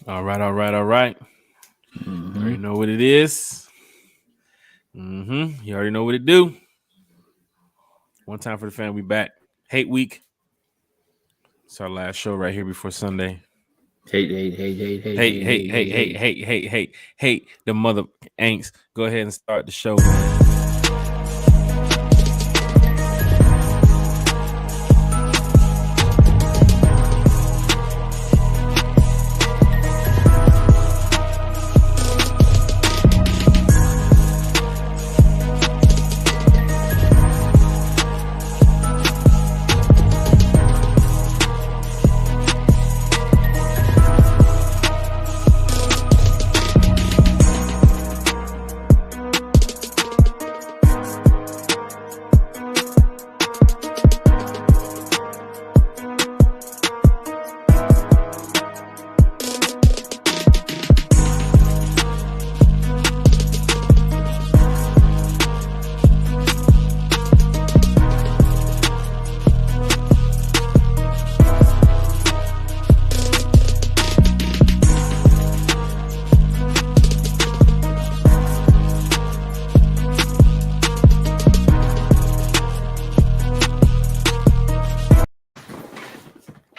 All right. You already know what it is. You already know what it do. One time for the fan, we back. Hate week. It's our last show right here before Sunday. Hate. Hate the mother ain'ts. Go ahead and start the show, man.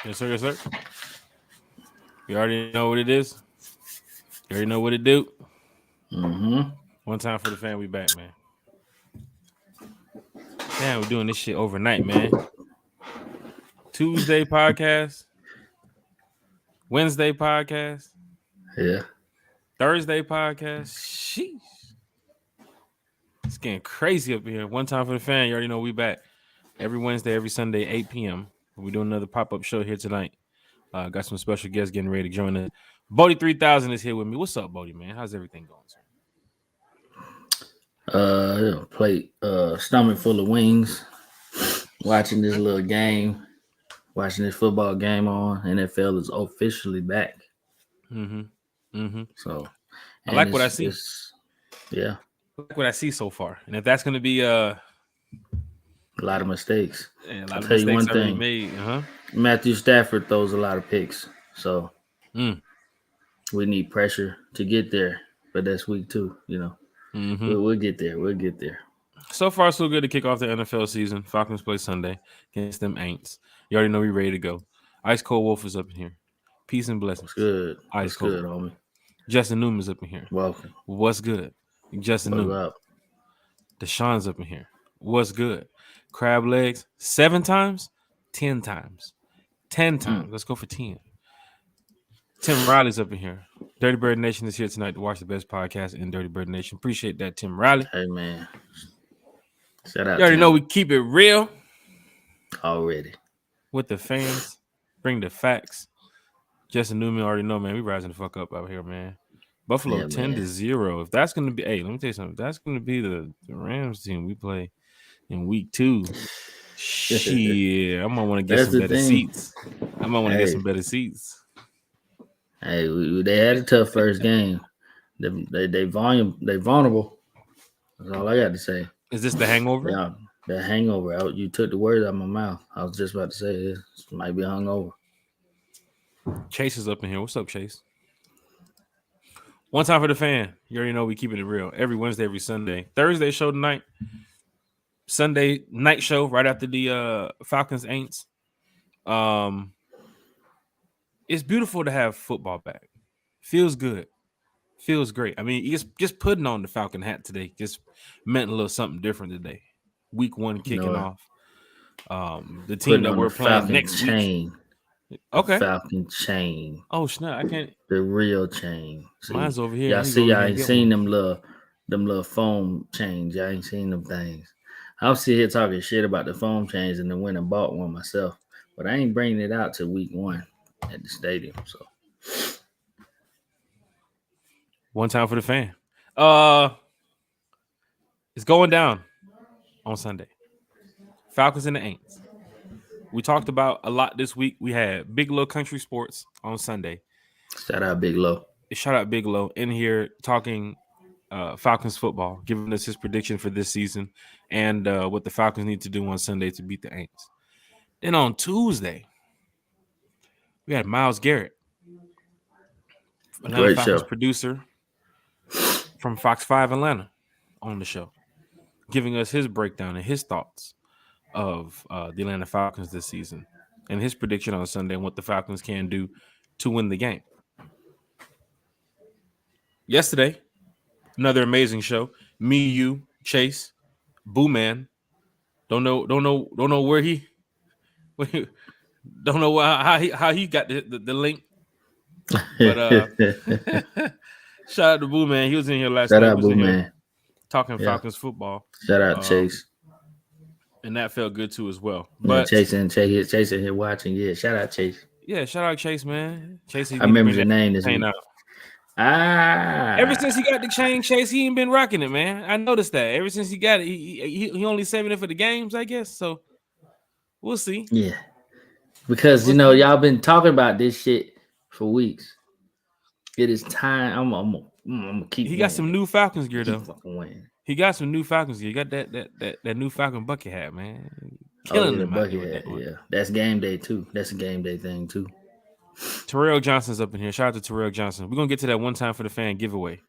Yes, sir. You already know what it is. You already know what it do. One time for the fan, we back, man. Damn, we're doing this shit overnight, man. Tuesday podcast, Wednesday podcast, Yeah. Thursday podcast. Sheesh. It's getting crazy up here. One time for the fan, you already know we back. Every Wednesday, every Sunday, 8 p.m. We're doing another pop-up show here tonight. Got some special guests getting ready to join us. Bodie 3000 is here with me. What's up, Bodie, man? How's everything going, sir? Plate, stomach full of wings. Watching this little game. Watching this football game on. NFL is officially back. So I like what I see. Yeah. I like what I see so far. And if that's going to be a lot of mistakes. Yeah, I'll tell you one thing. Made. Matthew Stafford throws a lot of picks. So we need pressure to get there. But that's week 2, you know. We'll get there. We'll get there. So far, so good to kick off the NFL season. Falcons play Sunday against them Aints. You already know we're ready to go. Ice Cold Wolf is up in here. Peace and blessings. What's good? Ice Cold. Good, homie. Justin Newman's up in here. Welcome. What's good? Justin Newman. Up? Deshaun's up in here. What's good? Crab legs 7 times, 10 times, 10 times. Let's go for 10. Tim Riley's up in here. Dirty Bird Nation is here tonight to watch the best podcast in Dirty Bird Nation. Appreciate that, Tim Riley. Hey, man. Shout out. You already know we keep it real. Already. With the fans. Bring the facts. Justin Newman already know, man. We rising the fuck up out here, man. Buffalo 10-0. If that's going to be, hey, let me tell you something. If that's going to be the Rams team we play in week 2, shit, I might want to get some better seats. I might want to get some better seats. Hey, they had a tough first game. They vulnerable. That's all I got to say. Is this the hangover? Yeah, the hangover. You took the words out of my mouth. I was just about to say this might be hungover. Chase is up in here. What's up, Chase? One time for the fan. You already know we keeping it real. Every Wednesday, every Sunday. Thursday show tonight. Sunday night show right after the Falcons Aints. It's beautiful to have football back. Feels good. Feels great. I mean, just putting on the Falcon hat today just meant a little something different today. Week 1 kicking off. The team that we're playing next week. Okay. Falcon chain. Oh snap! I can't. The real chain. See, mine's over here. Y'all see, I ain't seen them little foam chains. Y'all ain't seen them things. I'll sit here talking shit about the foam chains and then went and bought one myself. But I ain't bringing it out till week 1 at the stadium. So one time for the fan. It's going down on Sunday. Falcons and the Aints. We talked about a lot this week. We had Big Low Country Sports on Sunday. Shout out Big Low. Shout out Big Low in here talking Falcons football, giving us his prediction for this season and what the Falcons need to do on Sunday to beat the Aints. Then on Tuesday, we had Myles Garrett Atlanta Great Falcons show. producer from Fox 5 Atlanta on the show, giving us his breakdown and his thoughts of the Atlanta Falcons this season and his prediction on Sunday and what the Falcons can do to win the game. Yesterday, another amazing show. Me, you, Chase, Boo Man. Don't know where he don't know how he got the link. But shout out to Boo Man. He was in here last Shout night. He out, was Boo in here Man. talking Yeah. Falcons football. Shout out, Chase. And that felt good too as well. Yeah, But Chase here watching. Yeah, shout out, Chase. yeah, shout out Chase, man. Chase, I remember the name this week. out. Ah, Ever since he got the chain, Chase, he ain't been rocking it, man. I noticed that. Ever since he got it, he only saving it for the games, I guess. So we'll see. Yeah, because y'all been talking about this shit for weeks. It is time. I'm gonna keep. He got some new Falcons gear though. Fucking winning. He got some new Falcons gear. He got that new Falcon bucket hat, man. Killing them out here with that one. Yeah, that's game day too. That's a game day thing too. Terrell Johnson's up in here. Shout out to Terrell Johnson. We're gonna get to that one time for the fan giveaway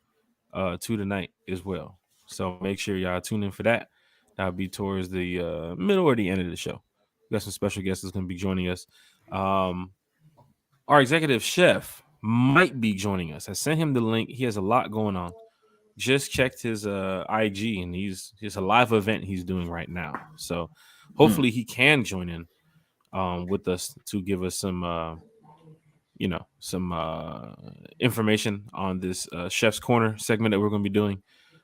to tonight as well. So make sure y'all tune in for that. That'll be towards the middle or the end of the show. We got some special guests that's gonna be joining us. Our executive chef might be joining us. I sent him the link. He has a lot going on. Just checked his IG, and he's a live event he's doing right now. So hopefully he can join in with us to give us some information on this Chef's Corner segment that we're going to be doing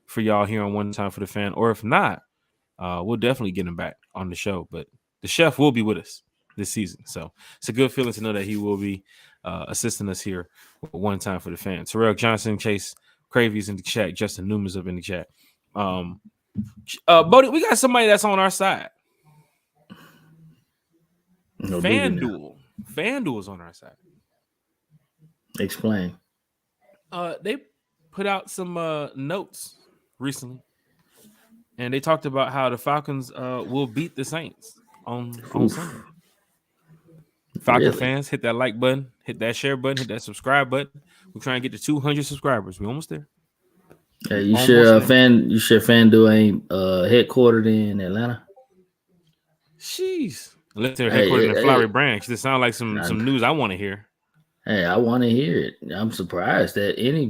for y'all here on One Time for the Fan. Or if not, we'll definitely get him back on the show. But the chef will be with us this season. So it's a good feeling to know that he will be assisting us here with One Time for the Fan. Terrell Johnson, Chase Cravy's in the chat. Justin Newman's up in the chat. Bodie, we got somebody that's on our side. FanDuel's on our side. Explain. They put out some notes recently, and they talked about how the Falcons will beat the Saints on Sunday. Falcon fans, hit that like button, hit that share button, hit that subscribe button. We're trying to get to 200 subscribers. We're almost there. Hey, you sure FanDuel ain't headquartered in Atlanta? Jeez. Unless they're headquartered in Flowery Branch. This sounds like some news I want to hear. Hey, I want to hear it. I'm surprised that any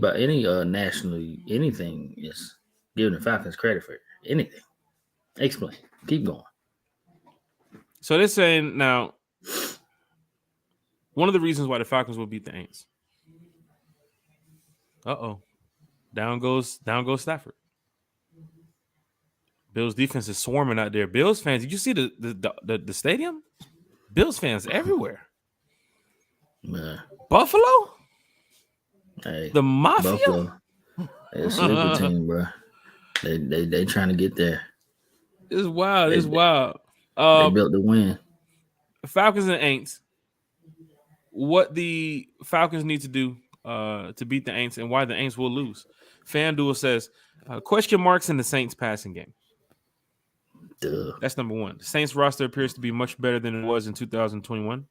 nationally anything is giving the Falcons credit for anything. Explain. Keep going. So they're saying now, one of the reasons why the Falcons will beat the Aints. Down goes Stafford. Bills defense is swarming out there. Bills fans, did you see the stadium? Bills fans everywhere. Man. Buffalo? Hey, the Mafia? Buffalo. They're a super team, bro. They trying to get there. It's wild. It's wild. They built the win. Falcons and Aints. What the Falcons need to do to beat the Aints and why the Aints will lose. FanDuel says question marks in the Saints passing game. Duh. That's number one. The Saints roster appears to be much better than it was in 2021.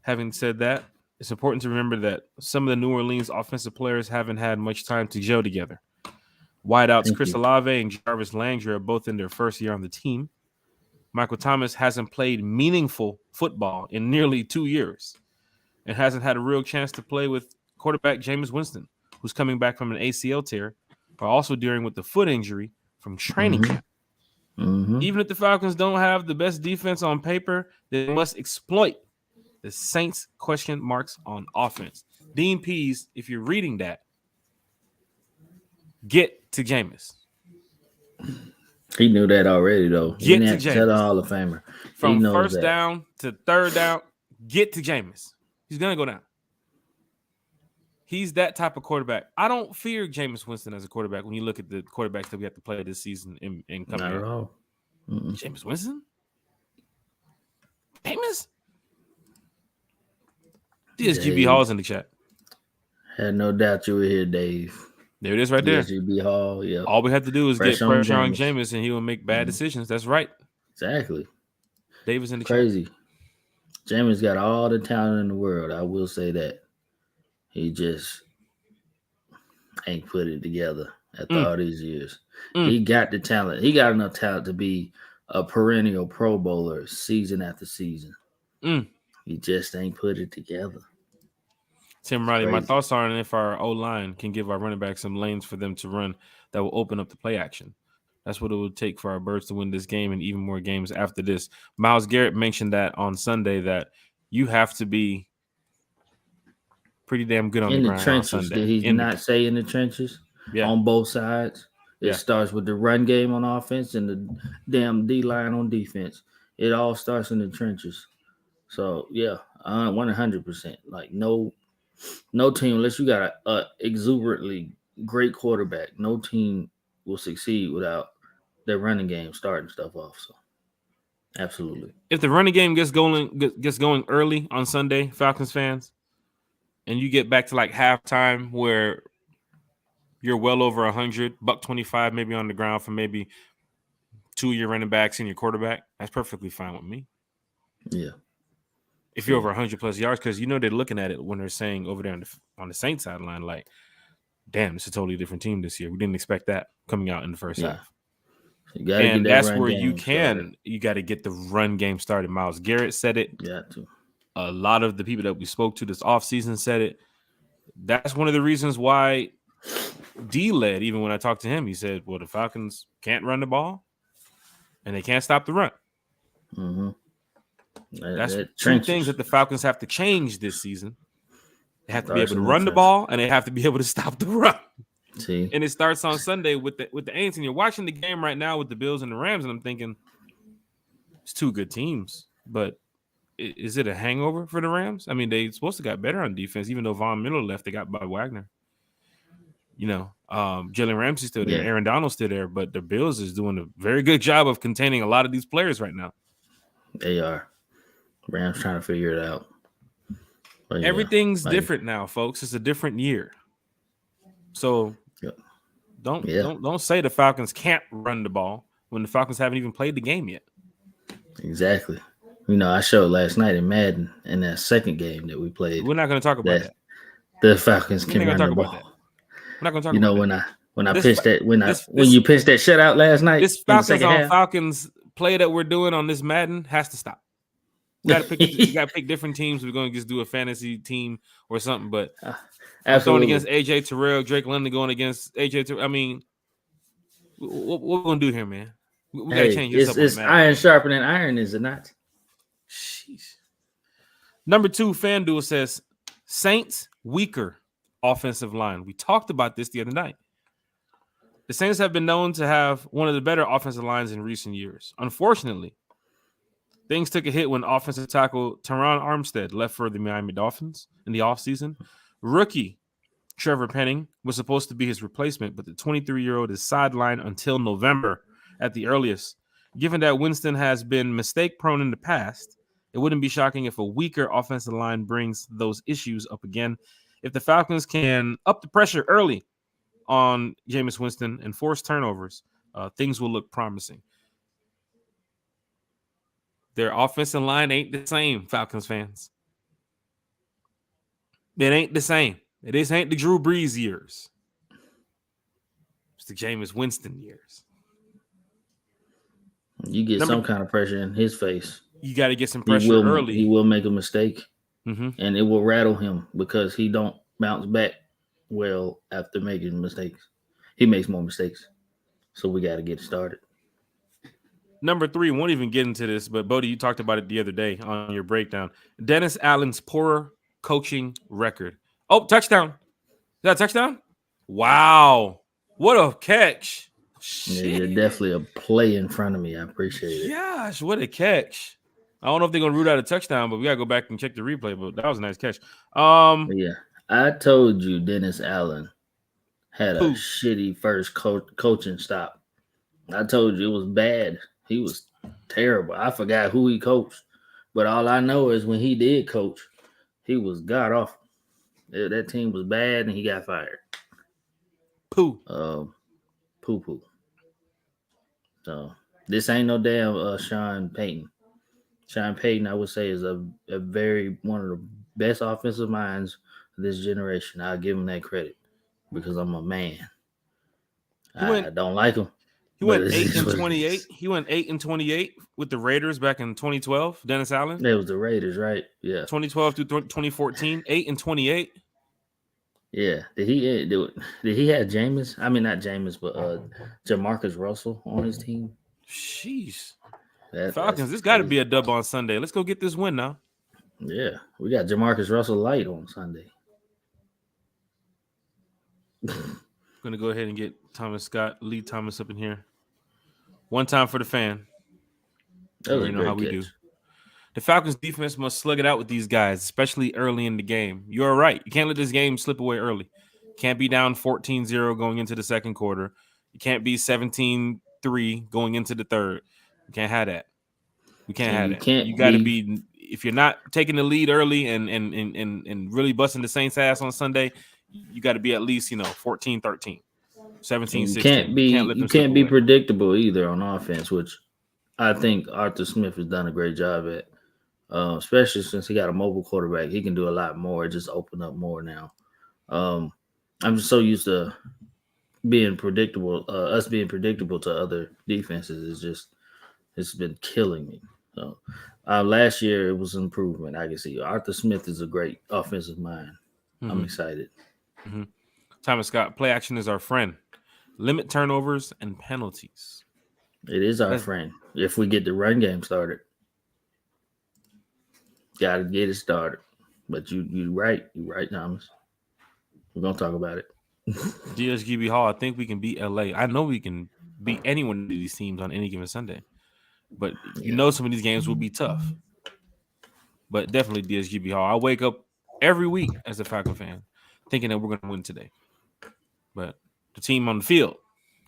Having said that, it's important to remember that some of the New Orleans offensive players haven't had much time to gel together. Wideouts Chris Olave and Jarvis Landry are both in their first year on the team. Michael Thomas hasn't played meaningful football in nearly 2 years and hasn't had a real chance to play with quarterback Jameis Winston, who's coming back from an ACL tear, but also dealing with the foot injury from training camp. Mm-hmm. Even if the Falcons don't have the best defense on paper, they must exploit the Saints question marks on offense. Dean Pease, if you're reading that, get to Jameis. He knew that already, though. Get to Jameis. Tell the Hall of Famer. From first down to third down, get to Jameis. He's going to go down. He's that type of quarterback. I don't fear Jameis Winston as a quarterback when you look at the quarterbacks that we have to play this season in coming Not at all. Jameis Winston? Jameis? DSGB Hall's in the chat. Had no doubt you were here, Dave. There it is right there. DSGB Hall, yeah. All we have to do is get pressure on Jameis, and he will make bad decisions. That's right. Exactly. Dave is in the crazy. chat. Jameis got all the talent in the world. I will say that. He just ain't put it together after Mm. all these years. Mm. He got the talent. He got enough talent to be a perennial Pro Bowler season after season. Mm. He just ain't put it together. Tim It's Riley, my crazy. thoughts are on if our O line can give our running back some lanes for them to run that will open up the play action. That's what it would take for our Birds to win this game and even more games after this. Myles Garrett mentioned that on Sunday that you have to be pretty damn good on the In the ground on trenches, did Sunday. he not say in the trenches Yeah, on both sides? It yeah. starts with the run game on offense and the damn D line on defense. It all starts in the trenches. So yeah, 100%. Like no team unless you got a exuberantly great quarterback. No team will succeed without their running game starting stuff off. So absolutely, If the running game gets going early on Sunday, Falcons fans, and you get back to like halftime where you're well over 100, $125 maybe on the ground for maybe 2 of your running backs and your quarterback, that's perfectly fine with me. yeah. If you're over 100 plus yards, because they're looking at it when they're saying over there on the Saints sideline, like, damn, it's a totally different team this year. We didn't expect that coming out in the first half. So you got to get And that that's run where game started. you got to get the run game started. Myles Garrett said it. Got to. A lot of the people that we spoke to this offseason said it. That's one of the reasons why D-led, even when I talked to him, he said, well, the Falcons can't run the ball and they can't stop the run. Mm-hmm. That's two things that the Falcons have to change this season. They have to be able to run the ball and they have to be able to stop the run. See, and it starts on Sunday with the Aints. And you're watching the game right now with the Bills and the Rams, and I'm thinking it's two good teams, but is it a hangover for the Rams? I mean, they supposed to got better on defense, even though Von Miller left. They got Bob Wagner. Jalen Ramsey's still there, Aaron Donald's still there, but the Bills is doing a very good job of containing a lot of these players right now. They are. Rams trying to figure it out. But everything's different now, folks. It's a different year. So don't say the Falcons can't run the ball when the Falcons haven't even played the game yet. Exactly. I showed last night in Madden in that second game that we played. We're not going to talk about that. The Falcons can run the ball. We're not going to talk about that. When I pitched that when you pitched that shutout last night. This Falcons on Falcons play that we're doing on this Madden has to stop. You got to pick different teams. We're going to just do a fantasy team or something. But going against AJ Terrell, Drake London going against AJ Terrell. I mean, what we're going to do here, man? We got to change this up. It's iron sharpening iron, is it not? Jeez. Number 2, FanDuel says Saints weaker offensive line. We talked about this the other night. The Saints have been known to have one of the better offensive lines in recent years. Unfortunately, things took a hit when offensive tackle Teron Armstead left for the Miami Dolphins in the offseason. Rookie Trevor Penning was supposed to be his replacement, but the 23-year-old is sidelined until November at the earliest. Given that Winston has been mistake-prone in the past, it wouldn't be shocking if a weaker offensive line brings those issues up again. If the Falcons can up the pressure early on Jameis Winston and force turnovers, things will look promising. Their offensive line ain't the same, Falcons fans. It ain't the same. This ain't the Drew Brees years. It's the Jameis Winston years. You get some kind of pressure in his face. You got to get some pressure early. He will make a mistake, and it will rattle him because he don't bounce back well after making mistakes. He makes more mistakes, so we got to get started. Number 3, won't even get into this, but Bodie, you talked about it the other day on your breakdown. Dennis Allen's poor coaching record. Oh, touchdown. Is that a touchdown? Wow. What a catch. Yeah, you're definitely a play in front of me. I appreciate it. Gosh, what a catch. I don't know if they're going to root out a touchdown, but we got to go back and check the replay, but that was a nice catch. Yeah, I told you Dennis Allen had a shitty first coaching stop. I told you it was bad. He was terrible. I forgot who he coached, but all I know is when he did coach, he was god awful. That team was bad, and he got fired. Poo. So this ain't no damn Sean Payton. Sean Payton, I would say, is a very one of the best offensive minds of this generation. I'll give him that credit. because I'm a man. He went I don't like him. he But went it's 8 just and what it 28. is. He went 8 and 28 with the Raiders back in 2012. Dennis Allen. That was the Raiders, right? Yeah. 2012 through 2014, 8 and 28. Yeah. Did he have Jameis? I mean, not Jameis, but Jamarcus Russell on his team? Sheesh. That's Falcons, this got to be crazy. a dub on Sunday. Let's go get this win now. Yeah. We got Jamarcus Russell light on Sunday. Going to go ahead and get Lee Thomas up in here. One time for the fan. That You was a already know how great we catch. do. The Falcons defense must slug it out with these guys, especially early in the game. You're right. You can't let this game slip away early. Can't be down 14-0 going into the second quarter. You can't be 17-3 going into the third. You can't have that. We can't And have you that. You can't got to be be, if you're not taking the lead early and really busting the Saints ass on Sunday, you got to be at least, 14-13, 17-16. You can't let you them slip can't be away. predictable either on offense, which I think Arthur Smith has done a great job at. Especially since he got a mobile quarterback, he can do a lot more. Just open up more now. I'm just so used to being predictable. Us being predictable to other defenses it's been killing me. So last year it was an improvement. I can see Arthur Smith is a great offensive mind. I'm excited. Mm-hmm. Thomas Scott, play action is our friend. Limit turnovers and penalties. It is our That's, friend if we get the run game started. Got to get it started. But you right, Thomas. We're gonna talk about it. DSGB Hall, I think we can beat LA. I know we can beat any one of these teams on any given Sunday. But Yeah. some of these games will be tough. But definitely DSGB Hall. I wake up every week as a Falcon fan thinking that we're going to win today. But the team on the field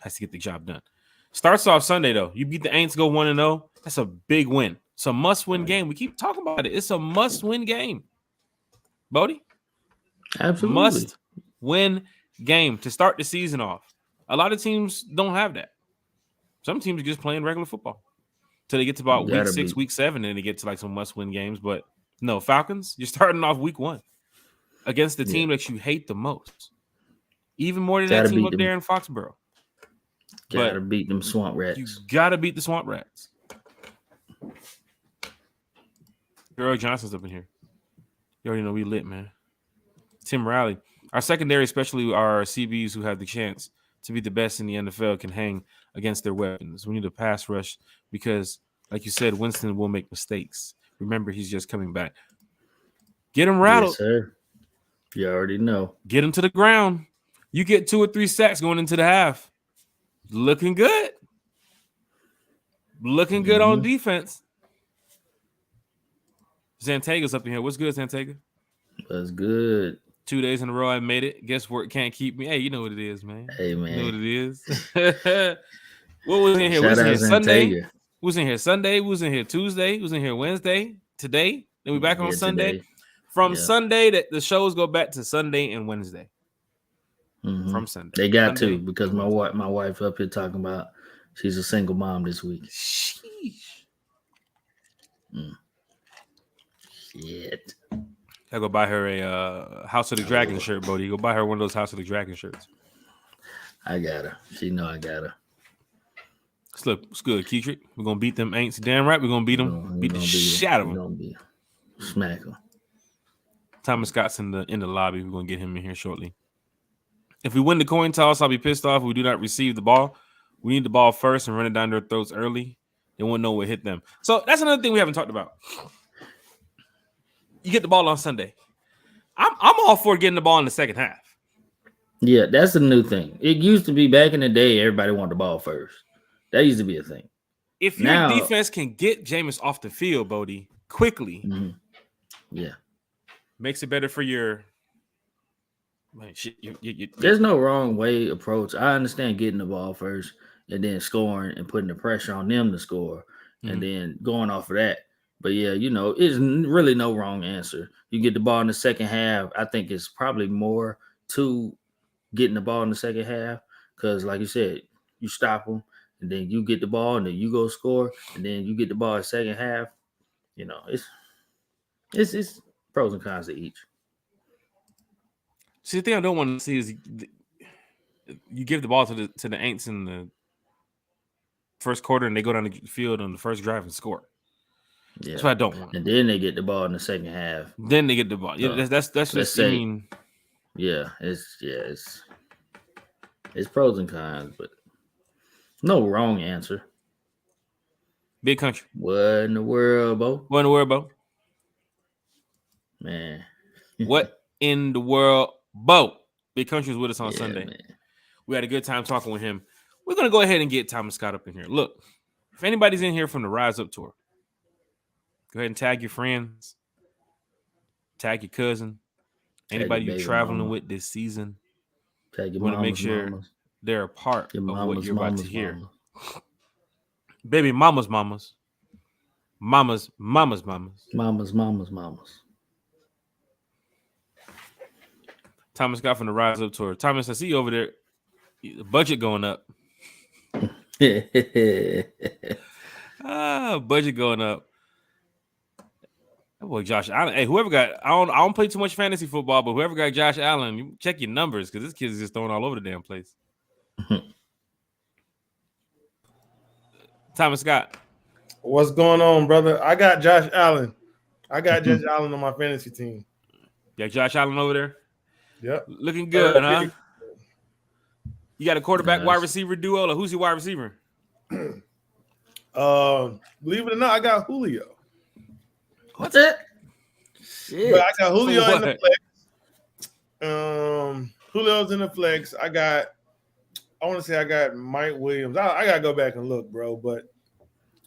has to get the job done. Starts off Sunday, though. You beat the Aints, go 1-0. That's a big win. It's a must-win game. We keep talking about it. It's a must-win game. Bodie? Absolutely. Must-win game to start the season off. A lot of teams don't have that. Some teams are just playing regular football till they get to about week 6, week 7, and they get to like some must-win games. But no, Falcons, you're starting off week 1 against the team that you hate the most. Even more than that team up there in Foxborough. Gotta beat them Swamp Rats. You gotta beat the Swamp Rats. Earl Johnson's up in here. You already know we lit, man. Tim Riley. Our secondary, especially our CBs who have the chance to be the best in the NFL, can hang against their weapons. We need a pass rush because, like you said, Winston will make mistakes. Remember, he's just coming back. Get him rattled. Yes, sir. You already know. Get him to the ground. You get 2 or 3 sacks going into the half. Looking good. Looking good on defense. Zantega's up in here. What's good, Zantega? That's good. 2 days in a row I made it. Guess work can't keep me. Hey, you know what it is, man. Hey, man. You know what it is. What was in here? Shout was in here Sunday? Zantega. Was in here Sunday? Was in here Tuesday? Was in here Wednesday? Today? Then we back on Sunday. Today. From Sunday, that the shows go back to Sunday and Wednesday. From Sunday. They got Sunday to because my wife up here talking about she's a single mom this week. Sheesh. Shit. I go buy her a House of the Dragon shirt, Bodie. Go buy her one of those House of the Dragon shirts. I got her. She know I got her. Look, it's good, Keetrick. We're gonna beat them Aints. Damn right, we're gonna beat them. Beat the shit out of them. Smack them. Thomas Scott's in the lobby. We're gonna get him in here shortly. If we win the coin toss, I'll be pissed off. If we do not receive the ball. We need the ball first and run it down their throats early. They won't know what hit them. So that's another thing we haven't talked about. You get the ball on Sunday. I'm all for getting the ball in the second half. Yeah, that's a new thing. It used to be back in the day, everybody wanted the ball first. That used to be a thing. If your defense can get Jameis off the field, Bodie, quickly, makes it better for your. Man, shit, there's no wrong way approach. I understand getting the ball first and then scoring and putting the pressure on them to score and then going off of that. But yeah, it's really no wrong answer. You get the ball in the second half. I think it's probably more to getting the ball in the second half because, like you said, you stop them and then you get the ball and then you go score and then you get the ball in the second half. It's pros and cons to each. See, the thing I don't want to see is you give the ball to the Aints in the first quarter, and they go down the field on the first drive and score. Yeah. That's what I don't want. And then they get the ball in the second half. Then they get the ball. Yeah, that's just. Say, I mean, it's pros and cons, but no wrong answer. Big country. What in the world, Bo? What in the world, Bo? Man. What in the world, Bo? Big country was with us on Sunday. Man. We had a good time talking with him. We're gonna go ahead and get Thomas Scott up in here. Look, if anybody's in here from the Rise Up tour, go ahead and tag your friends, tag your cousin, anybody you're traveling with this season. Tag your want to make sure they're a part of what you're about to hear. Baby mamas. Thomas Scott from the Rise Up tour. Thomas, I see you over there. The budget going up. Budget going up. That boy Josh Allen. Hey, whoever got I don't play too much fantasy football, but whoever got Josh Allen, you check your numbers because this kid is just throwing all over the damn place. Thomas Scott. What's going on, brother? I got Josh Allen. I got Josh Allen on my fantasy team. Yeah, Josh Allen over there? Yep. Looking good, huh? You got a quarterback wide receiver duo, or who's your wide receiver? Believe it or not, I got Julio. What's that? Shit. But I got Julio in the flex. Julio's in the flex. I want to say I got Mike Williams. I got to go back and look, bro. But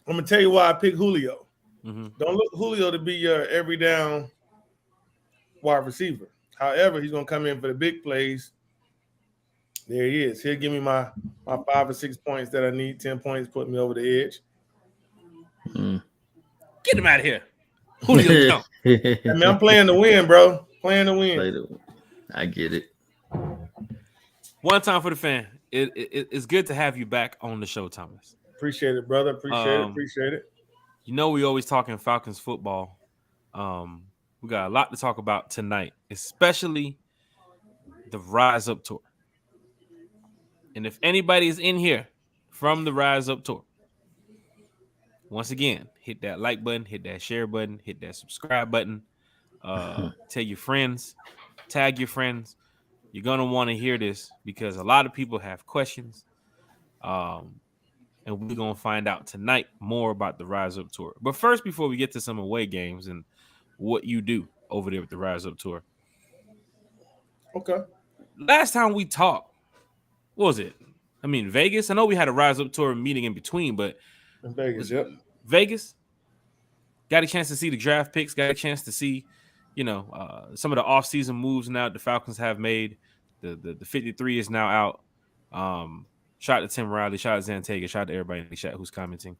I'm going to tell you why I picked Julio. Mm-hmm. Don't look Julio to be your every down wide receiver. However, he's going to come in for the big plays. There he is. He'll give me my 5 or 6 points that I need. 10 points, put me over the edge. Get him out of here. Julio, I mean, I'm playing to win, bro. Playing to win. I get it. One time for the fan. It's good to have you back on the show, Thomas. Appreciate it, brother. Appreciate it. You know, we always talking Falcons football. We got a lot to talk about tonight, especially the Rise Up tour. And if anybody is in here from the Rise Up tour, once again, hit that like button, hit that share button, hit that subscribe button. Tell your friends, tag your friends. You're going to want to hear this because a lot of people have questions. And we're going to find out tonight more about the Rise Up tour. But first, before we get to some away games and what you do over there with the Rise Up tour. Okay. Last time we talked, what was it? I mean, Vegas. I know we had a Rise Up tour meeting in between, but in Vegas, yep. Vegas got a chance to see the draft picks, got a chance to see, some of the offseason moves now the Falcons have made. The 53 is now out. Shout out to Tim Riley, shout out to Zantega, shout out to everybody in the chat who's commenting.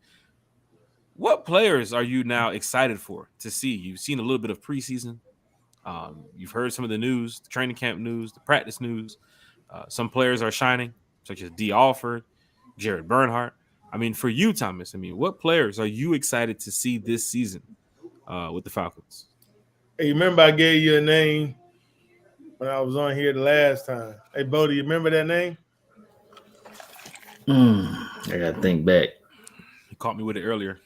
What players are you now excited for to see? You've seen a little bit of preseason. You've heard some of the news, the training camp news, the practice news. Some players are shining, such as D. Alford, Jared Bernhardt. I mean, for you, Thomas, what players are you excited to see this season with the Falcons? Hey, you remember I gave you a name when I was on here the last time. Hey, Bo, do you remember that name? I got to think back. You caught me with it earlier.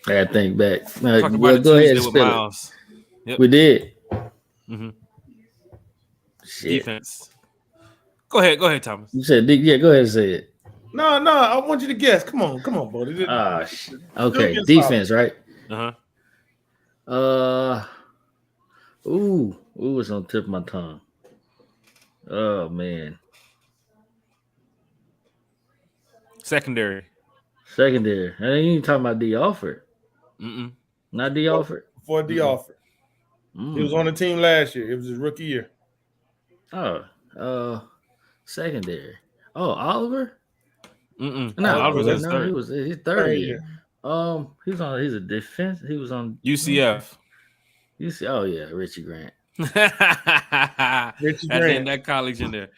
I got to think back. Talking about it go ahead and spill Miles. Yep. We did. Mm-hmm. Shit. Defense. Go ahead, Thomas. You said, yeah, go ahead and say it. No, I want you to guess. Come on, Bo. Okay, defense, right? Uh-huh. Ooh, it's on the tip of my tongue. Oh, man. Secondary. I ain't talking about D. Alford. Mm-mm. Not D. Alford? For D. Alford. He was on the team last year. It was his rookie year. Secondary. Oh, Oliver? Mm-mm. No, Oliver's third. He was his third year. He's a defense. He was on UCF. Oh yeah, Richie Grant. Richie Grant. In that college in there.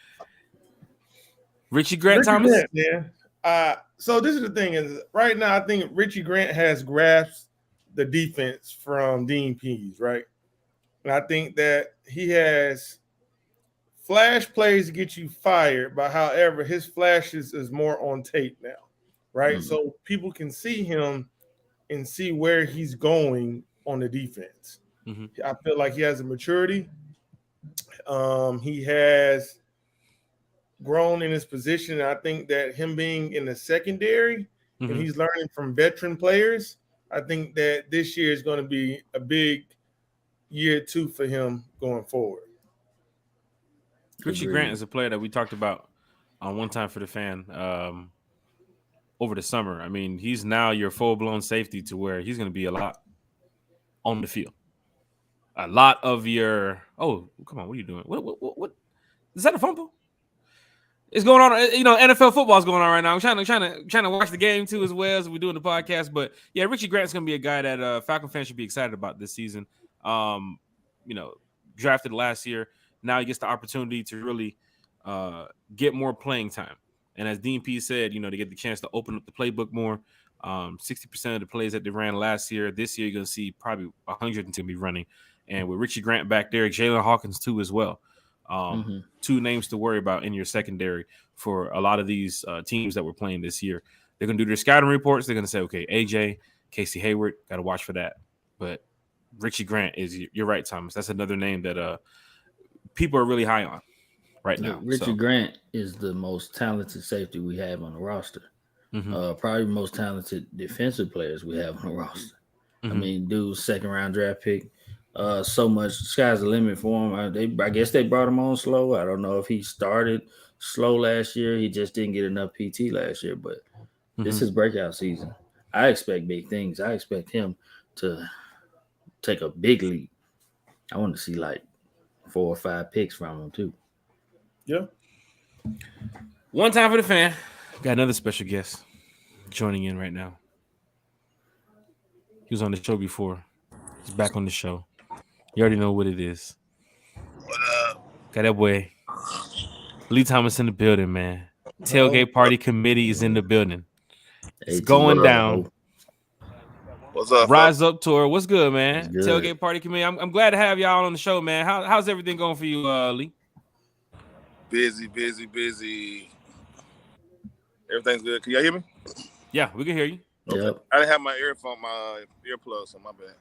Richie Grant, Thomas? Grant, yeah. So this is the thing is right now I think Richie Grant has grasped the defense from Dean Pease, right? And I think that he has flash plays get you fired, but however, his flashes is more on tape now, right? Mm. So people can see him and see where he's going on the defense. Mm-hmm. I feel like he has a maturity. He has grown in his position. And I think that him being in the secondary and he's learning from veteran players, I think that this year is going to be a big year 2 for him going forward. Richie Grant is a player that we talked about on One Time for the Fan over the summer. I mean, he's now your full-blown safety to where he's going to be a lot on the field. A lot of your – oh, come on, what are you doing? What? Is that a fumble? It's going on, you know. NFL football is going on right now. I'm trying to watch the game too as well as we're doing the podcast. But yeah, Richie Grant's going to be a guy that Falcon fans should be excited about this season. You know, drafted last year. Now he gets the opportunity to really get more playing time. And as Dean P said, you know, they get the chance to open up the playbook more. 60% of the plays that they ran last year, this year you're going to see probably 100 to be running. And with Richie Grant back there, Jalen Hawkins too as well. Two names to worry about in your secondary for a lot of these teams that we're playing this year. They're going to do their scouting reports. They're going to say, okay, AJ, Casey Hayward, got to watch for that. But Richie Grant is, you're right, Thomas. That's another name that people are really high on right now. Richie Grant is the most talented safety we have on the roster. Probably the most talented defensive players we have on the roster. I mean, dude's second-round draft pick. So much sky's the limit for him. I guess they brought him on slow. I don't know if he started slow last year. He just didn't get enough PT last year, but this is breakout season. I expect big things. I expect him to take a big leap. I want to see like 4 or 5 picks from him too. Yeah. One Time for the Fan. Got another special guest joining in right now. He was on the show before. He's back on the show. You already know what it is. What up? Got that boy Lee Thomas in the building, man. Tailgate Party Committee is in the building. It's going down. What's up? Rise Up Tour. What's good, man? Good. Tailgate Party Committee. I'm glad to have y'all on the show, man. How's everything going for you, Lee? Busy. Everything's good. Can y'all hear me? Yeah, we can hear you. Yep. I didn't have my earplugs, so my bad.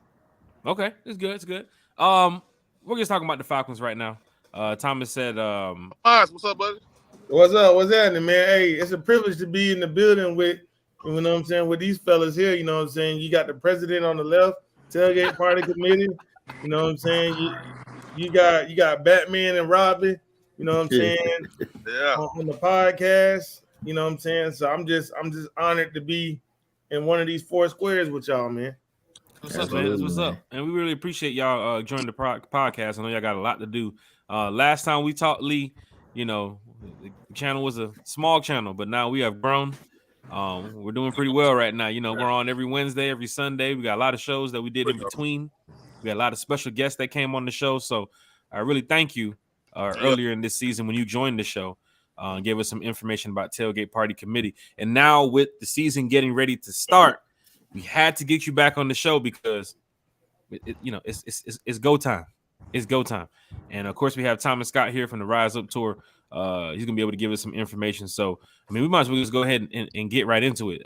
Okay, it's good. It's good. We're just talking about the Falcons right now. Thomas said, What's up, buddy? What's up? What's happening, man? Hey, it's a privilege to be in the building with, you know what I'm saying, with these fellas here. You know what I'm saying? You got the president on the left, Tailgate Party Committee. You know what I'm saying? You got Batman and Robin. You know what I'm saying? Yeah. On the podcast. You know what I'm saying? So I'm just honored to be in one of these 4 squares with y'all, man. What's up, man? What's up? And we really appreciate y'all joining the podcast. I know y'all got a lot to do. Last time we talked, Lee, you know, the channel was a small channel, but now we have grown. We're doing pretty well right now. You know, we're on every Wednesday, every Sunday. We got a lot of shows that we did in between. We got a lot of special guests that came on the show. So I really thank you earlier in this season when you joined the show. Gave us some information about Tailgate Party Committee. And now with the season getting ready to start, we had to get you back on the show because, it's go time. It's go time. And, of course, we have Thomas Scott here from the Rise Up Tour. He's going to be able to give us some information. So, I mean, we might as well just go ahead and get right into it.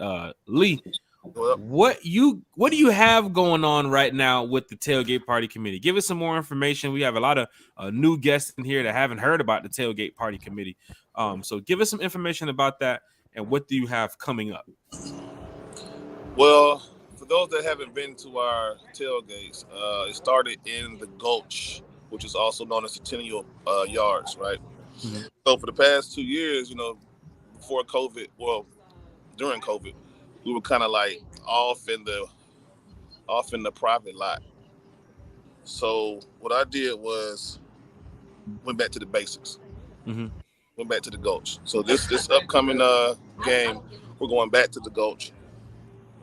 Lee, what do you have going on right now with the Tailgate Party Committee? Give us some more information. We have a lot of new guests in here that haven't heard about the Tailgate Party Committee. So give us some information about that and what do you have coming up? Well, for those that haven't been to our tailgates, it started in the Gulch, which is also known as Centennial Yards, right? Mm-hmm. So for the past 2 years, you know, before COVID, well, during COVID, we were kind of like off in the private lot. So what I did was went back to the basics. Mm-hmm. Went back to the Gulch. So this upcoming game, we're going back to the Gulch.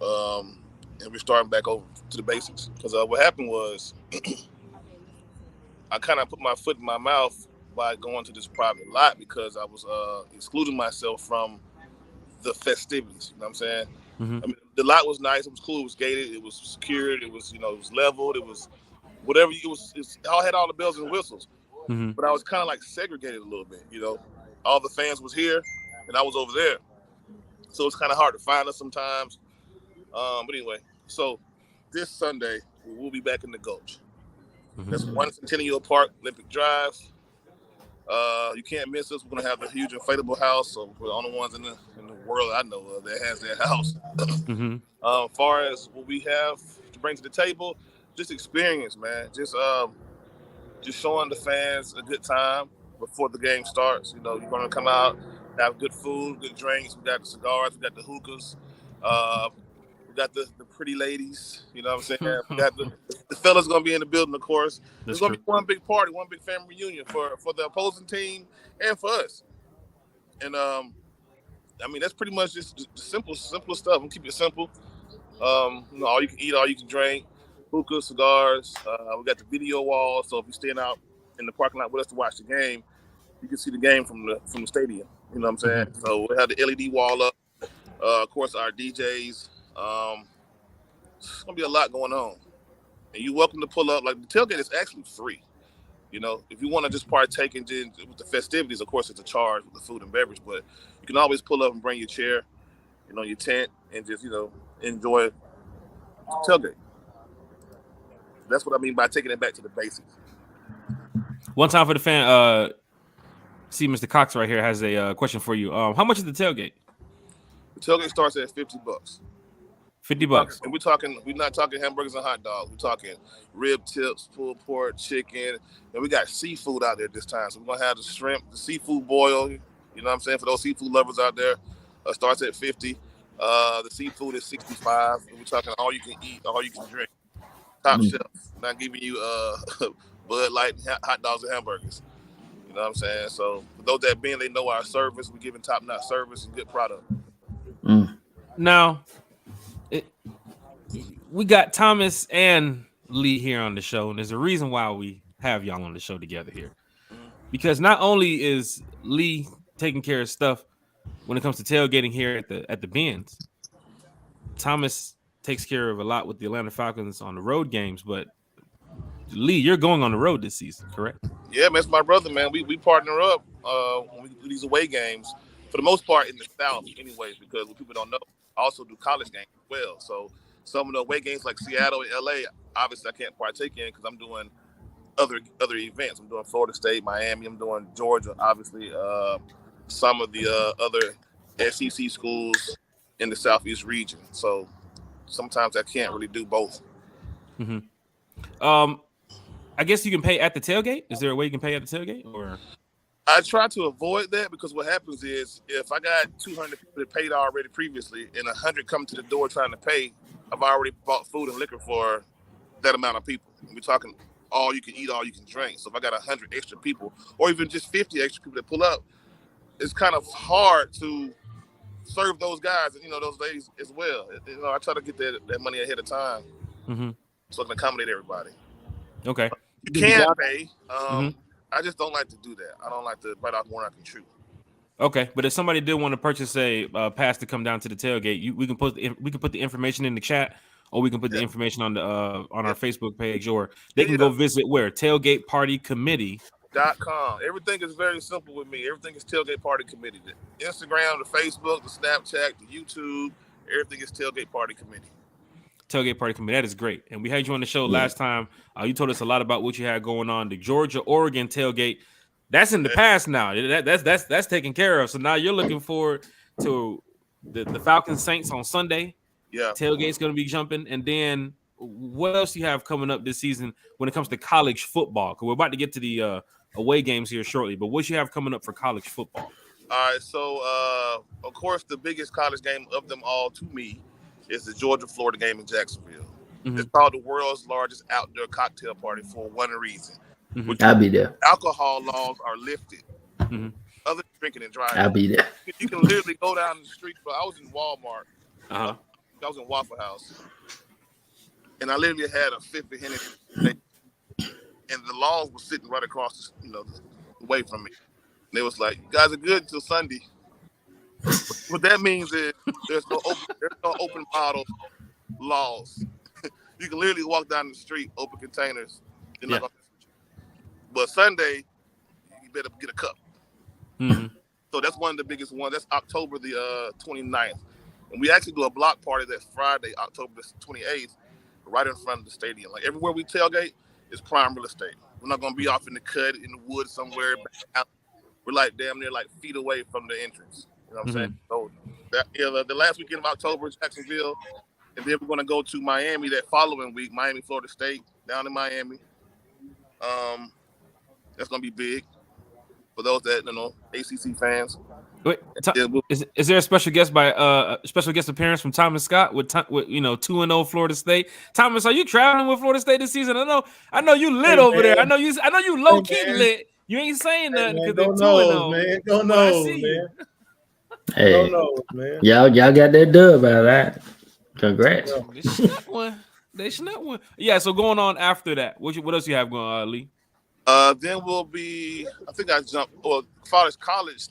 And we're starting back over to the basics. Because what happened was I kind of put my foot in my mouth by going to this private lot because I was excluding myself from the festivities. You know what I'm saying? Mm-hmm. I mean, the lot was nice. It was cool. It was gated. It was secured. It was, it was leveled. It was whatever. It all had all the bells and whistles. but I was kind of like segregated a little bit. All the fans was here, and I was over there, so it's kind of hard to find us sometimes. But anyway, so this Sunday we'll be back in the Gulch. That's 1 Centennial Park, Olympic Drive. You can't miss us. We're gonna have the huge inflatable house, so we're the only ones in the world I know of that has that house. Far as what we have to bring to the table, just experience, man. Just showing the fans a good time before the game starts. You're gonna come out, have good food, good drinks. We got the cigars, we got the hookahs, we got the pretty ladies. You know what I'm saying? We got the fellas gonna be in the building, of course. There's gonna be one big party, one big family reunion for the opposing team and for us. And that's pretty much just the simple stuff. We'll keep it simple. All you can eat, all you can drink, hookah, cigars. We got the video wall, so if you're staying out in the parking lot with us to watch the game, you can see the game from the stadium. You know what I'm saying? So we have the LED wall up. Of course, our DJs. It's gonna be a lot going on, and you're welcome to pull up. Like, the tailgate is actually free. If you want to just partake in with the festivities, of course, it's a charge with the food and beverage, but you can always pull up and bring your chair, your tent, and just enjoy the tailgate. That's what I mean by taking it back to the basics. One time for the fan. See, Mr. Cox right here has a question for you. How much is the tailgate? The tailgate starts at $50. $50. And we're not talking hamburgers and hot dogs. We're talking rib tips, pulled pork, chicken, and we got seafood out there this time. So we're gonna have the shrimp, the seafood boil. You know what I'm saying? For those seafood lovers out there, starts at $50. The seafood is $65. And we're talking all you can eat, all you can drink. Top shelf. Not giving you Bud Light, hot dogs, and hamburgers. You know what I'm saying? So for those that they know our service. We're giving top-notch service and good product. Now, we got Thomas and Lee here on the show, and there's a reason why we have y'all on the show together here. Because not only is Lee taking care of stuff when it comes to tailgating here at the Benz, Thomas takes care of a lot with the Atlanta Falcons on the road games. But Lee, you're going on the road this season, correct? Yeah, man, it's my brother, man. We partner up when we do these away games, for the most part in the South anyways, because what people don't know, I also do college games as well. So some of the away games like Seattle and LA, obviously I can't partake in because I'm doing other events. I'm doing Florida State, Miami, I'm doing Georgia, obviously, some of the other SEC schools in the Southeast region. So sometimes I can't really do both. I guess you can pay at the tailgate. Is there a way you can pay at the tailgate? Or I try to avoid that, because what happens is if I got 200 people that paid already previously and 100 come to the door trying to pay, I've already bought food and liquor for that amount of people. We're talking all you can eat, all you can drink. So if I got 100 extra people, or even just 50 extra people that pull up, it's kind of hard to serve those guys and those ladies as well. I try to get that money ahead of time, so I can accommodate everybody. Okay. You can pay. I just don't like to do that. I don't like to bite off more than I can chew. Okay, but if somebody did want to purchase a pass to come down to the tailgate, we can put the information in the chat, or we can put the information on the on our Facebook page, or they can go visit where tailgatepartycommittee.com. Everything is very simple with me. Everything is Tailgate Party Committee. The Instagram, the Facebook, the Snapchat, the YouTube, everything is Tailgate Party Committee. Tailgate Party Committee. That is great. And we had you on the show last time. You told us a lot about what you had going on. The Georgia-Oregon tailgate. That's in the past now. That's taken care of. So now you're looking forward to the Falcons Saints on Sunday. Yeah. Tailgate's going to be jumping. And then what else do you have coming up this season when it comes to college football? Because we're about to get to the away games here shortly. But what you have coming up for college football? All right. So, of course, the biggest college game of them all to me is the Georgia-Florida game in Jacksonville. It's called the world's largest outdoor cocktail party for one reason. I'll be there. Alcohol laws are lifted. Other than drinking and driving. I'll be there. You can literally go down the street. But I was in Walmart. I was in Waffle House. And I literally had a fifth of Hennessy. And the laws were sitting right across, away from me. And they was like, "You guys are good until Sunday." What that means is there's no open bottle laws. You can literally walk down the street, open containers. But Sunday, better get a cup. Mm-hmm. So that's one of the biggest ones. That's October the 29th. And we actually do a block party that Friday, October the 28th, right in front of the stadium. Like everywhere we tailgate is prime real estate. We're not going to be off in the cut, in the woods somewhere. We're like damn near like feet away from the entrance. You know what I'm saying? So the last weekend of October is Jacksonville. And then we're going to go to Miami that following week, Miami, Florida State, down in Miami. That's going to be big for those that, ACC fans. Wait, is there a special guest special guest appearance from Thomas Scott with 2-0 Florida State? Thomas, are you traveling with Florida State this season? I know you lit over there. I know you low key lit. You ain't saying nothing because they're 2-0. Man, don't know, man. Hey, don't know, man. Y'all got that dub out of that. Congrats. They snuck one. Yeah. So going on after that, what else you have going on, Lee? Then we'll be. I think I jumped. Well, college.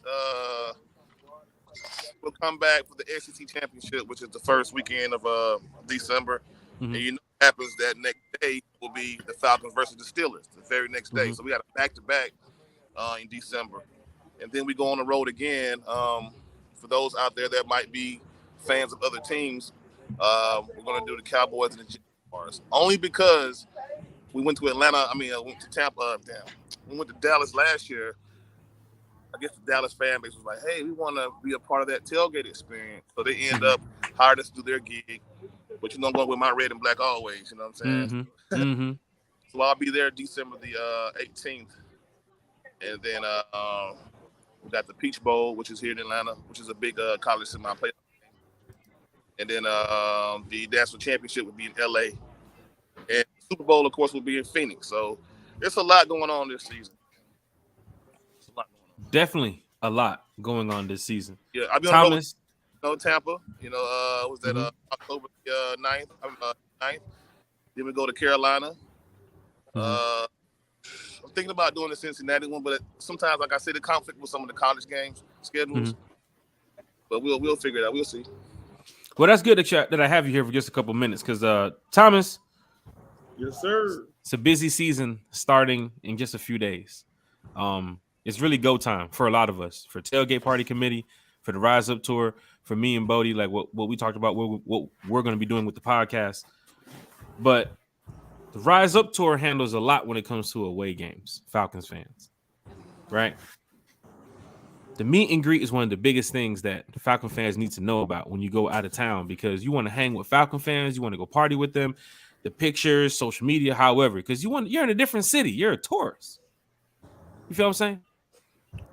We'll come back for the SEC championship, which is the first weekend of December. Mm-hmm. And what happens that next day will be the Falcons versus the Steelers. The very next day. Mm-hmm. So we got a back-to-back in December, and then we go on the road again. For those out there that might be fans of other teams, we're going to do the Cowboys and the Jaguars. Only because we went to Atlanta. Went to Tampa. We went to Dallas last year. I guess the Dallas fan base was like, hey, we want to be a part of that tailgate experience. So they end up hired us to do their gig. But I'm going with my red and black always. You know what I'm saying? Mm-hmm. Mm-hmm. So I'll be there December the 18th. And then we got the Peach Bowl, which is here in Atlanta, which is a big college semi-playoff game. And then the national championship would be in LA. And Super Bowl, of course, will be in Phoenix. So there's a lot going on this season. Definitely a lot going on this season. Yeah, I'll be Thomas. On Tampa. Was that October 9th? 9th. Then we go to Carolina. I'm thinking about doing the Cincinnati one, but sometimes, like I said, it conflict with some of the college games schedules. But we'll figure it out. We'll see. Well, that's good that I have you here for just a couple minutes because Thomas. Yes, sir. It's a busy season starting in just a few days. It's really go time for a lot of us, for Tailgate Party Committee, for the Rise Up Tour, for me and Bodie, like what we talked about, what we're going to be doing with the podcast. But the Rise Up Tour handles a lot when it comes to away games, Falcons fans, right? The meet and greet is one of the biggest things that the Falcon fans need to know about when you go out of town because you want to hang with Falcon fans, you want to go party with them, the pictures, social media, however, because you're in a different city. You're a tourist. You feel what I'm saying?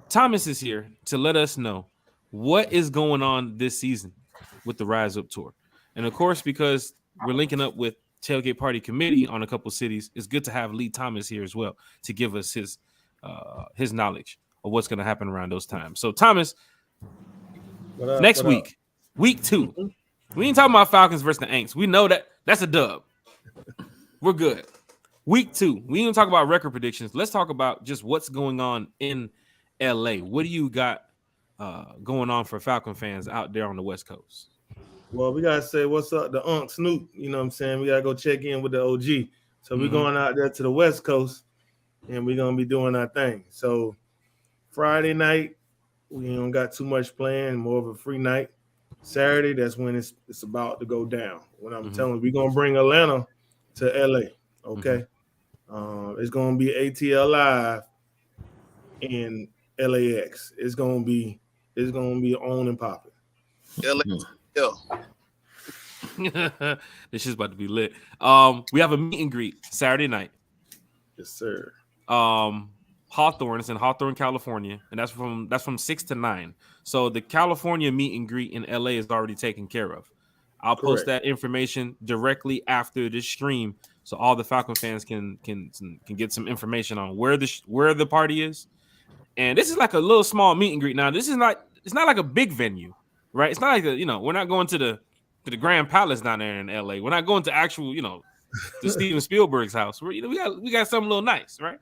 Thomas is here to let us know what is going on this season with the Rise Up Tour. And of course, because we're linking up with Tailgate Party Committee on a couple cities, it's good to have Lee Thomas here as well to give us his knowledge of what's going to happen around those times. So, Thomas, next week, week 2, we ain't talking about Falcons versus the Aints. We know that's a dub. We're good. Week 2, we ain't talk about record predictions. Let's talk about just what's going on in LA. What do you got going on for Falcon fans out there on the West Coast? Well, we gotta say what's up to Unc Snoop. You know what I'm saying? We gotta go check in with the OG. So we're going out there to the West Coast, and we're gonna be doing our thing. So Friday night, we don't got too much planned, more of a free night. Saturday, that's when it's about to go down. When I'm telling you, we're gonna bring Atlanta to LA. Okay, it's gonna be ATL Live in LAX. It's gonna be on and popping. This is about to be lit. We have a meet and greet Saturday night. Yes, sir. Hawthorne. It's in Hawthorne, California, and that's from 6 to 9. So the California meet and greet in LA is already taken care of. I'll post that information directly after this stream, so all the Falcon fans can get some information on where the party is. And this is like a little small meet and greet. Now, it's not like a big venue, right? It's not like we're not going to the Grand Palace down there in LA. We're not going to actual, the Steven Spielberg's house. We got something a little nice, right?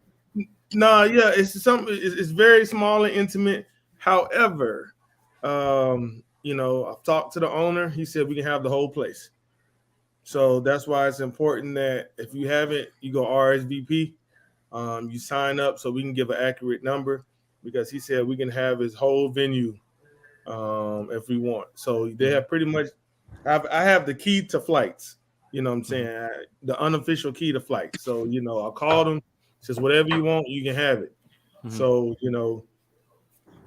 No, yeah, it's very small and intimate. However, I've talked to the owner. He said we can have the whole place. So that's why it's important that if you haven't, you go RSVP. You sign up so we can give an accurate number. because he said we can have his whole venue if we want. So they have pretty much. I have the key to flights. You know what I'm saying? The unofficial key to flights. So I called him. Says whatever you want, you can have it. So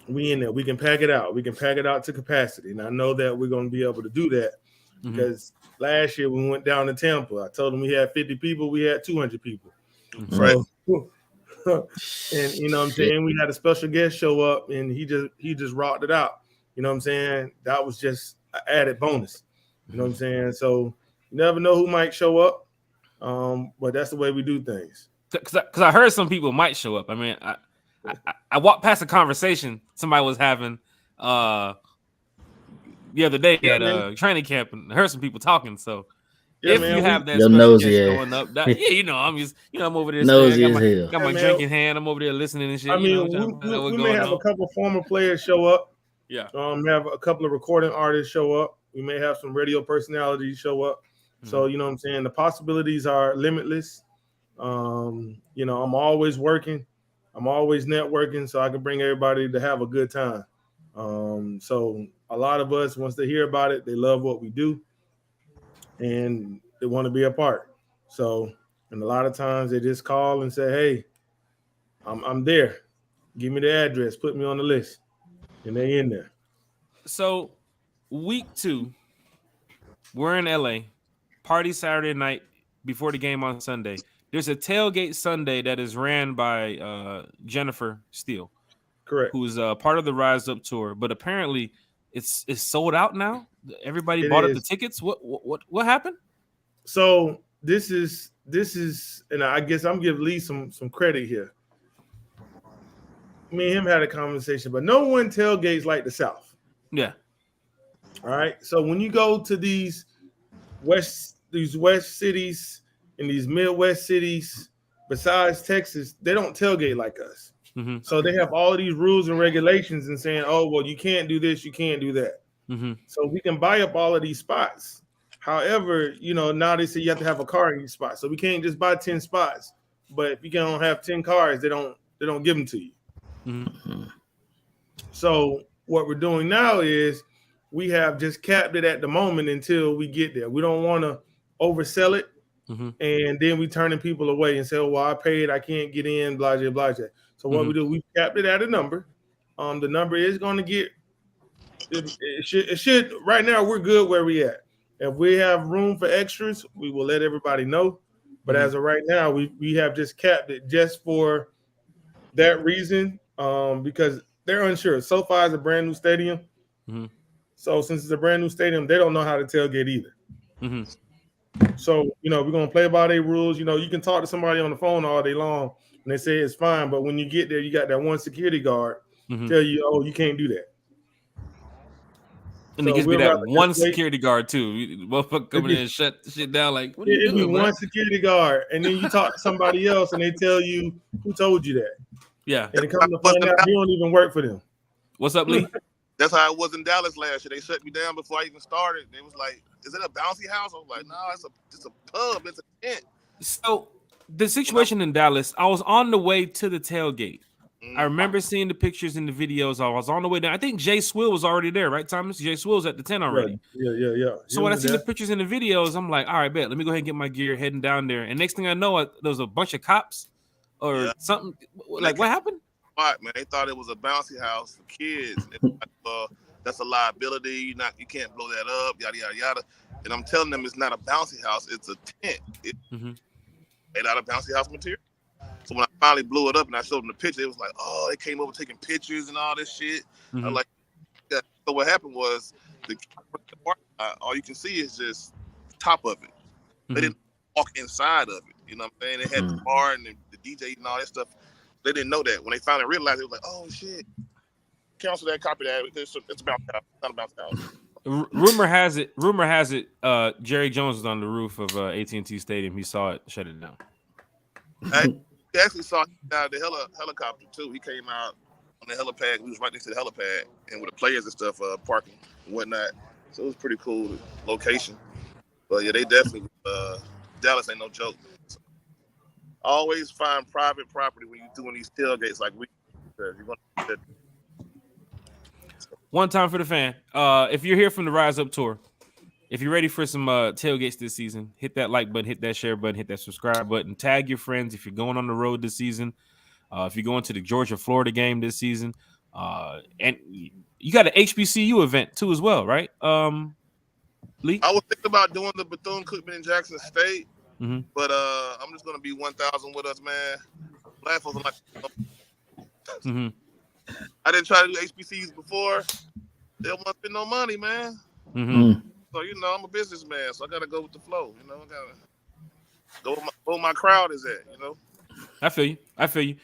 we in there. We can pack it out. We can pack it out to capacity. And I know that we're going to be able to do that because last year we went down to Tampa. I told them we had 50 people. We had 200 people. Right. And you know what I'm saying? We had a special guest show up and he just rocked it out. You know what I'm saying? That was just an added bonus. You know what I'm saying? So you never know who might show up. But that's the way we do things. Because I heard some people might show up. I mean, I walked past a conversation somebody was having the other day at training camp, and I heard some people talking. So if you have that special guest showing up, I'm over there. Got my drink in hand. I'm over there listening and shit. I mean, we may have a couple of former players show up. Yeah. We have a couple of recording artists show up. We may have some radio personalities show up. So you know what I'm saying? The possibilities are limitless. I'm always working. I'm always networking so I can bring everybody to have a good time. So a lot of us, once they hear about it, they love what we do and they want to be a part. So, and a lot of times they just call and say, hey, I'm there. Give me the address. Put me on the list. And they in there. So week 2, we're in LA. Party Saturday night before the game on Sunday. There's a tailgate Sunday that is ran by Jennifer Steele, correct? Who's part of the Rise Up tour, but apparently it's sold out now. Everybody bought up the tickets. What happened? So this is, and I guess I'm giving Lee some credit here. Me and him had a conversation, but no one tailgates like the South. Yeah. All right. So when you go to these west cities and these Midwest cities, besides Texas, they don't tailgate like us. So they have all of these rules and regulations and saying, oh, well, you can't do this, you can't do that. So we can buy up all of these spots. However, now they say you have to have a car in each spot. So we can't just buy 10 spots. But if you don't have 10 cars, they don't give them to you. So what we're doing now is we have just capped it at the moment until we get there. We don't want to oversell it. And then we turning people away and say, oh, well, I paid, I can't get in, blah, blah, blah. So what we do, we capped it at a number. The number is going to get, it should, right now we're good where we at. If we have room for extras, we will let everybody know. But as of right now, we have just capped it just for that reason, because they're unsure. SoFi is a brand new stadium. So since it's a brand new stadium, they don't know how to tailgate either. So, we're going to play by their rules. You can talk to somebody on the phone all day long and they say it's fine. But when you get there, you got that one security guard tell you, oh, you can't do that. And it gives me that one security guard too. Motherfucker coming in and shut the shit down like, what are you doing, it'd be one security guard. And then you talk to somebody else and they tell you, who told you that? Yeah. And it comes to find out you don't even work for them. What's up, Lee? That's how it was in Dallas last year. They shut me down before I even started. They was like, is it a bouncy house? I was like, no, it's a pub. It's a tent. So the situation in Dallas, I was on the way to the tailgate. I remember seeing the pictures and the videos. I was on the way down. I think Jay Swill was already there, right, Thomas? Jay Swill's at the tent already. Yeah. So when I see the pictures and the videos, I'm like, all right, bet. Let me go ahead and get my gear, heading down there. And next thing I know, there was a bunch of cops or something. Like, what happened? Man, they thought it was a bouncy house for kids. That's a liability. You can't blow that up. Yada yada yada. And I'm telling them it's not a bouncy house. It's a tent. It's made out of bouncy house material. So when I finally blew it up and I showed them the picture, it was like, oh, they came over taking pictures and all this shit. I was like, yeah. So what happened was all you can see is just top of it. They didn't walk inside of it. You know what I'm saying? They had the bar and the DJ and all that stuff. They didn't know that. When they finally realized, it was like, oh shit. Cancel that, copy that. It's a bouncy house. It's not a bouncy house. Rumor has it. Jerry Jones was on the roof of AT&T Stadium. He saw it, shut it down. He actually saw the helicopter too. He came out on the helipad. We was right next to the helipad, and with the players and stuff parking and whatnot. So it was pretty cool location. But yeah, they definitely Dallas ain't no joke. So, always find private property when you're doing these tailgates. Like You're gonna One time for the fan. If you're here from the Rise Up tour, if you're ready for some tailgates this season, hit that like button, hit that share button, hit that subscribe button, tag your friends. If you're going on the road this season, if you're going to the Georgia-Florida game this season, and you got an HBCU event too as well, right? Lee? I was thinking about doing the Bethune-Cookman in Jackson State, Mm-hmm. but I'm just gonna be 1,000 with us, man. Black folks are like, Mm-hmm. I didn't try to do HBCUs before. They don't want to spend no money, man. Mm-hmm. So I'm a businessman, so I gotta go with the flow. I gotta go where my crowd is at. I feel you.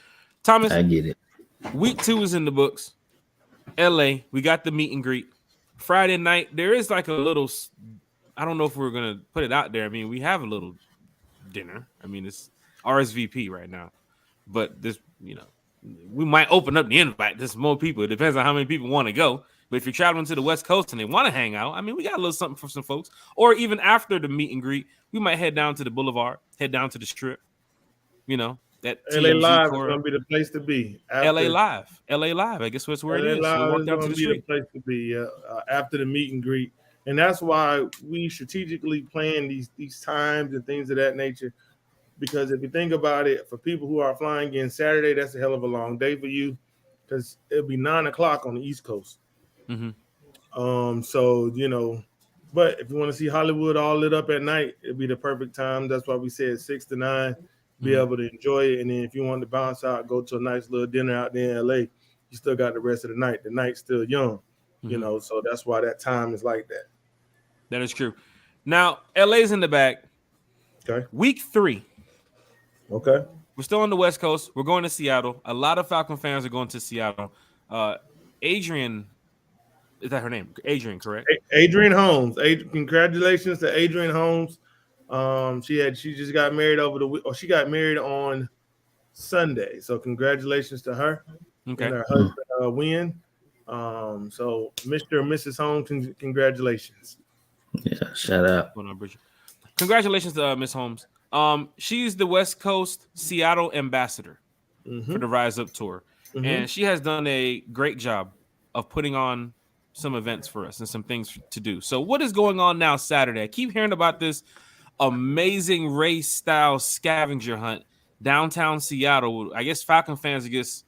Thomas, I get it. Week 2 is in the books. LA, we got the meet and greet. Friday night, there is like a little, I don't know if we're going to put it out there. I mean, we have a little dinner. I mean, it's RSVP right now. But this, we might open up the invite to some more people. It depends on how many people want to go. But if you're traveling to the West Coast and they want to hang out, I mean, we got a little something for some folks. Or even after the meet and greet, we might head down to the boulevard, head down to the strip. That LA TMZ Live core. is going to be the place to be. LA Live. I guess that's where LA it is. Live So walk is down to going the to be street. the place to be after the meet and greet. And that's why we strategically plan these times and things of that nature. Because if you think about it, for people who are flying in Saturday, that's a hell of a long day for you because it'll be 9 o'clock on the East Coast. Mm-hmm. But if you want to see Hollywood all lit up at night, it'd be the perfect time. That's why we said 6 to 9, be able to enjoy it. And then if you want to bounce out, go to a nice little dinner out there in LA, you still got the rest of the night. The night's still young, so that's why that time is like that. That is true. Now, LA's in the back. Okay. Week 3. Okay. We're still on the West Coast. We're going to Seattle. A lot of Falcon fans are going to Seattle. Adrian, is that her name? Adrian, correct? Adrian Holmes. Congratulations to Adrian Holmes. She just got married over the week, or she got married on Sunday. So congratulations to her and her husband win. So Mr. and Mrs. Holmes, congratulations. Yeah, shout out. Congratulations to Miss Holmes. She's the West Coast Seattle ambassador for the Rise Up tour. Mm-hmm. And she has done a great job of putting on some events for us and some things to do. So what is going on now Saturday? I keep hearing about this amazing race style scavenger hunt downtown Seattle. I guess Falcon fans are just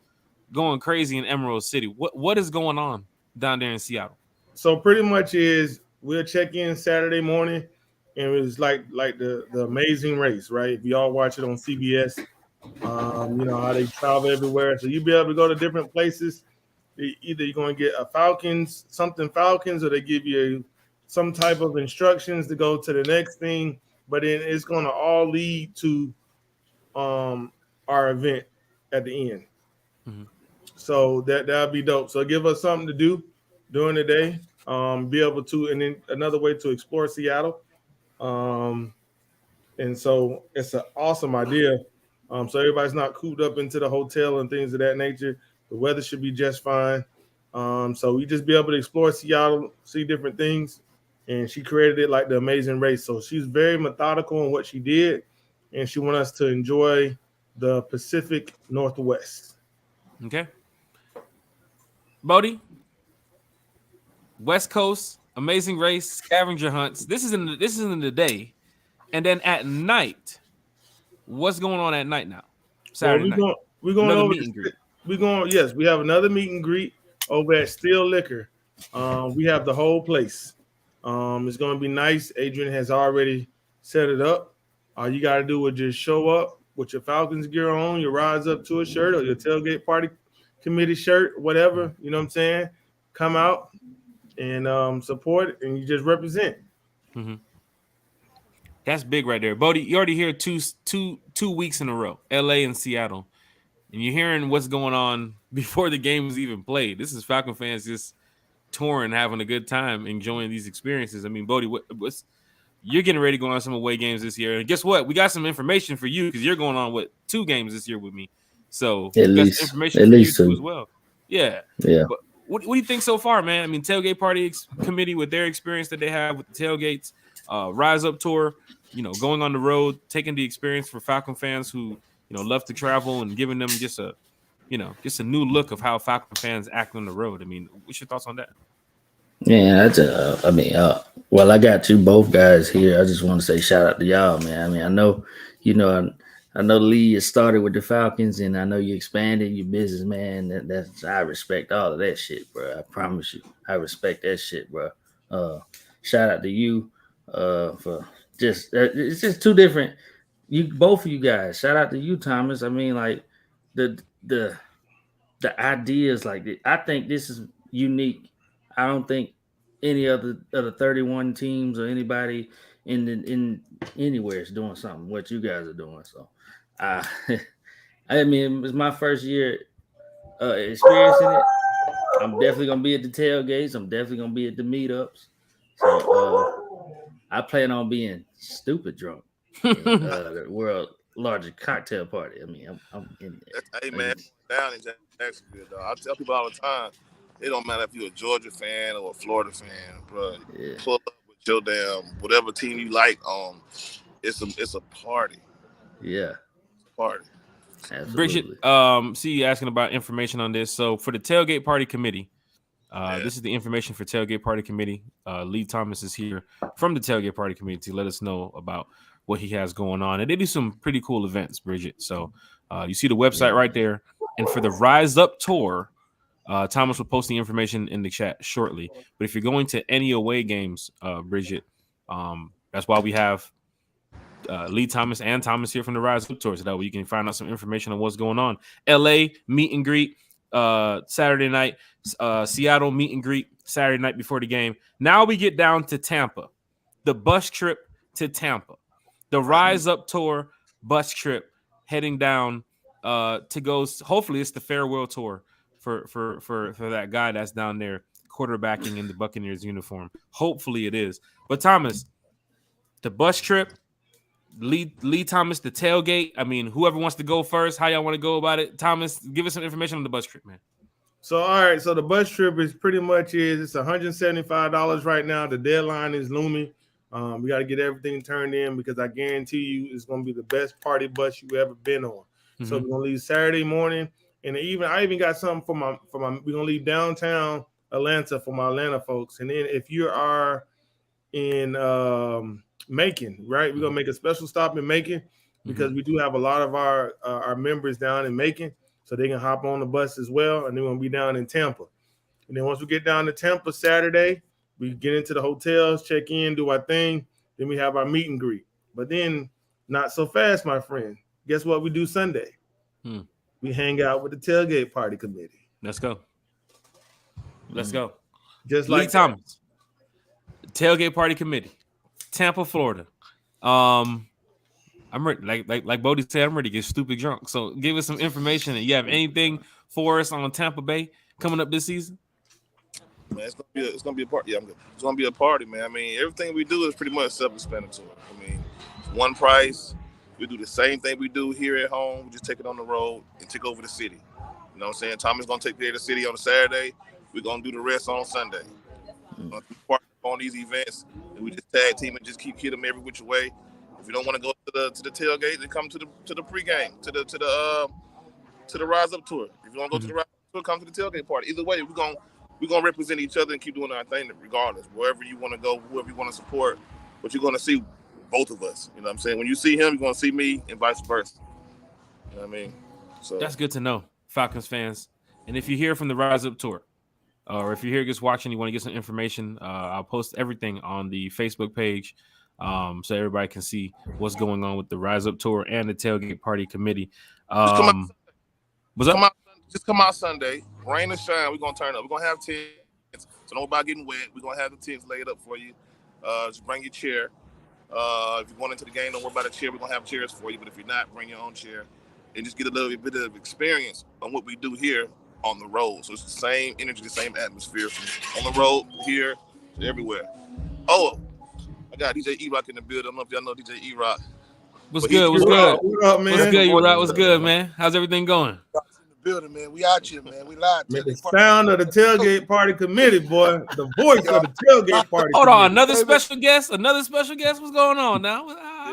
going crazy in Emerald City. What is going on down there in Seattle? So pretty much we'll check in Saturday morning, and it was like the amazing race, right? If y'all watch it on CBS, how they travel everywhere. So you'll be able to go to different places. Either you're going to get a Falcons, or they give you some type of instructions to go to the next thing. But then it's going to all lead to our event at the end. Mm-hmm. So that'll be dope. So give us something to do during the day. Be able to, and then another way to explore Seattle. And so it's an awesome idea. So everybody's not cooped up into the hotel and things of that nature. The weather should be just fine. So we just be able to explore Seattle, see different things. And she created it like the amazing race. So she's very methodical in what she did. And she wants us to enjoy the Pacific Northwest. Okay. Bodie, West Coast, amazing race, scavenger hunts. This is in the day. And then at night, what's going on at night now? Saturday night. We're going over meet and greet. Yes, we have another meet and greet over at Still Liquor. We have the whole place. It's going to be nice. Adrian has already set it up. All you got to do is just show up with your Falcons gear on, your Rise Up Tour shirt, or your Tailgate Party Committee shirt, whatever. You know what I'm saying? Come out and support, and you just represent. Mm-hmm. That's big right there. Bodie, you already hear two weeks in a row, LA and Seattle. And you're hearing what's going on before the game was even played. This is Falcon fans just touring, having a good time, enjoying these experiences. I mean, Bodie, you're getting ready to go on some away games this year. And guess what? We got some information for you because you're going on, 2 games this year with me. So at least, information for you too as well. Yeah. Yeah. But what do you think so far, man? I mean, Tailgate Party Committee with their experience that they have with the tailgates, Rise Up Tour, going on the road, taking the experience for Falcon fans who, love to travel and giving them just a just a new look of how Falcon fans act on the road. I mean, what's your thoughts on that? Yeah, that's well, I got both guys here. I just want to say shout out to y'all, man. I mean, I know, I know Lee has started with the Falcons, and I know you expanded your business, man. I respect all of that shit, bro. I promise you, I respect that shit, bro. Shout out to you, for just it's just two different. Both of you guys. Shout out to you, Thomas. I mean, like the ideas, I think this is unique. I don't think any other of the 31 teams or anybody in anywhere is doing something what you guys are doing. So, uh, I mean, it was my first year experiencing it. I'm definitely gonna be at the tailgates. I'm definitely gonna be at the meetups. So I plan on being stupid drunk at the world largest cocktail party. I mean, I'm in there. Hey man, down in Jacksonville, though. I tell people all the time, it don't matter if you're a Georgia fan or a Florida fan, bro. Yeah. Pull up with your damn whatever team you like on. It's a party. Yeah, it's a party. Absolutely. Bridget, see you asking about information on this. So for the Tailgate Party Committee, this is the information for Tailgate Party Committee. Lee Thomas is here from the Tailgate Party Committee to let us know about what he has going on. And they do some pretty cool events, Bridget. So you see the website right there. And for the Rise Up tour, Thomas will post the information in the chat shortly. But if you're going to any away games, Bridget, that's why we have Lee Thomas and Thomas here from the Rise Up tour, so that way you can find out some information on what's going on. LA meet and greet Saturday night, Seattle meet and greet Saturday night before the game. Now we get down to Tampa, the bus trip to Tampa, the Rise Up tour bus trip heading down to go. Hopefully, it's the farewell tour for that guy that's down there quarterbacking in the Buccaneers uniform. Hopefully, it is. But Thomas, the bus trip. Lee Thomas, the tailgate. I mean, whoever wants to go first, how y'all want to go about it? Thomas, give us some information on the bus trip, man. So, all right. So the bus trip is pretty much it's $175 right now. The deadline is looming. We got to get everything turned in because I guarantee you it's going to be the best party bus you've ever been on. Mm-hmm. So we're going to leave Saturday morning. And I even got something for my we're going to leave downtown Atlanta for my Atlanta folks. And then if you are in Macon, right? We're gonna make a special stop in Macon because we do have a lot of our members down in Macon, so they can hop on the bus as well. And they're gonna be down in Tampa. And then once we get down to Tampa Saturday, we get into the hotels, check in, do our thing. Then we have our meet and greet. But then not so fast, my friend. Guess what we do Sunday? We hang out with the Tailgate Party Committee. Let's go. Let's go. Just Lee like Thomas, Tailgate Party Committee. Tampa, Florida. I'm ready, like Bodie said, I'm ready to get stupid drunk. So give us some information. You have anything for us on Tampa Bay coming up this season? Man, it's gonna be a party. Yeah, I'm good. It's gonna be a party, man. I mean, everything we do is pretty much self-explanatory. I mean, it's one price. We do the same thing we do here at home. We just take it on the road and take over the city. You know what I'm saying? Tommy's gonna take care of the city on a Saturday. We're gonna do the rest on Sunday. On these events, and we just tag team and just keep hitting them every which way. If you don't want to go to the tailgate, then come to the pregame, to the Rise Up tour. If you want to go to the Rise Up tour, come to the tailgate party. Either way, we're gonna represent each other and keep doing our thing regardless. Wherever you want to go, whoever you want to support, but you're gonna see both of us. You know what I'm saying? When you see him, you're gonna see me, and vice versa. You know what I mean? So that's good to know, Falcons fans. And if you hear from the Rise Up tour, or if you're here just watching, you want to get some information, I'll post everything on the Facebook page so everybody can see what's going on with the Rise Up tour and the Tailgate Party Committee. Just come out Sunday, rain or shine, we're going to turn up. We're going to have tents, so nobody getting wet. We're going to have the tents laid up for you. Just bring your chair. If you're going into the game, don't worry about a chair. We're going to have chairs for you, but if you're not, bring your own chair and just get a little bit of experience on what we do here on the road. So it's the same energy, the same atmosphere from on the road here to everywhere. Oh, I got DJ E-Rock in the building. I don't know if y'all know DJ E-Rock. What's good? What's good? What up, man? What's good, E-Rock? What's good, man? How's everything going? In the building, man. We out here, man. We live. Man, the sound of the Tailgate Party Committee, boy. The voice of the Tailgate Party Hold Committee. on, another special guest. What's going on now?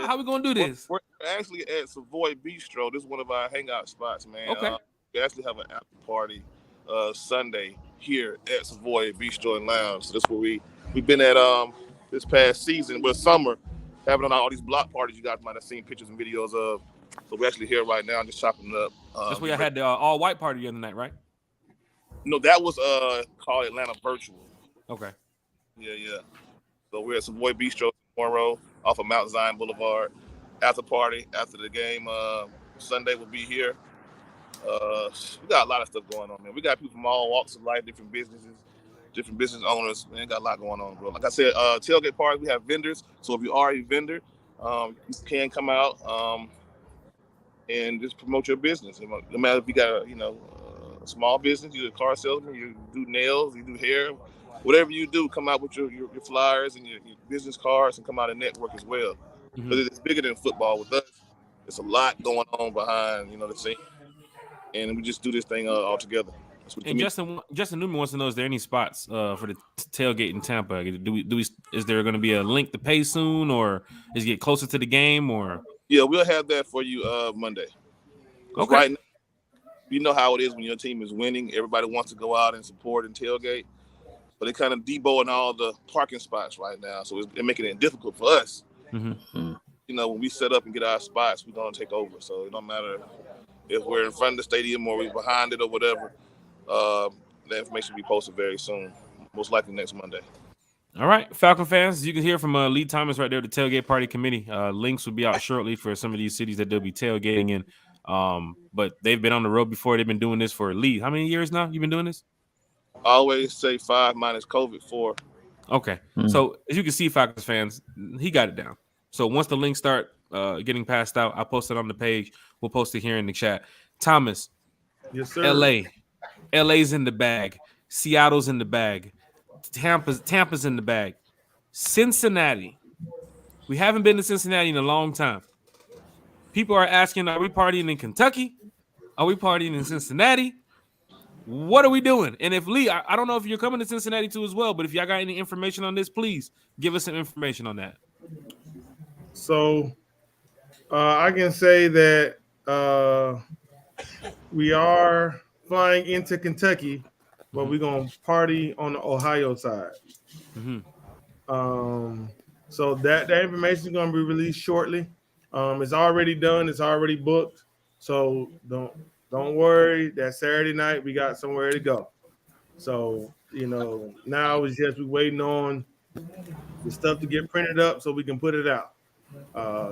How we gonna do this? We're actually at Savoy Bistro. This is one of our hangout spots, man. Okay. We actually have an after party Sunday here at Savoy Bistro and Lounge. So that's where we've been at this past season, with summer, having on all these block parties you guys might have seen pictures and videos of. So we're actually here right now, just chopping it up. That's where I had the all white party the other night, right? No, that was called Atlanta Virtual. Okay. Yeah. So we're at Savoy Bistro tomorrow off of Mount Zion Boulevard. After party, after the game Sunday, we'll be here. We got a lot of stuff going on, man. We got people from all walks of life, different businesses, different business owners. Man, got a lot going on, bro. Like I said, tailgate party, we have vendors. So if you are a vendor, you can come out and just promote your business. No matter if you got a small business, you're a car salesman, you do nails, you do hair, whatever you do, come out with your flyers and your business cards and come out and network as well. Because it's bigger than football with us. There's a lot going on behind, the scene. And we just do this thing all together. And Justin Newman wants to know: is there any spots for the tailgate in Tampa? Is there going to be a link to pay soon, or is it get closer to the game, or? Yeah, we'll have that for you Monday. Okay. Right now, you know how it is when your team is winning. Everybody wants to go out and support and tailgate, but they're kind of deboing all the parking spots right now, so it's making it difficult for us. Mm-hmm. When we set up and get our spots, we're gonna take over. So it don't matter if we're in front of the stadium or we're behind it or whatever. The information will be posted very soon, most likely next Monday. All right, Falcon fans, you can hear from Lee Thomas right there, the Tailgate Party Committee. Links will be out shortly for some of these cities that they'll be tailgating in. But they've been on the road before. They've been doing this for Lee. How many years now you've been doing this? I always say 5 minus COVID 4. Okay. So as you can see, Falcons fans, he got it down. So once the links start getting passed out, I post it on the page. We'll post it here in the chat. Thomas, yes, sir. LA's in the bag. Seattle's in the bag. Tampa's in the bag. Cincinnati. We haven't been to Cincinnati in a long time. People are asking, are we partying in Kentucky? Are we partying in Cincinnati? What are we doing? And if Lee, I don't know if you're coming to Cincinnati too as well, but if y'all got any information on this, please give us some information on that. So I can say that we are flying into Kentucky, but we're going to party on the Ohio side. So that information is going to be released shortly. It's already done. It's already booked. So don't worry. That Saturday night, we got somewhere to go. So, now it's just we're waiting on the stuff to get printed up so we can put it out.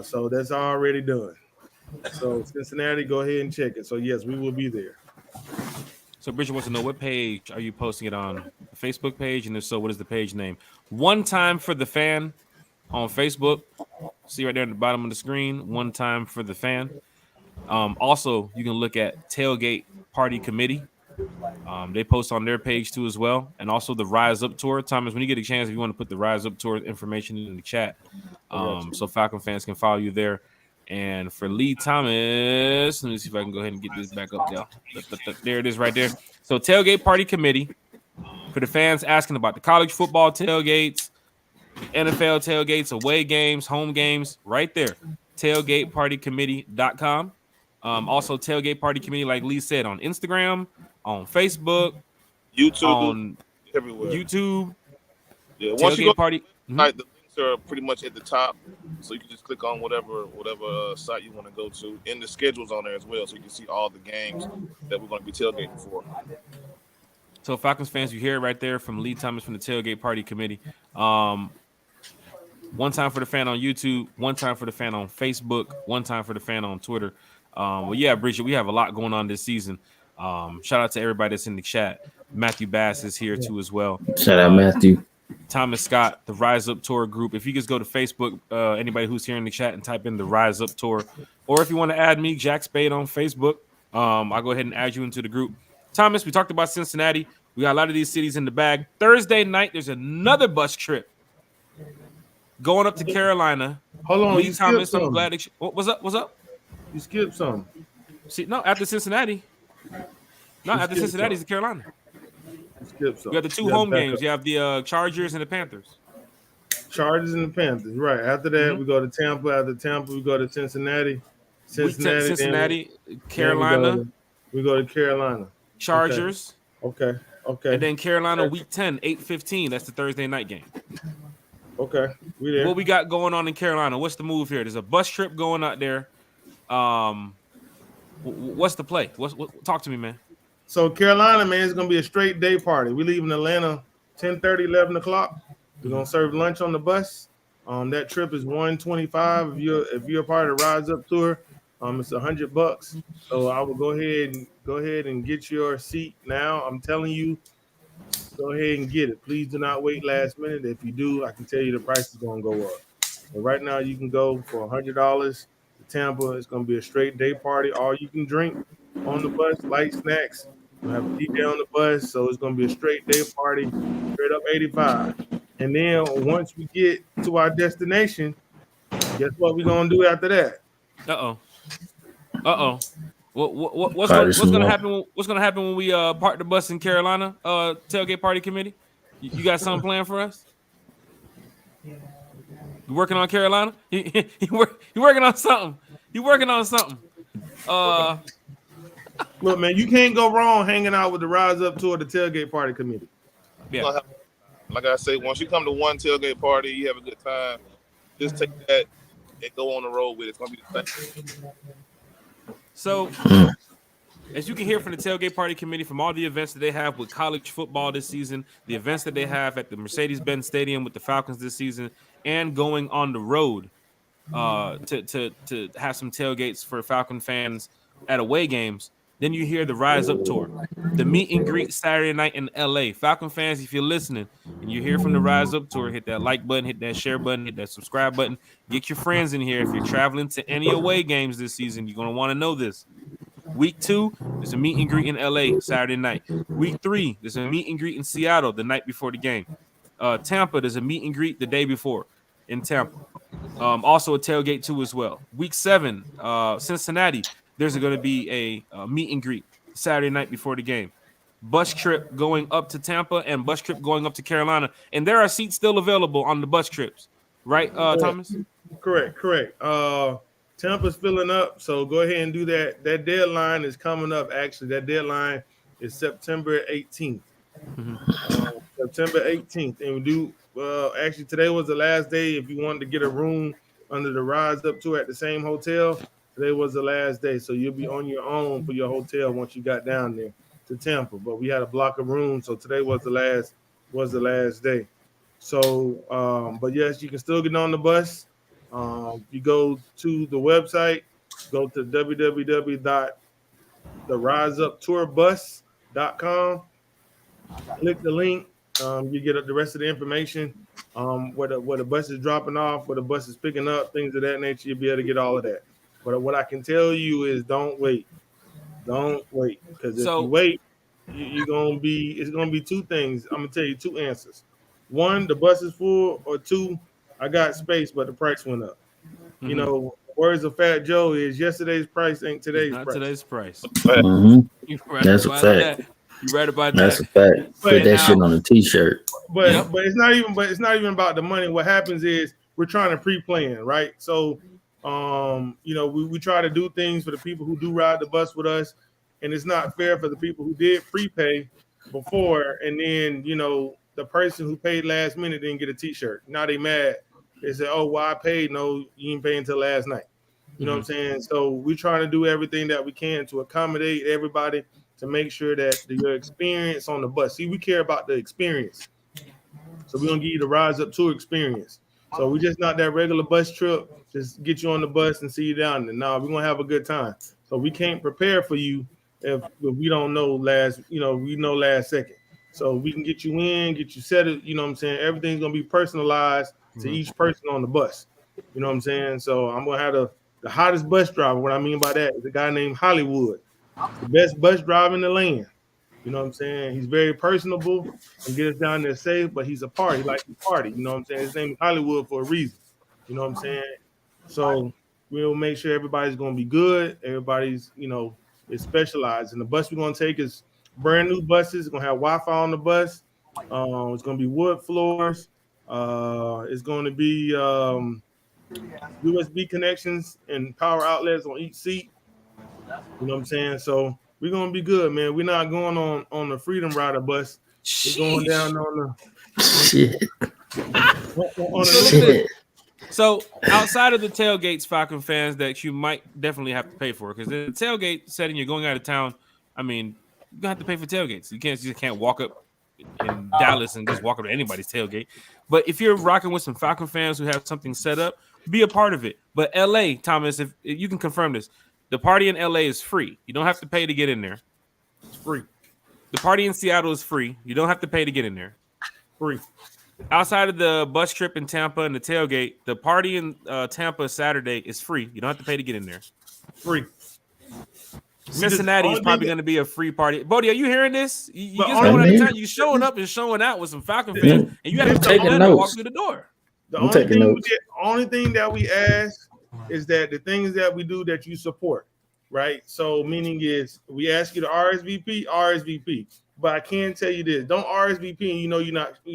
So that's already done. So Cincinnati, go ahead and check it. So yes, we will be there. So Bridget wants to know, what page are you posting it on? The Facebook page, and if so, what is the page name? One Time for the Fan on Facebook. See right there at the bottom of the screen. One Time for the Fan. Also, you can look at Tailgate Party Committee. They post on their page too as well, and also the Rise Up tour. Thomas, when you get a chance, if you want to put the Rise Up tour information in the chat, so Falcon fans can follow you there. And for Lee Thomas, let me see if I can go ahead and get this back up there. There it is right there. So Tailgate Party Committee, for the fans asking about the college football tailgates, NFL tailgates, away games, home games, right there. TailgatePartyCommittee.com. Also Tailgate Party Committee, like Lee said, on Instagram, on Facebook, YouTube, on everywhere. YouTube. Yeah, once you go Party. the links are pretty much at the top, so you can just click on whatever site you want to go to. And the schedule's on there as well, so you can see all the games that we're going to be tailgating for. So Falcons fans, you hear it right there from Lee Thomas from the Tailgate Party Committee. One Time for the Fan on YouTube, One Time for the Fan on Facebook, One Time for the Fan on Twitter. Well, yeah, Bridget, we have a lot going on this season. Shout out to everybody that's in the chat. Matthew Bass is here too as well. Shout out Matthew. Thomas Scott, the Rise Up Tour group. If you just go to Facebook, anybody who's here in the chat, and type in the Rise Up Tour, or if you want to add me, Jack Spade on Facebook, I'll go ahead and add you into the group. Thomas, we talked about Cincinnati. We got a lot of these cities in the bag. Thursday night, there's another bus trip going up to Carolina. Hold on, Lee Thomas, I'm glad that what's up? What's up? You skipped some. See, no, after Cincinnati. No, after Cincinnati is Carolina. You got the two home games. You have the Chargers and the Panthers. Chargers and the Panthers, right. After that, we go to Tampa. After Tampa, we go to Cincinnati. Cincinnati, Carolina. We go to Carolina. Chargers. Okay. And then Carolina week 10, 8:15. That's the Thursday night game. Okay. We there. What we got going on in Carolina? What's the move here? There's a bus trip going out there. What's the play? What talk to me, man. So Carolina, man, it's gonna be a straight day party. We leaving Atlanta 10:30, 11 o'clock. We're gonna serve lunch on the bus. That trip is $125. If you're a part of the Rise Up tour, it's $100. So I will go ahead and get your seat now. I'm telling you, go ahead and get it. Please do not wait last minute. If you do, I can tell you the price is gonna go up. But right now, you can go for $100 to Tampa. It's gonna be a straight day party. All you can drink on the bus, light snacks. We'll have a DJ on the bus, so it's gonna be a straight day party, straight up 85. And then once we get to our destination, guess what we're gonna do after that? What's gonna happen? What's gonna happen when we park the bus in Carolina? Tailgate party committee. You got something planned for us? You working on Carolina? You working on something? You working on something? Look, man, you can't go wrong hanging out with the Rise Up tour, the Tailgate party committee. Yeah. Like I say, once you come to one tailgate party, you have a good time. Just take that and go on the road with it. It's gonna be the same. So, as you can hear from the Tailgate Party Committee, from all the events that they have with college football this season, the events that they have at the Mercedes-Benz Stadium with the Falcons this season, and going on the road to have some tailgates for Falcon fans at away games, then you hear the Rise Up tour, the meet and greet Saturday night in LA. Falcon fans, if you're listening and you hear from the Rise Up tour, hit that like button, hit that share button, hit that subscribe button. Get your friends in here. If you're traveling to any away games this season, you're going to want to know this. Week 2, there's a meet and greet in LA Saturday night. Week 3, there's a meet and greet in Seattle the night before the game. Tampa, there's a meet and greet the day before in Tampa. Also a tailgate too as well. Week 7, Cincinnati, there's going to be a meet and greet Saturday night before the game. Bus trip going up to Tampa and bus trip going up to Carolina. And there are seats still available on the bus trips. Right, Thomas? Correct. Tampa's filling up, so go ahead and do that. That deadline is coming up. Actually, that deadline is September 18th. September 18th. And we do, actually, today was the last day. If you wanted to get a room under the Rise Up tour at the same hotel, today was the last day. So you'll be on your own for your hotel once you got down there to Tampa. But we had a block of rooms, so today was the last day. So, but yes, you can still get on the bus. You go to the website, go to www.theriseuptourbus.com, click the link. You get the rest of the information, where the bus is dropping off, where the bus is picking up, things of that nature. You'll be able to get all of that. But what I can tell you is don't wait. Because if you wait, it's gonna be two things. I'm gonna tell you two answers. One, the bus is full, or two, I got space, but the price went up. Mm-hmm. You know, words of Fat Joe is yesterday's price ain't today's price. Today's price. Mm-hmm. That's a fact. You right about That's that. That's a fact. Put that shit on a t-shirt. But it's not even about the money. What happens is we're trying to pre-plan, right? So we try to do things for the people who do ride the bus with us, and it's not fair for the people who did prepay before, and then the person who paid last minute didn't get a t-shirt. Now they mad. They say, oh, well, I paid. No, you didn't pay until last night. You know what I'm saying? So we're trying to do everything that we can to accommodate everybody, to make sure that your experience on the bus. See, we care about the experience. So we're going to give you the Rise Up Tour experience. So we just not that regular bus trip, just get you on the bus and see you down there. No, we're going to have a good time. So we can't prepare for you if we don't know we know last second. So we can get you in, get you set it, you know what I'm saying? Everything's going to be personalized to each person on the bus. You know what I'm saying? So I'm going to have the hottest bus driver. What I mean by that is a guy named Hollywood, the best bus driver in the land. You know what I'm saying? He's very personable and get us down there safe, but he's a party. He likes to party. You know what I'm saying? His name is Hollywood for a reason. You know what I'm saying? So we'll make sure everybody's going to be good. Everybody's, is specialized. And the bus we're going to take is brand new buses. It's going to have Wi-Fi on the bus. It's going to be wood floors. It's going to be USB connections and power outlets on each seat. You know what I'm saying? So We're gonna be good, man. We're not going on the Freedom Rider bus. We're going down on the shit. Shit. So outside of the tailgates, Falcon fans, that you might definitely have to pay for, because in the tailgate setting, you're going out of town. I mean, you're gonna have to pay for tailgates. You just can't walk up in Dallas and just walk up to anybody's tailgate. But if you're rocking with some Falcon fans who have something set up, be a part of it. But LA, Thomas, if you can confirm this, the party in LA is free. You don't have to pay to get in there. It's free. The party in Seattle is free. You don't have to pay to get in there. Free. Outside of the bus trip in Tampa and the tailgate, the party in Tampa Saturday is free. You don't have to pay to get in there. Free. Cincinnati is probably going to be a free party. Bodie, are you hearing this? You just But going I out of mean- town. You showing up and showing out with some Falcon fans, and you have to taking pay to walk notes. through the door. The I'm only taking thing, notes. only thing that we ask is that the things that we do that you support, right? So meaning is we ask you to RSVP. But I can tell you this: don't RSVP and you know you're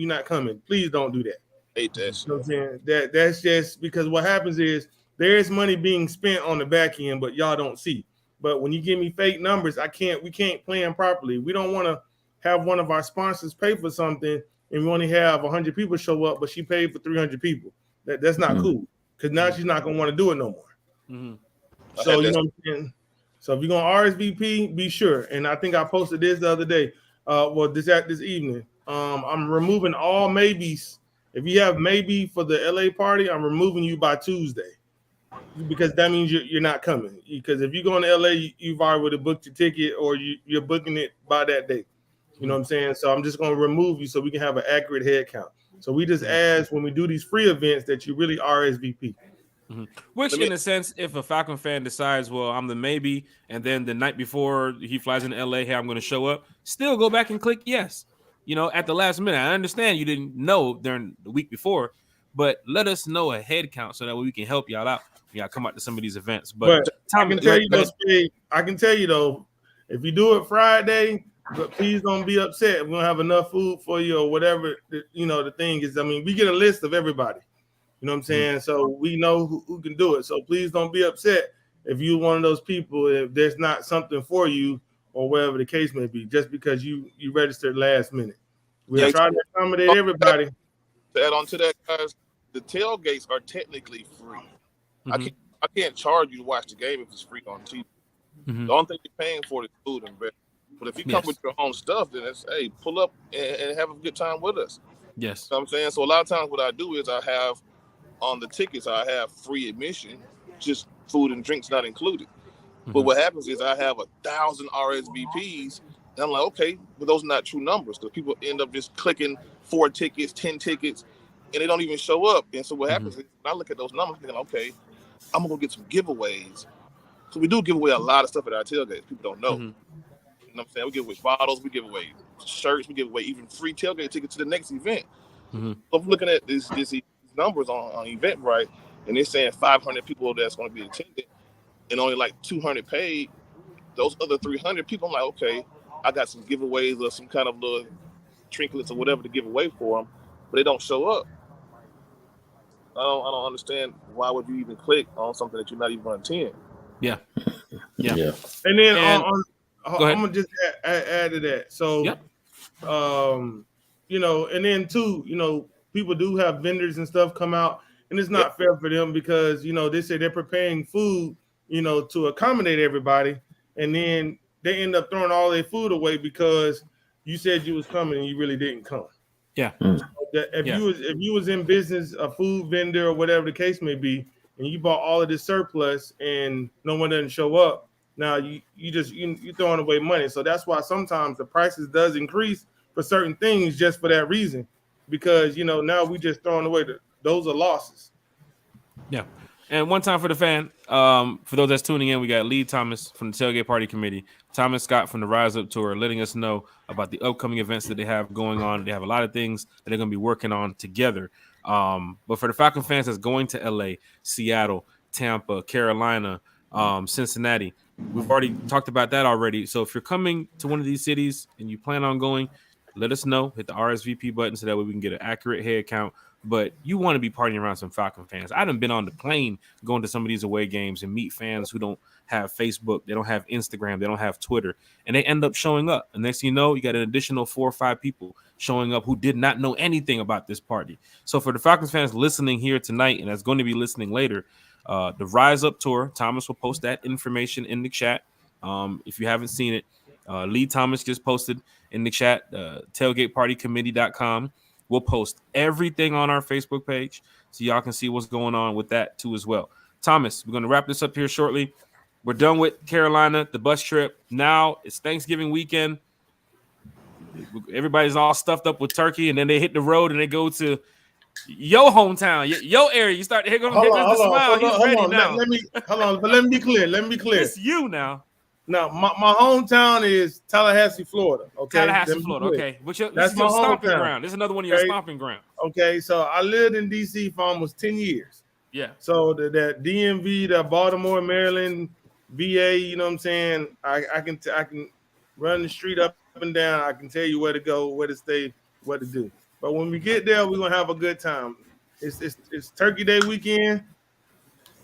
not coming. Please don't do that. Hate that shit. You know what I'm saying? That's just because what happens is there is money being spent on the back end, but y'all don't see. But when you give me fake numbers, we can't plan properly. We don't want to have one of our sponsors pay for something and we only have 100 people show up, but she paid for 300 people. That's not cool, because now she's not gonna want to do it no more. Mm-hmm. So you know what I'm saying. So if you're gonna RSVP, be sure. And I think I posted this the other day. This evening. I'm removing all maybes. If you have maybe for the LA party, I'm removing you by Tuesday, because that means you're not coming. Because if you're going to LA, you've already booked your ticket, or you're booking it by that date. You know what I'm saying? So I'm just going to remove you so we can have an accurate head count. So we just ask when we do these free events that you really RSVP. Mm-hmm. Which, in a sense, if a Falcon fan decides, well, I'm the maybe, and then the night before he flies into LA, hey, I'm going to show up, still go back and click yes. You know, at the last minute. I understand you didn't know during the week before, but let us know a head count so that way we can help y'all out. Y'all come out to some of these events. But I can tell you though, if you do it Friday, but please don't be upset. We don't have enough food for you or whatever. The thing is, I mean, we get a list of everybody. You know what I'm saying? So we know who can do it. So please don't be upset if you're one of those people, if there's not something for you or whatever the case may be, just because you registered last minute. We're trying to accommodate everybody. To add on to that, guys, the tailgates are technically free. Mm-hmm. I can't charge you to watch the game if it's free on TV. Mm-hmm. The only thing you're paying for is food and beverage. But if you come with your own stuff, then it's, hey, pull up and have a good time with us. Yes. You know what I'm saying? So a lot of times what I do is I have on the tickets, I have free admission, just food and drinks not included. Mm-hmm. But what happens is I have 1,000 RSVPs, and I'm like, okay, but those are not true numbers, because people end up just clicking 4 tickets, 10 tickets, and they don't even show up. And so what happens is when I look at those numbers, I'm thinking, okay, I'm going to go get some giveaways. So we do give away a lot of stuff at our tailgates. People don't know. Mm-hmm. You know what I'm saying? We give away bottles, we give away shirts, we give away even free tailgate tickets to the next event. Mm-hmm. So I'm looking at these numbers on Eventbrite, and they're saying 500 people that's going to be attended, and only like 200 paid. Those other 300 people, I'm like, okay, I got some giveaways or some kind of little trinkets or whatever to give away for them, but they don't show up. I don't understand, why would you even click on something that you're not even going to attend? Yeah. And then I'm gonna just add to that. So, and then too, people do have vendors and stuff come out, and it's not fair for them because they say they're preparing food, to accommodate everybody, and then they end up throwing all their food away because you said you was coming and you really didn't come. Yeah. So if you was in business, a food vendor or whatever the case may be, and you bought all of this surplus and no one doesn't show up, now you're throwing away money. So that's why sometimes the prices does increase for certain things just for that reason, because now we just throwing away those are losses. Yeah. And one time for the fan, for those that's tuning in, we got Lee Thomas from the Tailgate Party Committee, Thomas Scott from the RiseUp Tour, letting us know about the upcoming events that they have going on. They have a lot of things that they're going to be working on together. But for the Falcon fans that's going to LA, Seattle, Tampa, Carolina, Cincinnati, we've already talked about that already. So if you're coming to one of these cities and you plan on going, let us know. Hit the RSVP button so that way we can get an accurate head count. but you want to be partying around some Falcon fans. I done been on the plane going to some of these away games and meet fans who don't have Facebook, they don't have Instagram, they don't have Twitter, and they end up showing up. And next thing you know, you got an additional 4 or 5 people showing up who did not know anything about this party. So for the Falcons fans listening here tonight, and that's going to be listening later, the Rise Up tour, Thomas will post that information in the chat. If you haven't seen it, Lee Thomas just posted in the chat, tailgatepartycommittee.com. We'll post everything on our Facebook page so y'all can see what's going on with that too as well. Thomas, we're going to wrap this up here shortly. We're done with Carolina, the bus trip. Now it's Thanksgiving weekend. Everybody's all stuffed up with turkey, and then they hit the road and they go to your hometown, your area. You start here. Here's the smile. He's ready now. Let me be clear. It's you now. Now, my hometown is Tallahassee, Florida. Okay, Tallahassee, Florida. Okay, that's my your stomping hometown. ground. This is another one of your stomping grounds. Okay, so I lived in DC for almost 10 years. Yeah. So that DMV, the Baltimore, Maryland, VA, you know what I'm saying? I can run the street up and down. I can tell you where to go, where to stay, what to do. But when we get there, we're gonna have a good time. It's Turkey Day weekend.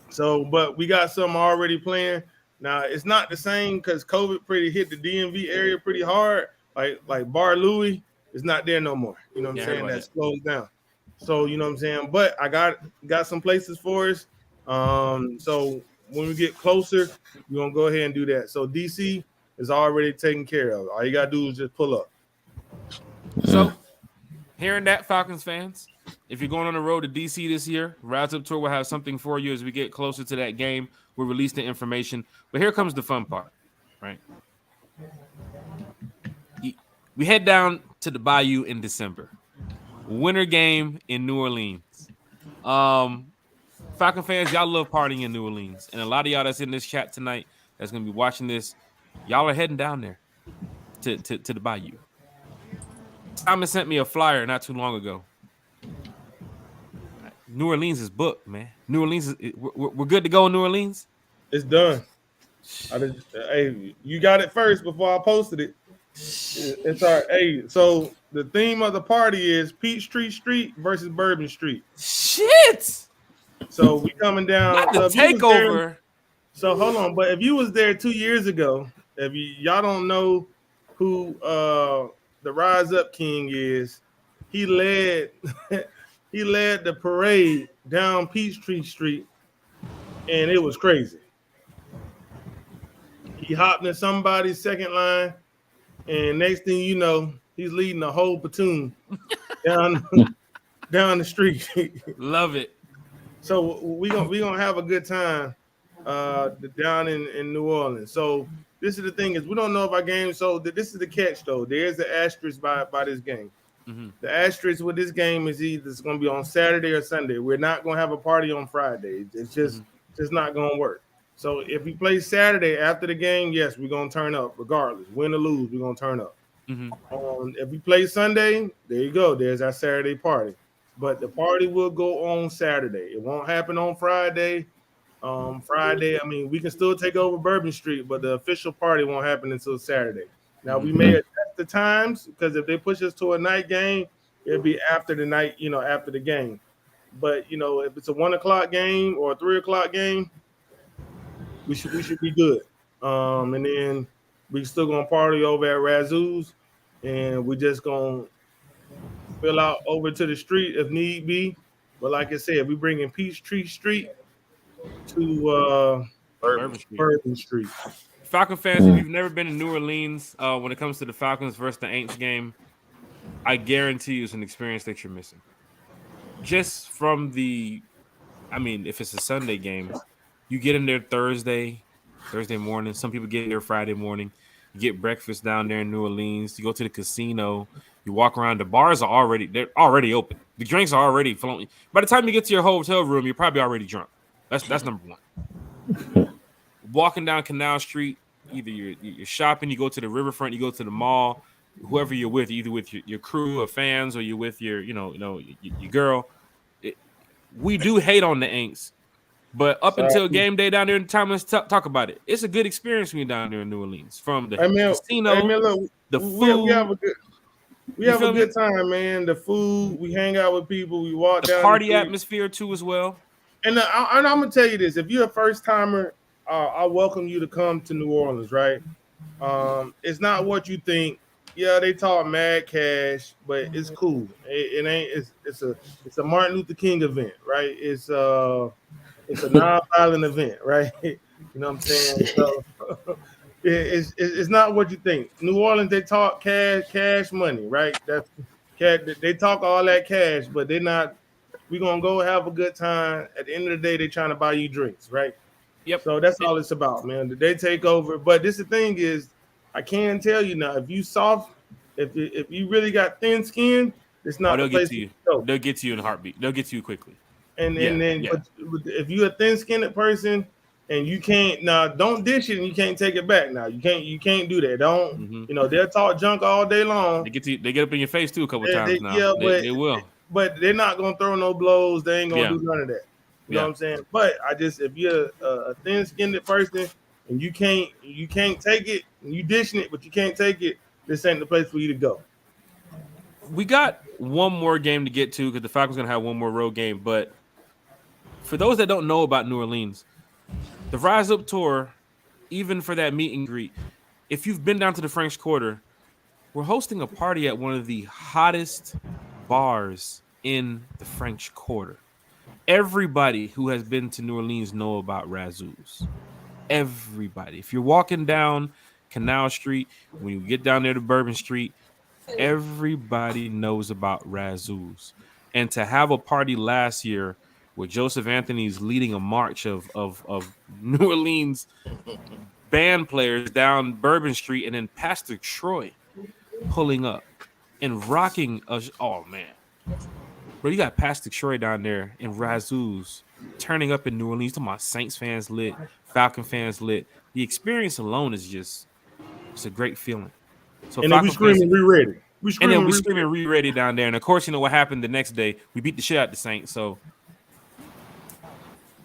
So, but we got something already planned. Now it's not the same because COVID pretty hit the DMV area pretty hard. Like Bar Louie is not there no more. You know what I'm saying? That's closed down. So you know what I'm saying. But I got some places for us. So when we get closer, we're gonna go ahead and do that. So DC is already taken care of. All you gotta do is just pull up. So hearing that, Falcons fans, if you're going on the road to DC this year, Rise Up Tour will have something for you as we get closer to that game. We'll release the information. But here comes the fun part, right? We head down to the Bayou in December. Winter game in New Orleans. Falcon fans, y'all love partying in New Orleans. And a lot of y'all that's in this chat tonight that's going to be watching this, y'all are heading down there to the Bayou. Thomas sent me a flyer not too long ago. New Orleans is booked, man. New Orleans we're good to go in New Orleans. It's done. Hey, you got it first before I posted it. It's all right. Hey, so the theme of the party is Peachtree Street versus Bourbon Street. Shit. So we coming down. Not the takeover. So hold on, but if you was there 2 years ago, y'all don't know who the Rise Up King is, he led the parade down Peachtree Street, and it was crazy. He hopped in somebody's second line, and next thing you know, he's leading the whole platoon down the street. Love it. So we gonna have a good time down in New Orleans. So this is the thing is we don't know if our game. So this is the catch though. There's the asterisk by this game. Mm-hmm. The asterisk with this game is either it's going to be on Saturday or Sunday. We're not going to have a party on Friday. It's just not going to work. So if we play Saturday after the game, yes, we're going to turn up regardless. Win or lose, we're going to turn up. Mm-hmm. If we play Sunday, there you go. There's our Saturday party. But the party will go on Saturday. It won't happen on Friday. Friday, I mean, we can still take over Bourbon Street, but the official party won't happen until Saturday. Now, we may adjust the times because if they push us to a night game, it'll be after the night, after the game. But, if it's a 1 o'clock game or a 3 o'clock game, we should be good. And then we still going to party over at Razoo's, and we just going to fill out over to the street if need be. But like I said, we bringing Peachtree Street to Bourbon Street. Falcon fans, if you've never been to New Orleans, when it comes to the Falcons versus the Aints game, I guarantee you it's an experience that you're missing. Just from if it's a Sunday game, you get in there Thursday morning. Some people get there Friday morning. You get breakfast down there in New Orleans. You go to the casino. You walk around. The bars they're already open. The drinks are already flowing. By the time you get to your hotel room, you're probably already drunk. That's number one. Walking down Canal Street, either you're shopping, you go to the riverfront, you go to the mall, whoever you're with, either with your crew of fans or you're with your girl. We do hate on the Aints, but up until game day down there in time, let's talk about it. It's a good experience when you're down there in New Orleans. From the casino, the food. We You have a feel me? good time, man. The food, we hang out with people, we walk The down the party street. atmosphere too, as well. And I'm gonna tell you this: if you're a first timer, I welcome you to come to New Orleans. Right? It's not what you think. Yeah, they talk mad cash, but it's cool. It ain't. It's a Martin Luther King event, right? It's a non-violent event, right? You know what I'm saying? So it's not what you think. New Orleans, they talk cash money, right? That's cash. They talk all that cash, but they're not. We're gonna go have a good time. At the end of the day, they're trying to buy you drinks, right? Yep. So that's all it's about, man. They take over. But this the thing is, I can tell you now, if you soft, if you really got thin skin, it's Oh, not the they'll get place to to you. go. They'll get to you in a heartbeat. They'll get to you quickly. And Yeah, then, yeah. but if you're a thin skinned person and you can't now, don't dish it and you can't take it back. Now you can't do that. Don't they'll talk junk all day long. They get to you, they get up in your face too a couple times now. Yeah, They will. but they're not gonna throw no blows. They ain't gonna Yeah. do none of that. You know Yeah. what I'm saying? But if you're a thin skinned person and you can't take it and you dishing it, but you can't take it, this ain't the place for you to go. We got one more game to get to because the Falcons gonna have one more road game. But for those that don't know about New Orleans, the Rise Up tour, even for that meet and greet, if you've been down to the French Quarter, we're hosting a party at one of the hottest bars in the French Quarter. Everybody who has been to New Orleans know about Razoo's. Everybody. If you're walking down Canal Street, when you get down there to Bourbon Street, everybody knows about Razoo's. And to have a party last year where Joseph Anthony's leading a march of New Orleans band players down Bourbon Street, and then Pastor Troy pulling up and rocking us. Oh man, bro, you got Pastor Troy down there in Razoo's turning up in New Orleans. Talking about Saints fans lit, Falcon fans lit. The experience alone is it's a great feeling. So And then we Falcon fans, screaming, we ready. and then we screaming re-ready down there. And of course, you know what happened the next day? We beat the shit out the Saints. So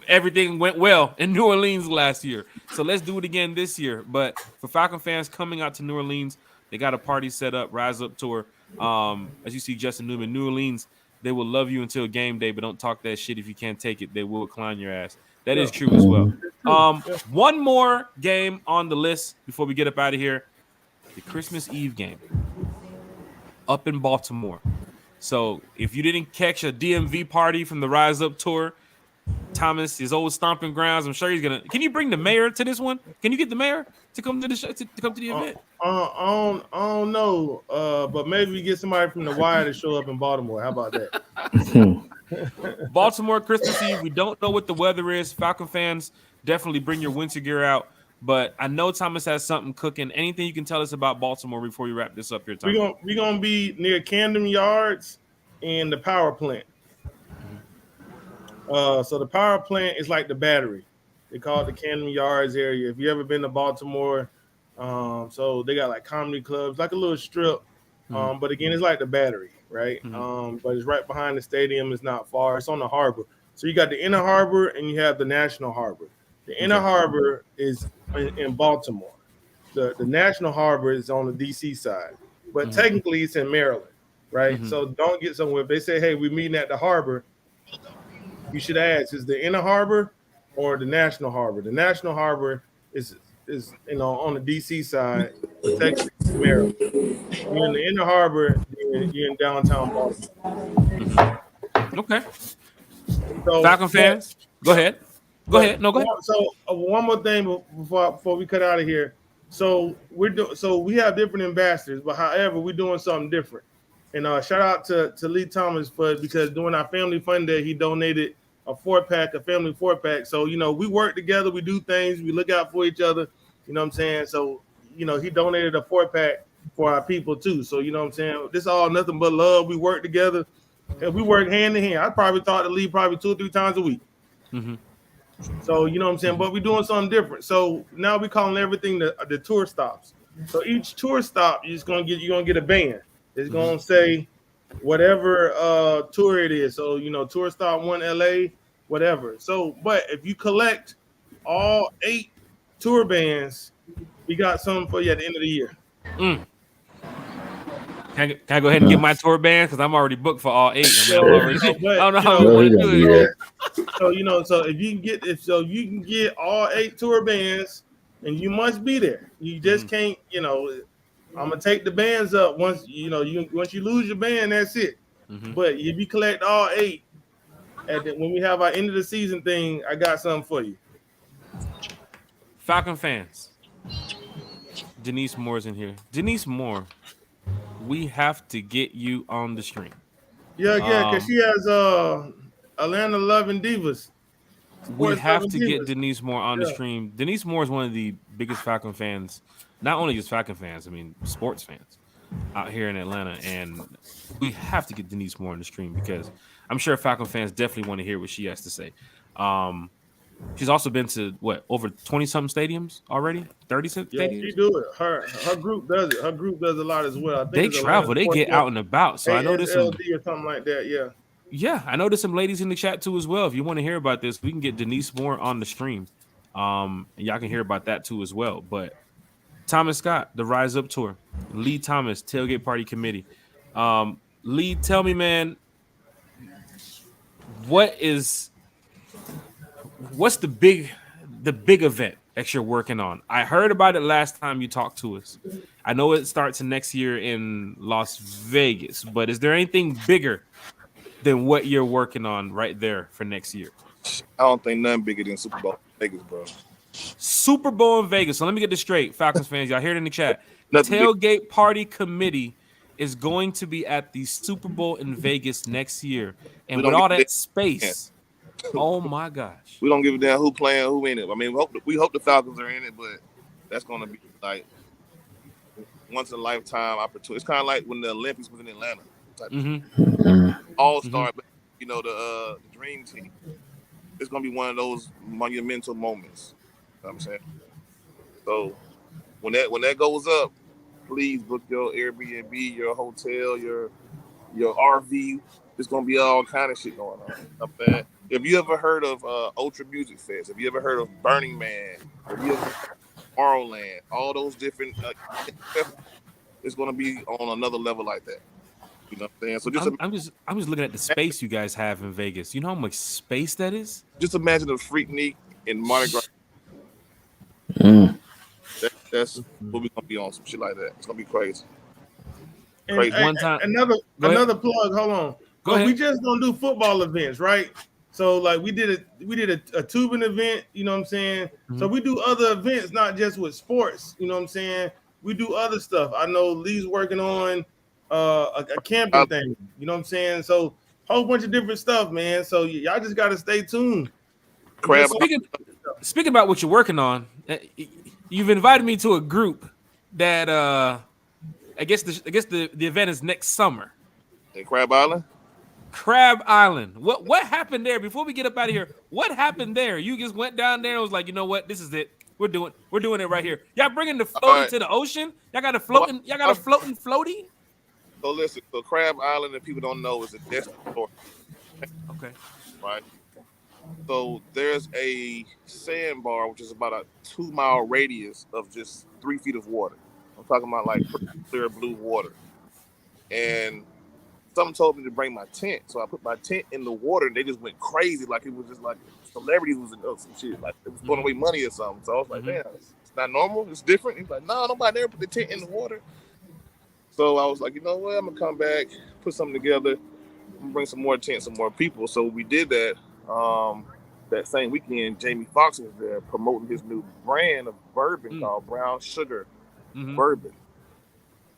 everything went well in New Orleans last year. So let's do it again this year. But for Falcon fans coming out to New Orleans, they got a party set up, Rise Up tour. As you see Justin Newman, New Orleans, they will love you until game day, but don't talk that shit if you can't take it. They will clown your ass. That is true as well. One more game on the list before we get up out of here. The Christmas Eve game up in Baltimore. So if you didn't catch a DMV party from the Rise Up tour, Thomas, his old stomping grounds, I'm sure he's gonna. Can you bring the mayor to this one? Can you get the mayor to come to the show, to come to the event? I don't know, but maybe we get somebody from the Wire to show up in Baltimore. How about that? Baltimore Christmas Eve. We don't know what the weather is. Falcon fans, definitely bring your winter gear out. But I know Thomas has something cooking. Anything you can tell us about Baltimore before we wrap this up here, Thomas? We're gonna be near Camden Yards and the power plant. So the power plant is like the battery. They call it the Camden Yards area. If you ever been to Baltimore, so they got like comedy clubs, like a little strip. But again, it's like the battery, right? But it's right behind the stadium. It's not far. It's on the harbor. So you got the inner harbor and you have the national harbor. The inner harbor is in Baltimore. The national harbor is on the DC side, but technically it's in Maryland, right? So don't get somewhere. If they say, hey, we're meeting at the harbor, you should ask, is the inner harbor or the national harbor? The national harbor is on the DC side, but technically it's Maryland. You're in the inner harbor, you're in downtown Baltimore. Okay. So Falcon fans, go ahead. Go ahead. No, go ahead. So one more thing before we cut out of here. So we have different ambassadors, but however, we're doing something different. And shout out to Lee Thomas because during our family fun day, he donated a family 4-pack. So we work together, we do things, we look out for each other. You know what I'm saying? So he donated a 4-pack for our people too. So you know what I'm saying? This all nothing but love. We work together and we work hand in hand. I probably talk to Lee probably 2 or 3 times a week. So you know what I'm saying? But we're doing something different. So now we're calling everything the tour stops. So each tour stop, you're gonna get a band. It's gonna say whatever tour it is. So tour stop 1 LA, whatever. So but if you collect all 8 tour bands, we got something for you at the end of the year. Can I go ahead and get my tour band? Because I'm already booked for all 8. I mean, I'm already. But, I don't know how No, we he want to gonna do be it. there. So if you can get all 8 tour bands, and you must be there. You just can't. I'm gonna take the bands up once once you lose your band, that's it. But if you collect all 8, when we have our end of the season thing, I got something for you. Falcon fans, Denise Moore's in here. Denise Moore, we have to get you on the stream. Yeah, because she has Atlanta Loving Divas. We have Loving to get Divas. Denise Moore on the stream. Denise Moore is one of the biggest Falcon fans, not only just Falcon fans, I mean sports fans out here in Atlanta, and we have to get Denise Moore on the stream because I'm sure Falcon fans definitely want to hear what she has to say. She's also been to over 20-something stadiums already, 30-something Yeah, stadiums. she do it. Her group does it. Her group does a lot as well. I think They it's travel, they get out and about. So I know there's some ASLD or something like that. Yeah. Yeah, I know there's some ladies in the chat too as well. If you want to hear about this, we can get Denise Moore on the stream. And y'all can hear about that too as well. But Thomas Scott, the Rise Up Tour, Lee Thomas, Tailgate Party Committee. Lee, tell me, man, what's the big event that you're working on? I heard about it last time you talked to us. I know it starts next year in Las Vegas, but is there anything bigger than what you're working on right there for next year? I don't think nothing bigger than Super Bowl in Vegas, bro. Super Bowl in Vegas. So let me get this straight, Falcons fans. Y'all hear it in the chat. Tailgate Party Committee is going to be at the Super Bowl in Vegas next year. And with all that space, oh my gosh. We don't give a damn who playing, who in it. I mean, we hope the Falcons are in it, but that's going to be like once in a lifetime opportunity. It's kind of like when the Olympics was in Atlanta. All-star, the dream team. It's gonna be one of those monumental moments. You know what I'm saying? So when that goes up, please book your Airbnb, your hotel, your RV. There's gonna be all kind of shit going on. You know what I'm saying? If you ever heard of Ultra Music Fest, if you ever heard of Burning Man, if you ever heard of Tomorrowland, all those different, it's gonna be on another level like that. You know what I'm saying? So I'm just looking at the space you guys have in Vegas. You know how much space that is? Just imagine a Freaknik in Mardi Gras. That's what we're gonna be on, some shit like that. It's gonna be crazy. One time, another plug. Hold on. Go ahead. We just gonna do football events, right? So like we did a tubing event. You know what I'm saying? So we do other events, not just with sports. You know what I'm saying? We do other stuff. I know Lee's working on a camping thing. You know what I'm saying? So whole bunch of different stuff, man. So y'all just gotta stay tuned. Speaking about what you're working on, you've invited me to a group that I guess the event is next summer. In Crab Island? Crab Island. What happened there? Before we get up out of here, what happened there? You just went down there and was like, you know what? This is it. We're doing it right here. Y'all bringing the floaty to the ocean? Y'all got a floating floaty? So listen, so Crab Island, if people don't know, is a destination. Okay. Right. So there's a sandbar, which is about a 2-mile radius of just 3 feet of water. I'm talking about like clear blue water. And someone told me to bring my tent. So I put my tent in the water and they just went crazy. Like it was just like celebrities was in some shit. Like it was throwing away money or something. So I was like, man, it's not normal. It's different. He's like, no, nobody ever put the tent in the water. So I was like, you know what? I'm going to come back, put something together, bring some more tents, some more people. So we did that. That same weekend, Jamie Foxx was there promoting his new brand of bourbon called Brown Sugar Bourbon.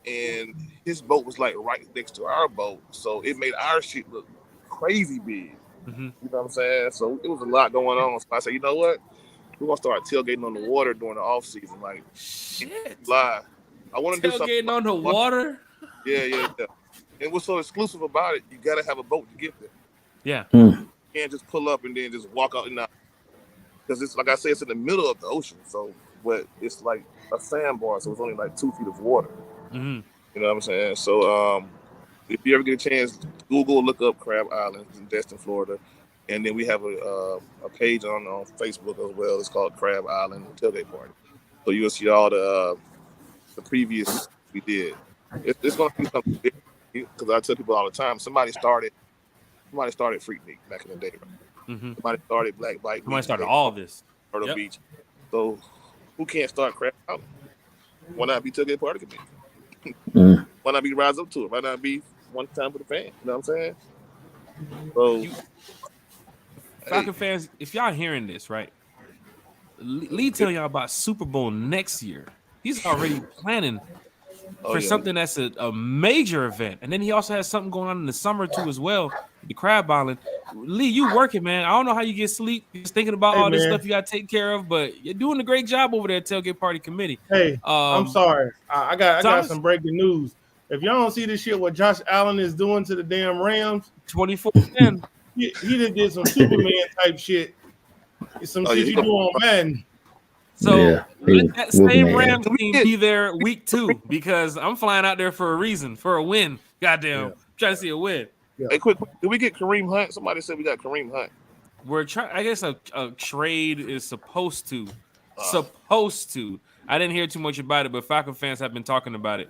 And his boat was like right next to our boat. So it made our shit look crazy big. You know what I'm saying? So it was a lot going on. So I said, you know what? We're going to start tailgating on the water during the off season. Like, shit. Lie. I want to do something. Tailgating on the water? Yeah. And what's so exclusive about it, you got to have a boat to get there. Yeah. You can't just pull up and then just walk out and out. Because it's, like I said, it's in the middle of the ocean. So, but it's like a sandbar, so it's only like 2 feet of water. You know what I'm saying? So, if you ever get a chance, Google, look up Crab Island in Destin, Florida. And then we have a page on Facebook as well. It's called Crab Island Tailgate Party. So you'll see all the previous we did. It's going to be something different because I tell people all the time. Somebody started Freak Meat back in the day. Right? Mm-hmm. Somebody started Black Bike. Somebody started all this. Myrtle Beach. So who can't start Crab Mountain? Why not be Tailgate Party Committee? Why not be Rise Up to it? Why not be one time for the fans? You know what I'm saying? So, Falcon fans, if y'all hearing this, right? Lee telling y'all about Super Bowl next year. He's already planning for something that's a major event. And then he also has something going on in the summer too as well, the Crab Island. Lee, you working, man. I don't know how you get sleep. Just thinking about all this stuff you got to take care of, but you're doing a great job over there at Tailgate Party Committee. Hey, I'm sorry. I got some breaking news. If y'all don't see this shit, what Josh Allen is doing to the damn Rams, 24-10. He did some Superman type shit. It's some shit you do on Madden. So let that same Rams team be there week 2 because I'm flying out there for a reason, for a win. Goddamn, I'm trying to see a win. Yeah. Hey, quick, did we get Kareem Hunt? Somebody said we got Kareem Hunt. We're trying. I guess a trade is supposed to. I didn't hear too much about it, but Falcon fans have been talking about it.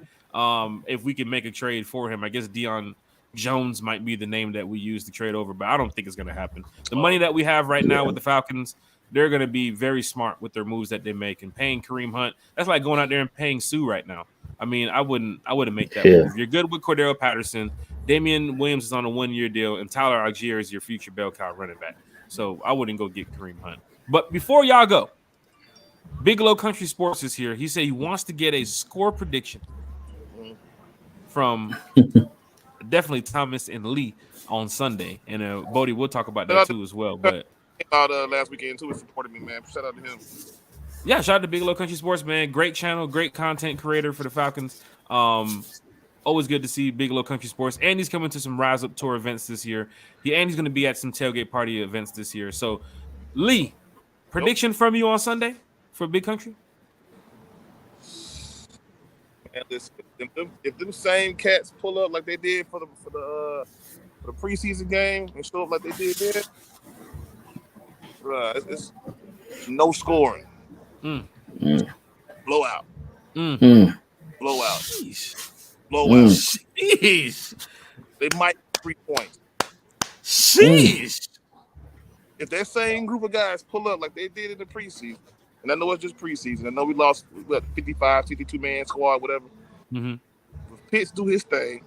If we can make a trade for him, I guess Deion Jones might be the name that we use to trade over, but I don't think it's going to happen. The money that we have right now with the Falcons, they're going to be very smart with their moves that they make. And paying Kareem Hunt, that's like going out there and paying Sue right now. I mean, I wouldn't make that move. You're good with Cordero Patterson. Damian Williams is on a 1-year deal, and Tyler Algier is your future bell cow running back. So I wouldn't go get Kareem Hunt. But before y'all go, Bigelow Country Sports is here. He said he wants to get a score prediction from definitely Thomas and Lee on Sunday. And Bodie, we'll talk about that too as well. But last weekend too, he supported me, man. Shout out to him. Yeah, shout out to Bigelow Country Sports, man. Great channel, great content creator for the Falcons. Always good to see Bigelow Country Sports. And he's coming to some Rise Up Tour events this year. And he's going to be at some Tailgate Party events this year. So, Lee, prediction from you on Sunday for Big Country? And listen, if them same cats pull up like they did for the preseason game and show up like they did there, it's no scoring. Blowout. Blowout. Sheesh. Blowout. Sheesh. They might 3 points. Sheesh. If that same group of guys pull up like they did in the preseason, and I know it's just preseason, I know we lost 55, 52-man squad, whatever. Mm-hmm. If Pitts do his thing,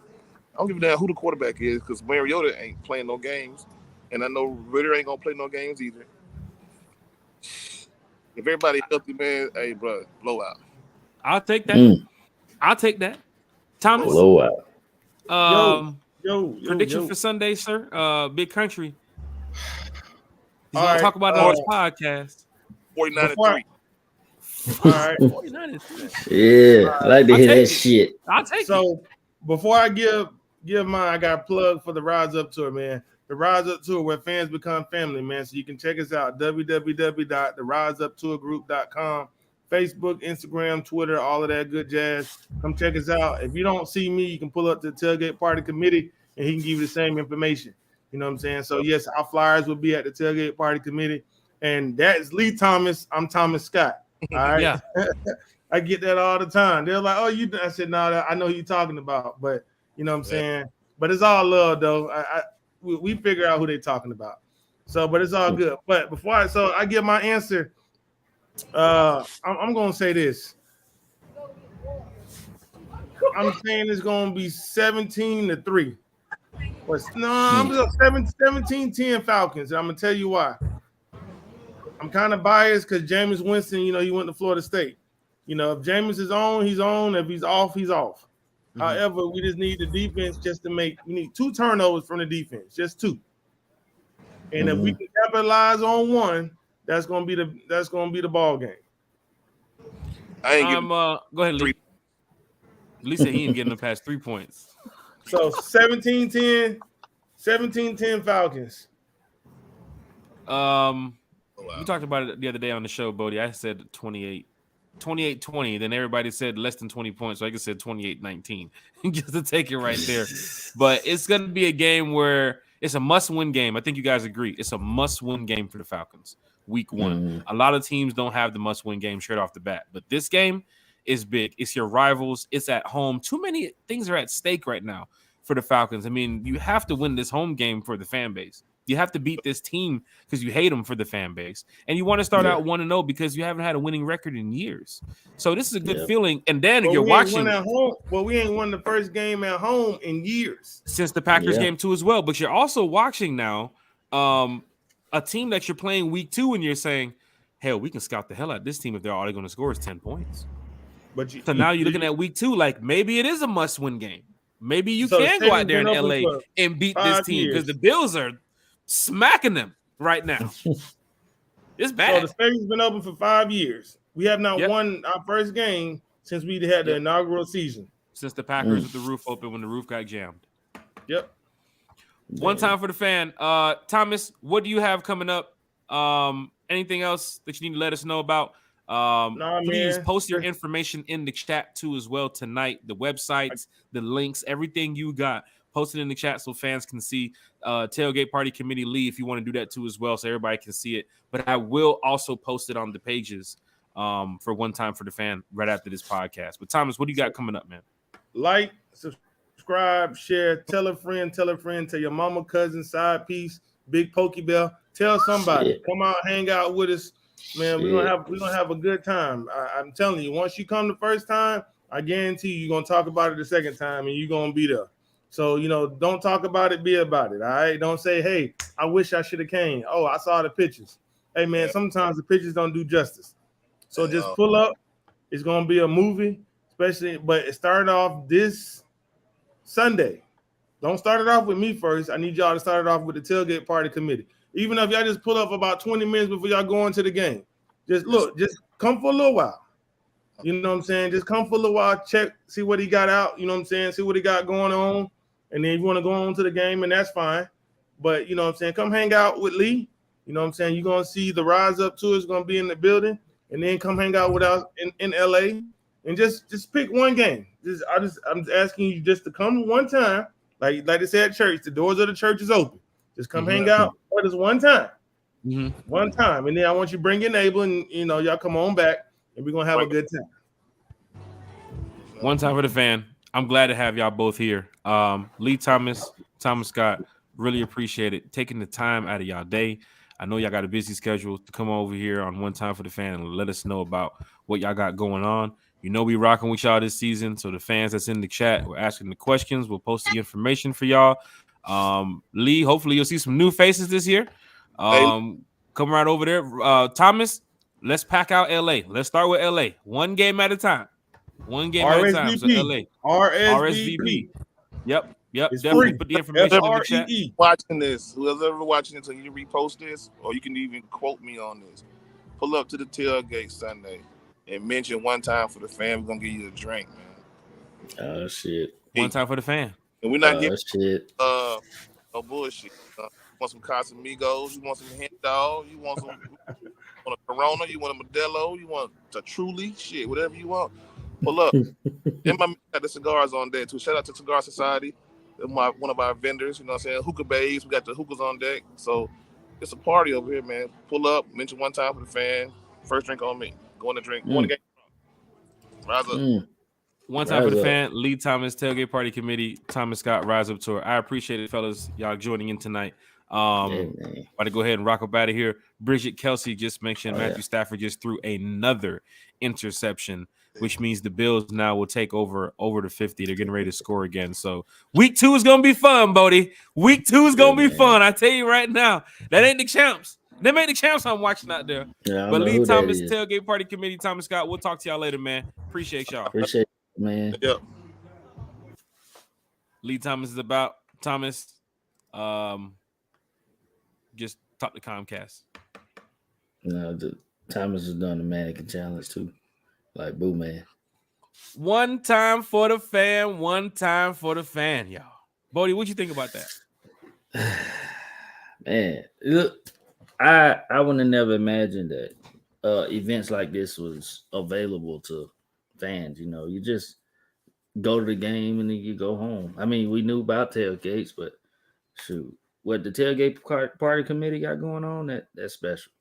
I don't give a damn who the quarterback is because Mariota ain't playing no games, and I know Ritter ain't gonna play no games either. If everybody healthy, man, hey, bro, blowout. I'll take that. I'll take that. Thomas. Blowout. Prediction for Sunday, sir. Big Country. He's All gonna talk about it on his podcast. 49-3. All right. 49-3. Yeah, I like to hear that shit. I'll take it. So before I give mine, I got a plug for the Rise Up Tour, man. The Rise Up Tour, where fans become family, man. So you can check us out, www.theriseuptourgroup.com. Facebook, Instagram, Twitter, all of that good jazz. Come check us out. If you don't see me, you can pull up to the Tailgate Party Committee, and he can give you the same information. You know what I'm saying? So, yes, our flyers will be at the Tailgate Party Committee. And that is Lee Thomas. I'm Thomas Scott. All right? Yeah. I get that all the time. They're like, oh, you – I said, no, I know who you're talking about. But, you know what I'm saying? But it's all love, though. We figure out who they're talking about. So, but it's all good. But before I give my answer, I'm going to say this. I'm saying it's going to be 17-3. I'm 17-10 Falcons. And I'm going to tell you why. I'm kind of biased because Jameis Winston, he went to Florida State. If Jameis is on, he's on. If he's off, he's off. Mm-hmm. However, we just need the defense we need 2 turnovers from the defense, just 2. And if we can capitalize on 1, that's gonna be the ball game. I ain't go ahead, Lee. Lee said he ain't getting them past 3 points. So 17-10 Falcons. We talked about it the other day on the show, Bodie. I said 28-20. Then everybody said less than 20 points. So I just said 28-19 just to take it right there. But it's going to be a game where it's a must-win game. I think you guys agree. It's a must-win game for the Falcons. Week 1. A lot of teams don't have the must-win game straight off the bat. But this game is big. It's your rivals. It's at home. Too many things are at stake right now for the Falcons. I mean, you have to win this home game for the fan base. You have to beat this team because you hate them for the fan base. And you want to start out 1-0 because you haven't had a winning record in years. So this is a good feeling. And then you're watching. At home. Well, we ain't won the first game at home in years. Since the Packers game too as well. But you're also watching now a team that you're playing week 2 and you're saying, hell, we can scout the hell out of this team if they're all going to score is 10 points. So now you're looking at week 2 like maybe it is a must-win game. Maybe you can go out there in LA and beat this team because the Bills are smacking them right now. It's bad. So the stadium's been open for 5 years. We have not won our first game since we had the inaugural season. Since the Packers with the roof open when the roof got jammed. Yep. One time for the fan. Thomas, what do you have coming up? Anything else that you need to let us know about? Please post your information in the chat too as well tonight. The websites, the links, everything you got. Post it in the chat so fans can see. Tailgate Party Committee Lee, if you want to do that too as well, so everybody can see it. But I will also post it on the pages for One Time for the Fan right after this podcast. But Thomas, what do you got coming up, man? Like, subscribe, share, tell a friend, tell your mama, cousin, side piece, big pokey bell. Tell somebody. Come out, hang out with us. Man, we're gonna have a good time. I'm telling you, once you come the first time, I guarantee you're gonna talk about it the second time and you're gonna be there. So, don't talk about it, be about it. All right. Don't say, hey, I wish I should have came. Oh, I saw the pictures. Hey man, sometimes the pictures don't do justice. So just pull up. It's gonna be a movie, but it started off this Sunday. Don't start it off with me first. I need y'all to start it off with the Tailgate Party Committee. Even if y'all just pull up about 20 minutes before y'all go into the game. Just come for a little while. You know what I'm saying? Just come for a little while, check, see what he got out. You know what I'm saying? See what he got going on. And then if you want to go on to the game, and that's fine. But, you know what I'm saying? Come hang out with Lee. You know what I'm saying? You're going to see the RiseUp tour is going to be in the building. And then come hang out with us in LA. And just pick one game. I'm asking you just to come one time. Like they said at church, the doors of the church is open. Just come hang out with us one time. One time. And then I want you to bring your neighbor and, y'all come on back. And we're going to have a good time. One time for the fan. I'm glad to have y'all both here. Lee Thomas Scott, really appreciate it. Taking the time out of y'all day. I know y'all got a busy schedule to come over here on One Time for the Fan and let us know about what y'all got going on. We rocking with y'all this season. So the fans that's in the chat, we're asking the questions. We'll post the information for y'all. Lee, hopefully you'll see some new faces this year. Come right over there. Thomas, let's pack out LA. Let's start with LA. One game at a time. One game at a time. So LA. RSVP. Yep. It's definitely free. Put the information in the chat. Watching this, whoever's ever watching it, so you repost this, or you can even quote me on this. Pull up to the Tailgate Sunday and mention One Time for the Fan. We're gonna give you a drink, man. Oh shit! One time for the fan. And we're not getting shit. No bullshit. You want some Casamigos? You want some hen dog? You want a Corona? You want a Modelo? You want a Truly? Shit, whatever you want. Pull up. And my man got the cigars on there too. Shout out to Cigar Society. They're one of our vendors. You know what I'm saying? Hookah babes. We got the hookahs on deck. So it's a party over here, man. Pull up. Mention One Time for the Fan. First drink on me. Going to drink. Going to game. Rise up. One time for the fan. Lee Thomas, Tailgate Party Committee, Thomas Scott, RiseUp Tour. I appreciate it, fellas. Y'all joining in tonight. About to go ahead and rock up out of here. Bridget Kelsey just mentioned Matthew Stafford just threw another interception, which means the Bills now will take over the 50. They're getting ready to score again. So week 2 is going to be fun, Bodie. Week 2 is going to be fun. I tell you right now, that ain't the champs. Them ain't the champs I'm watching out there. But Lee Thomas, Tailgate Party Committee, Thomas Scott, we'll talk to y'all later, man. Appreciate y'all. Appreciate it, man. Yep. Lee Thomas is about Thomas. Just talk to Comcast. No, Thomas is doing the mannequin challenge too. Like Boo Man. One time for the fan, one time for the fan, y'all. Bodie, what you think about that? Man, look, I would have never imagined that events like this was available to fans. You just go to the game and then you go home. I mean, we knew about tailgates, but shoot, what the Tailgate Party Committee got going on, that's special.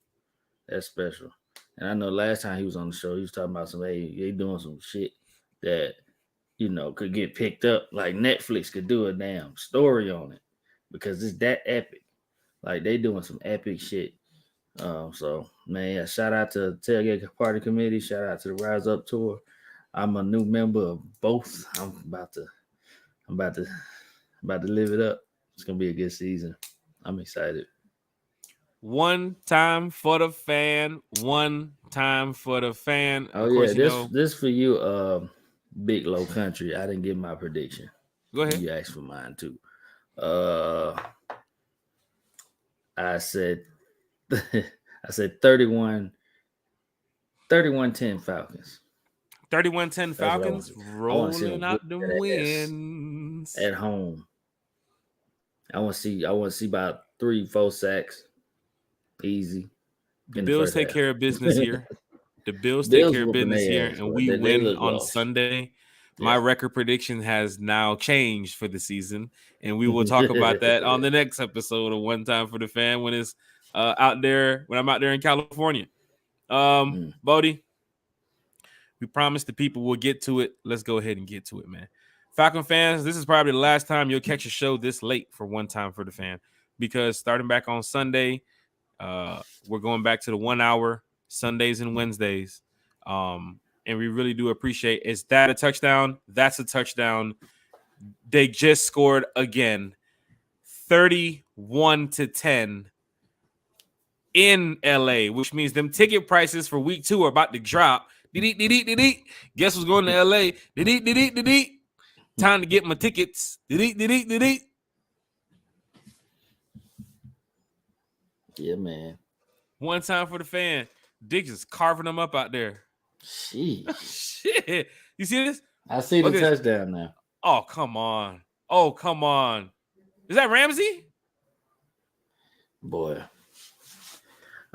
That's special. And I know last time he was on the show, he was talking about they doing some shit that could get picked up. Like Netflix could do a damn story on it because it's that epic. Like they doing some epic shit. So man, yeah, shout out to the Tailgate Party Committee. Shout out to the Rise Up Tour. I'm a new member of both. I'm about to live it up. It's gonna be a good season. I'm excited. One time for the fan. One time for the fan. Oh of yeah, course, this for you, Big Low Country. I didn't give my prediction. Go ahead. You asked for mine too. I said 31-10 Falcons. 31-10 Falcons rolling out the wins at home. I want to see about 3-4 sacks. Easy. The Bills take care of business here. The Bills take care of business here, and we win on Sunday. Yeah. My record prediction has now changed for the season, and we will talk about that on the next episode of One Time for the Fan when it's out there, when I'm out there in California. Bodie, we promised the people we'll get to it. Let's go ahead and get to it, man. Falcon fans, this is probably the last time you'll catch a show this late for One Time for the Fan, because starting back on Sunday, we're going back to the 1 hour Sundays and Wednesdays. And we really do appreciate. Is that a touchdown? That's a touchdown. They just scored again. 31-10 in LA, which means them ticket prices for week 2 are about to drop. Guess what's going to LA? Time to get my tickets. Yeah, man. One time for the fan. Dick is carving them up out there. Shit. You see this? I see the touchdown now. Oh, come on. Is that Ramsey? Boy.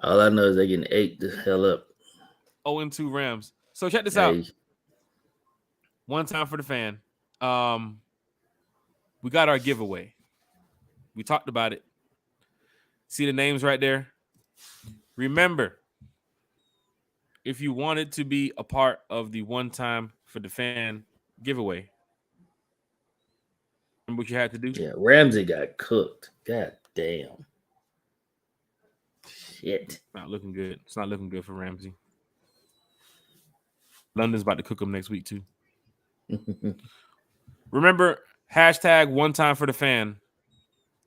All I know is they're getting 8 the hell up. 0-2 Rams. So check this out. One time for the fan. We got our giveaway. We talked about it. See the names right there? Remember, if you wanted to be a part of the One Time for the Fan giveaway, remember what you had to do? Yeah, Ramsey got cooked. God damn. Shit. Not looking good. It's not looking good for Ramsey. London's about to cook him next week, too. Remember, hashtag One Time for the Fan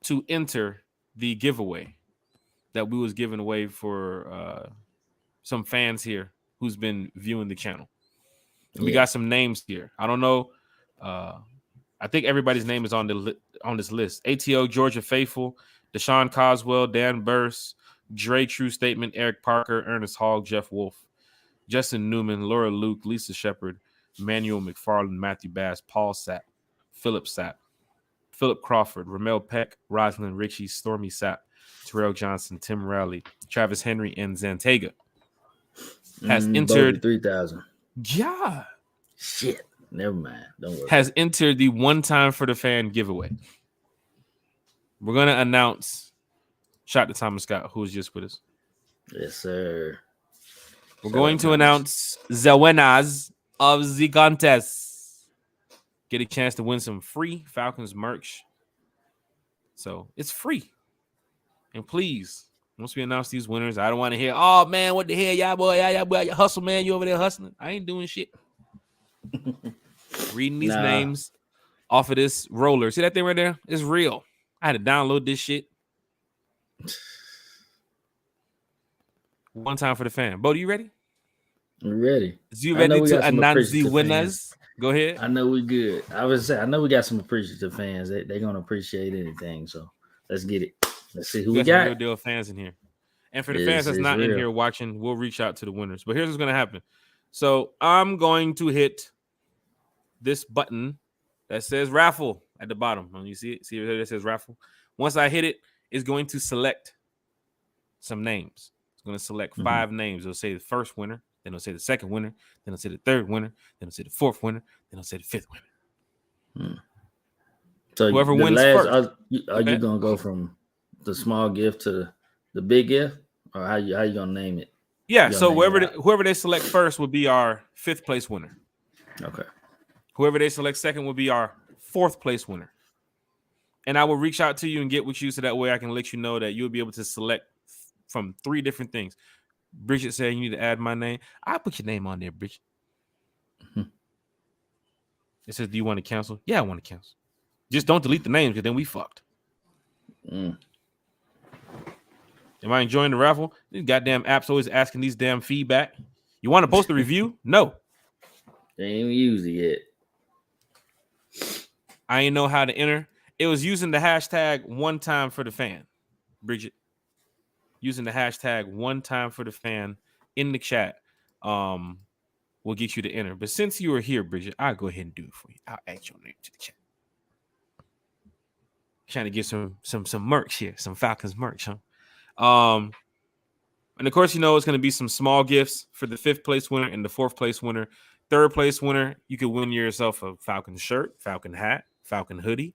to enter the giveaway that we was giving away for some fans here who's been viewing the channel. And we got some names here. I don't know. I think everybody's name is on this list. ATO, Georgia Faithful, Deshaun Coswell, Dan Burse, Dre True Statement, Eric Parker, Ernest Hall, Jeff Wolf, Justin Newman, Laura Luke, Lisa Shepard, Manuel McFarland, Matthew Bass, Paul Sapp, Philip Sapp, Philip Crawford, Ramel Peck, Rosalind Ritchie, Stormy Sapp, Terrell Johnson, Tim Rowley, Travis Henry, and Zantega has entered 3,000. Yeah. Shit. Never mind. Don't worry. Has entered the One Time for the Fan giveaway. We're gonna announce. Shout out to Thomas Scott, who's just with us. Yes, sir. We're going to announce the winners of the contest. Get a chance to win some free Falcons merch. So it's free. And please, once we announce these winners, I don't want to hear, oh man, what the hell, y'all boy, you hustle, man, you over there hustling. I ain't doing shit. Reading these names off of this roller. See that thing right there? It's real. I had to download this shit. One time for the fan. Bo, you ready? I'm ready. Is you ready to announce the winners? Fans. Go ahead. I know we good. I was saying, I know we got some appreciative fans. They're going to appreciate anything. So let's get it. Let's see who we got. Real deal fans in here. And for the fans that's not in here watching, we'll reach out to the winners. But here's what's going to happen. So I'm going to hit this button that says raffle at the bottom. You see it? See it says raffle? Once I hit it, it's going to select some names. It's going to select 5 names. It'll say the first winner. Then it'll say the second winner. Then it'll say the third winner. Then it'll say the fourth winner. Then it'll say the fifth winner. So whoever wins first. Are you going to go from the small gift to the big gift? Or how you going to name it? Yeah, so whoever they select first would be our 5th place winner. Okay. Whoever they select second will be our 4th place winner. And I will reach out to you and get with you so that way I can let you know that you'll be able to select from 3 different things. Bridget said you need to add my name. I'll put your name on there, Bridget. Mm-hmm. It says, do you want to cancel? Yeah, I want to cancel. Just don't delete the names because then we fucked. Am I enjoying the raffle? These goddamn apps always asking these damn feedback. You want to post a review? No. They ain't even used it yet. I ain't know how to enter. It was using the hashtag one time for the fan, Bridget. Using the hashtag one time for the fan in the chat will get you to enter. But since you are here, Bridget, I'll go ahead and do it for you. I'll add your name to the chat. Trying to get some merch here, some Falcons merch, huh? And of course, you know it's going to be some small gifts for the 5th place winner and the 4th place winner. 3rd place winner, you could win yourself a Falcon shirt, Falcon hat, Falcon hoodie.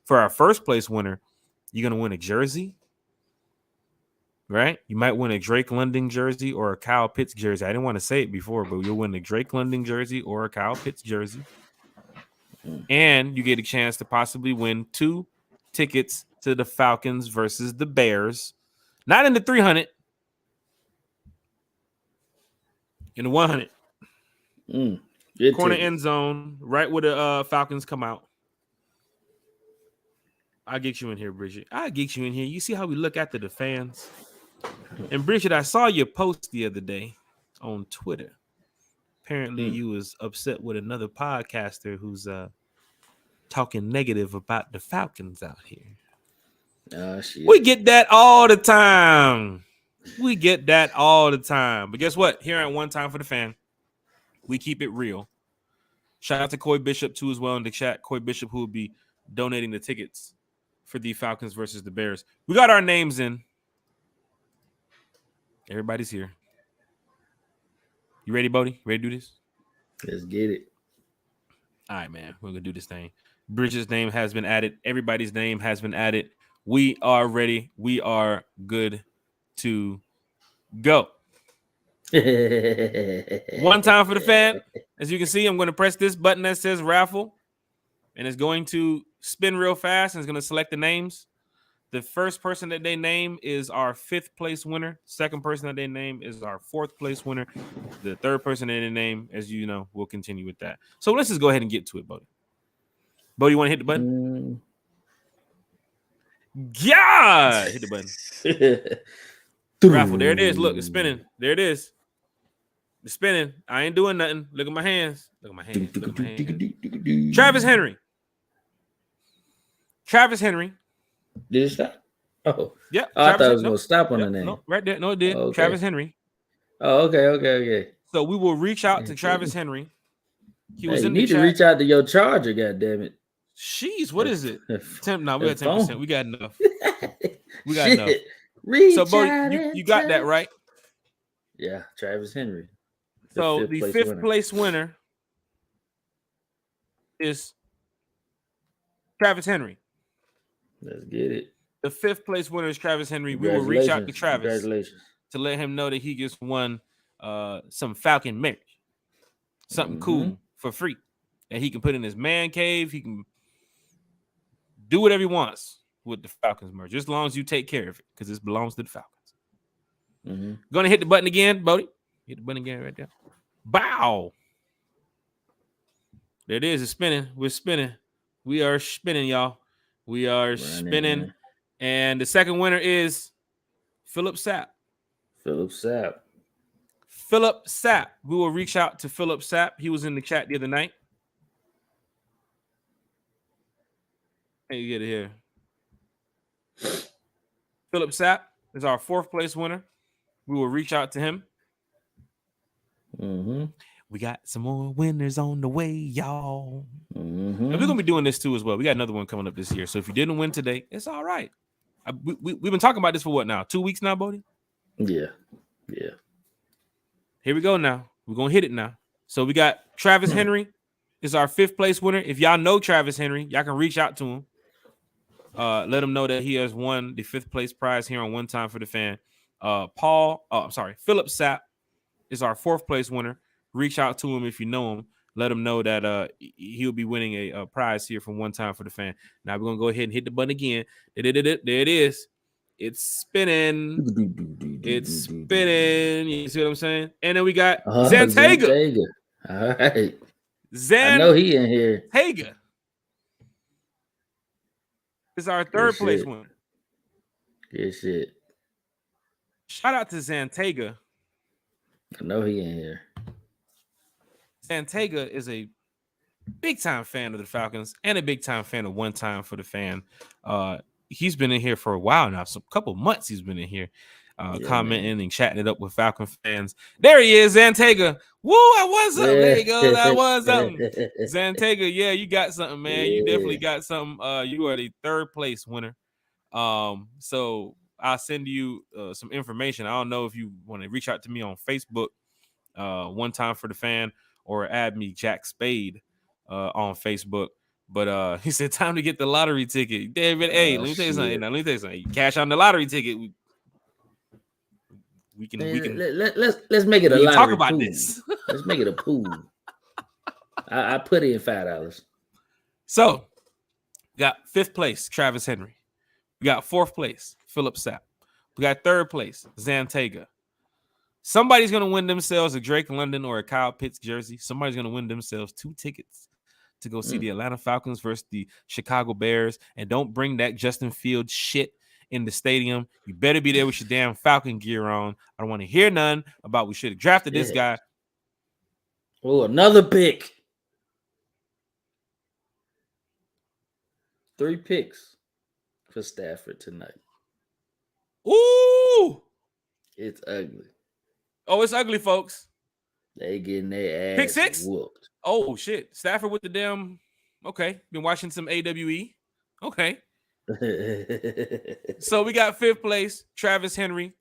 For our 1st place winner, you're going to win a jersey, right? You might win a Drake London jersey or a Kyle Pitts jersey. I didn't want to say it before, but you'll win a Drake London jersey or a Kyle Pitts jersey. And you get a chance to possibly win 2 tickets to the Falcons versus the Bears. Not in the 300, in the 100. Corner end zone, right where the Falcons come out. I'll get you in here, Bridget. I'll get you in here. You see how we look after the fans? And Bridget, I saw your post the other day on Twitter. Apparently you was upset with another podcaster who's talking negative about the Falcons out here. Shit. We get that all the time. But guess what? Here at One Time for the Fan, we keep it real. Shout out to Coy Bishop, too, as well in the chat. Coy Bishop, who will be donating the tickets for the Falcons versus the Bears. We got our names in. Everybody's here. You ready, Bodie? Ready to do this? Let's get it. All right, man. We're going to do this thing. Bridget's name has been added. Everybody's name has been added. We are ready. We are good to go. One time for the fan. As you can see, I'm going to press this button that says raffle. And it's going to spin real fast and it's going to select the names. The first person that they name is our 5th place winner. Second person that they name is our 4th place winner. The 3rd person that they name, as you know, we'll continue with that. So let's just go ahead and get to it, Bodie. Bodie, you want to hit the button? Yeah! Hit the button. Raffle. There it is. Look, it's spinning. There it is. It's spinning. I ain't doing nothing. Look at my hands. Travis Henry. Did it stop? Oh. Yeah. I thought it was going to stop on the name. No, right there. No, it did. Okay. Travis Henry. Oh, okay. So we will reach out to Travis Henry. He was in the chat. You need to reach out to your charger, goddammit. Jeez, what is it? No, we got 10%. We got enough. enough. So, Bo, you got that right? Yeah, Travis Henry. So the 5th place winner is Travis Henry. Let's get it. The 5th place winner is Travis Henry. We will reach out to Travis to let him know that he just won some Falcon merch. Something cool for free that he can put in his man cave. He can do whatever he wants with the Falcons merch, just as long as you take care of it, because this belongs to the Falcons. Gonna hit the button again, Bodie. Hit the button again right there. Bow. There it is. It's spinning. We're spinning. We are spinning, y'all. We are spinning. And the second winner is Philip Sapp. Philip Sapp. We will reach out to Philip Sapp. He was in the chat the other night. Hey, you get it here. Philip Sapp is our 4th place winner. We will reach out to him. We got some more winners on the way, y'all. And we're going to be doing this too as well. We got another one coming up this year. So if you didn't win today, it's all right. We've been talking about this for what now? 2 weeks now, Bodie? Yeah. Here we go now. We're going to hit it now. So we got Travis Henry is our 5th place winner. If y'all know Travis Henry, y'all can reach out to him. Let him know that he has won the 5th place prize here on One Time for the Fan. Philip Sapp is our 4th place winner. Reach out to him if you know him. Let him know that he'll be winning a prize here from One Time for the Fan. Now we're gonna go ahead and hit the button again. There it is. It's spinning. It's spinning. You see what I'm saying? And then we got Zantega. All right. I know he in here. Zantega is our 3rd place winner. Good shit. Shout out to Zantega. I know he in here. Zantega is a big time fan of the Falcons and a big time fan of One Time for the Fan. He's been in here for a while now, so a couple months he's been in here, commenting and chatting it up with Falcon fans. There he is, Zantega. Woo, I won something. There you go. I won something. Zantega, yeah, you got something, man. You definitely got something. You are the 3rd place winner. So I'll send you some information. I don't know if you want to reach out to me on Facebook, One Time for the Fan, or add me Jack Spade on Facebook. But he said, time to get the lottery ticket. David, hey, let me tell you something. Now, let me tell you something. You cash on the lottery ticket. We can let's make it a lottery talk about pool. this. Let's make it a pool. I put in $5. So, got 5th place, Travis Henry. We got 4th place, Philip Sapp. We got 3rd place, Zantega. Somebody's gonna win themselves a Drake London or a Kyle Pitts jersey. Somebody's gonna win themselves 2 tickets to go see the Atlanta Falcons versus the Chicago Bears. And don't bring that Justin Fields shit in the stadium. You better be there with your damn Falcon gear on. I don't want to hear none about we should have drafted this guy. Oh, another pick. 3 picks for Stafford tonight. Ooh! It's ugly. Oh, it's ugly, folks. They getting their ass Pick 6? whooped. Oh, shit. Stafford with the damn... Okay. Been watching some AWE. Okay. So we got 5th place, Travis Henry.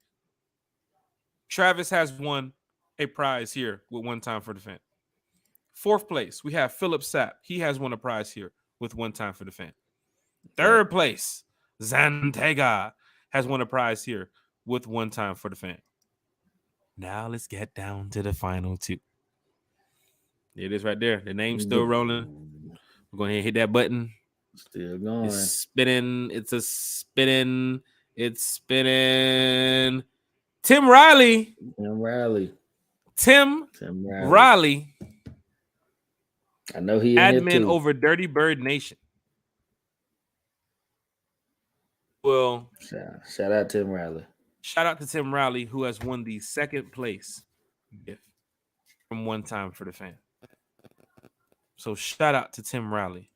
Travis has won a prize here with One Time for the Fan. 4th place, we have Philip Sapp. He has won a prize here with One Time for the Fan. 3rd place, Zantega has won a prize here with One Time for the Fan. Now let's get down to the final 2. It is right there. The name's still rolling. We're going to hit that button. Still going. It's spinning. It's spinning. Tim Riley. Tim Riley. I know he admin over Dirty Bird Nation. Well, shout out Tim Riley. Shout out to Tim Riley, who has won the 2nd place gift from One Time for the Fan. So shout out to Tim Riley.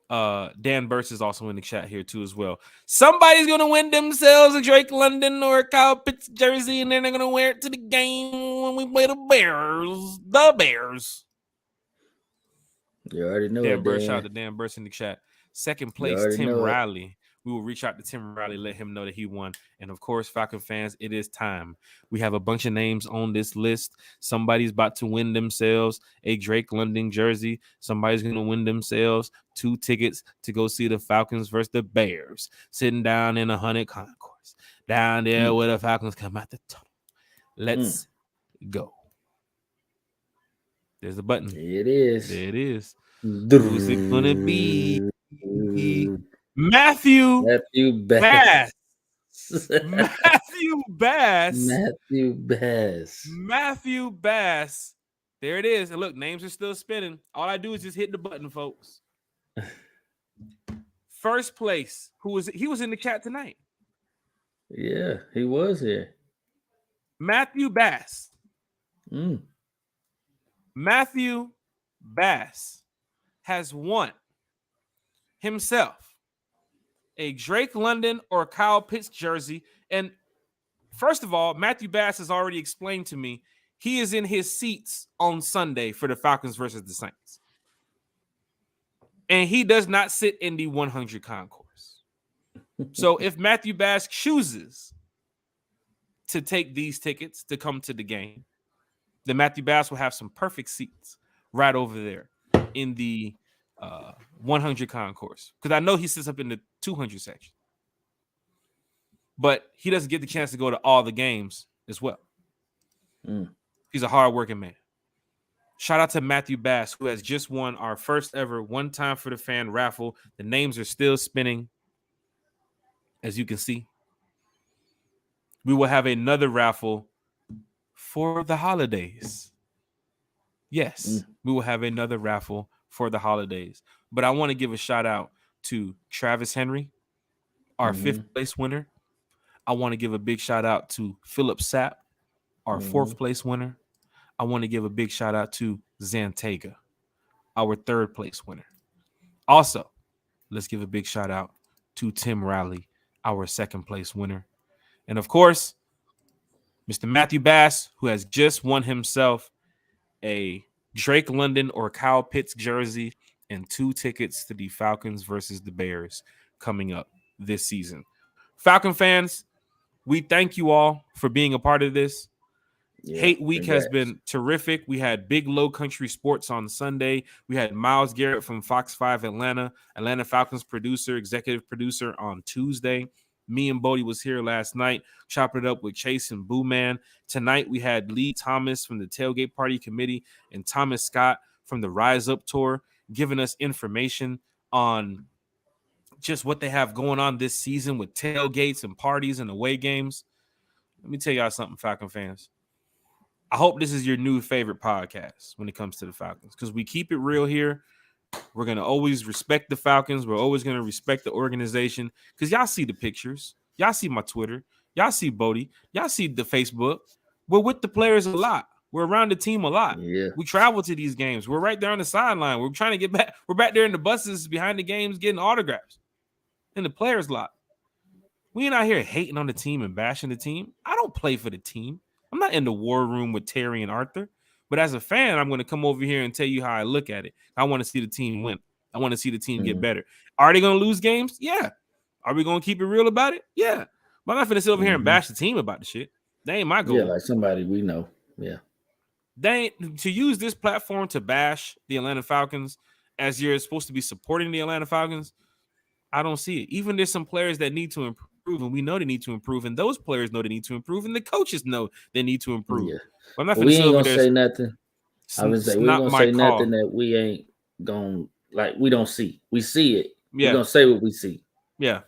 Dan Burst is also in the chat here too as well. Somebody's gonna win themselves a Drake London or a Kyle Pitts jersey, and then they're gonna wear it to the game when we play the Bears. The Bears. You already know Dan it. Burst, shout out to Dan Burst in the chat. 2nd place, Tim Riley. We will reach out to Tim Riley, let him know that he won. And of course, Falcon fans, it is time. We have a bunch of names on this list. Somebody's about to win themselves a Drake London jersey. Somebody's going to win themselves 2 tickets to go see the Falcons versus the Bears, sitting down in 100 concourse, down there where the Falcons come out the tunnel. Let's go. There's the button. It is. There it is. Who's it going to be? Matthew Bass. Matthew Bass. There it is. And look, names are still spinning. All I do is just hit the button, folks. 1st place. He was in the chat tonight. Yeah, he was here. Matthew Bass. Matthew Bass has won himself a Drake London or Kyle Pitts jersey. And first of all, Matthew Bass has already explained to me he is in his seats on Sunday for the Falcons versus the Saints. And he does not sit in the 100 concourse. So if Matthew Bass chooses to take these tickets to come to the game, then Matthew Bass will have some perfect seats right over there in the 100 concourse, because I know he sits up in the 200 section, but he doesn't get the chance to go to all the games as well. He's a hardworking man. Shout out to Matthew Bass, who has just won our first ever One Time for the Fan raffle. The names are still spinning, as you can see. We will have another raffle for the holidays. Yes, we will have another raffle for the holidays. But I want to give a shout out to Travis Henry, our 5th place winner. I want to give a big shout out to Philip Sapp, our 4th place winner. I want to give a big shout out to Zantega, our 3rd place winner. Also, let's give a big shout out to Tim Riley, our 2nd place winner. And of course, Mr. Matthew Bass, who has just won himself a Drake London or Kyle Pitts jersey and 2 tickets to the Falcons versus the Bears coming up this season. Falcon fans, we thank you all for being a part of this. Yeah, Hate Week has been terrific. We had Big Low Country Sports on Sunday. We had Myles Garrett from Fox 5 Atlanta Falcons producer, executive producer on Tuesday. Me and Bodie was here last night, chopping it up with Chase and Boo Man. Tonight we had Lee Thomas from the Tailgate Party Committee and Thomas Scott from the RiseUp Tour giving us information on just what they have going on this season with tailgates and parties and away games. Let me tell y'all something, Falcon fans. I hope this is your new favorite podcast when it comes to the Falcons, because we keep it real here. We're going to always respect the Falcons. We're always going to respect the organization, because y'all see the pictures. Y'all see my Twitter. Y'all see Bodie. Y'all see the Facebook. We're with the players a lot. We're around the team a lot. Yeah. We travel to these games. We're right there on the sideline. We're trying to get back. We're back there in the buses behind the games getting autographs in the players' lot. We ain't out here hating on the team and bashing the team. I don't play for the team. I'm not in the war room with Terry and Arthur. But as a fan, I'm going to come over here and tell you how I look at it. I want to see the team win. I want to see the team get better. Are they going to lose games? Yeah. Are we going to keep it real about it? Yeah. But I'm not going to sit over here and bash the team about the shit. They ain't my goal. Yeah, like somebody we know. Yeah. They ain't, to use this platform to bash the Atlanta Falcons as you're supposed to be supporting the Atlanta Falcons, I don't see it. Even there's some players that need to improve, and we know they need to improve, and those players know they need to improve, and the coaches know they need to improve. Yeah. But I'm not we ain't gonna say nothing. I would say we're gonna say call. Nothing that we ain't gonna we don't see. We see it. Yeah. We're gonna say what we see. Yeah.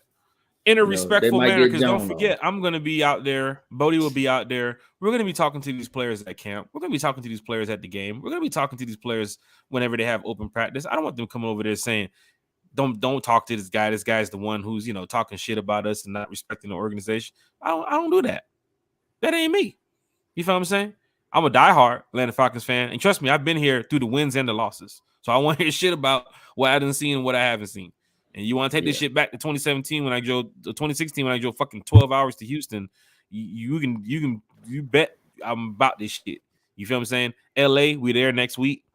In a respectful manner, because don't forget, I'm going to be out there. Bodie will be out there. We're going to be talking to these players at camp. We're going to be talking to these players at the game. We're going to be talking to these players whenever they have open practice. I don't want them coming over there saying, don't talk to this guy. This guy's the one who's, talking shit about us and not respecting the organization. I don't do that. That ain't me. You feel what I'm saying? I'm a diehard Atlanta Falcons fan. And trust me, I've been here through the wins and the losses. So I want to hear shit about what I didn't see and what I haven't seen. And you want to take this shit back to 2017 when I drove, 2016 when I drove fucking 12 hours to Houston. You bet I'm about this shit. You feel what I'm saying? LA, we there next week.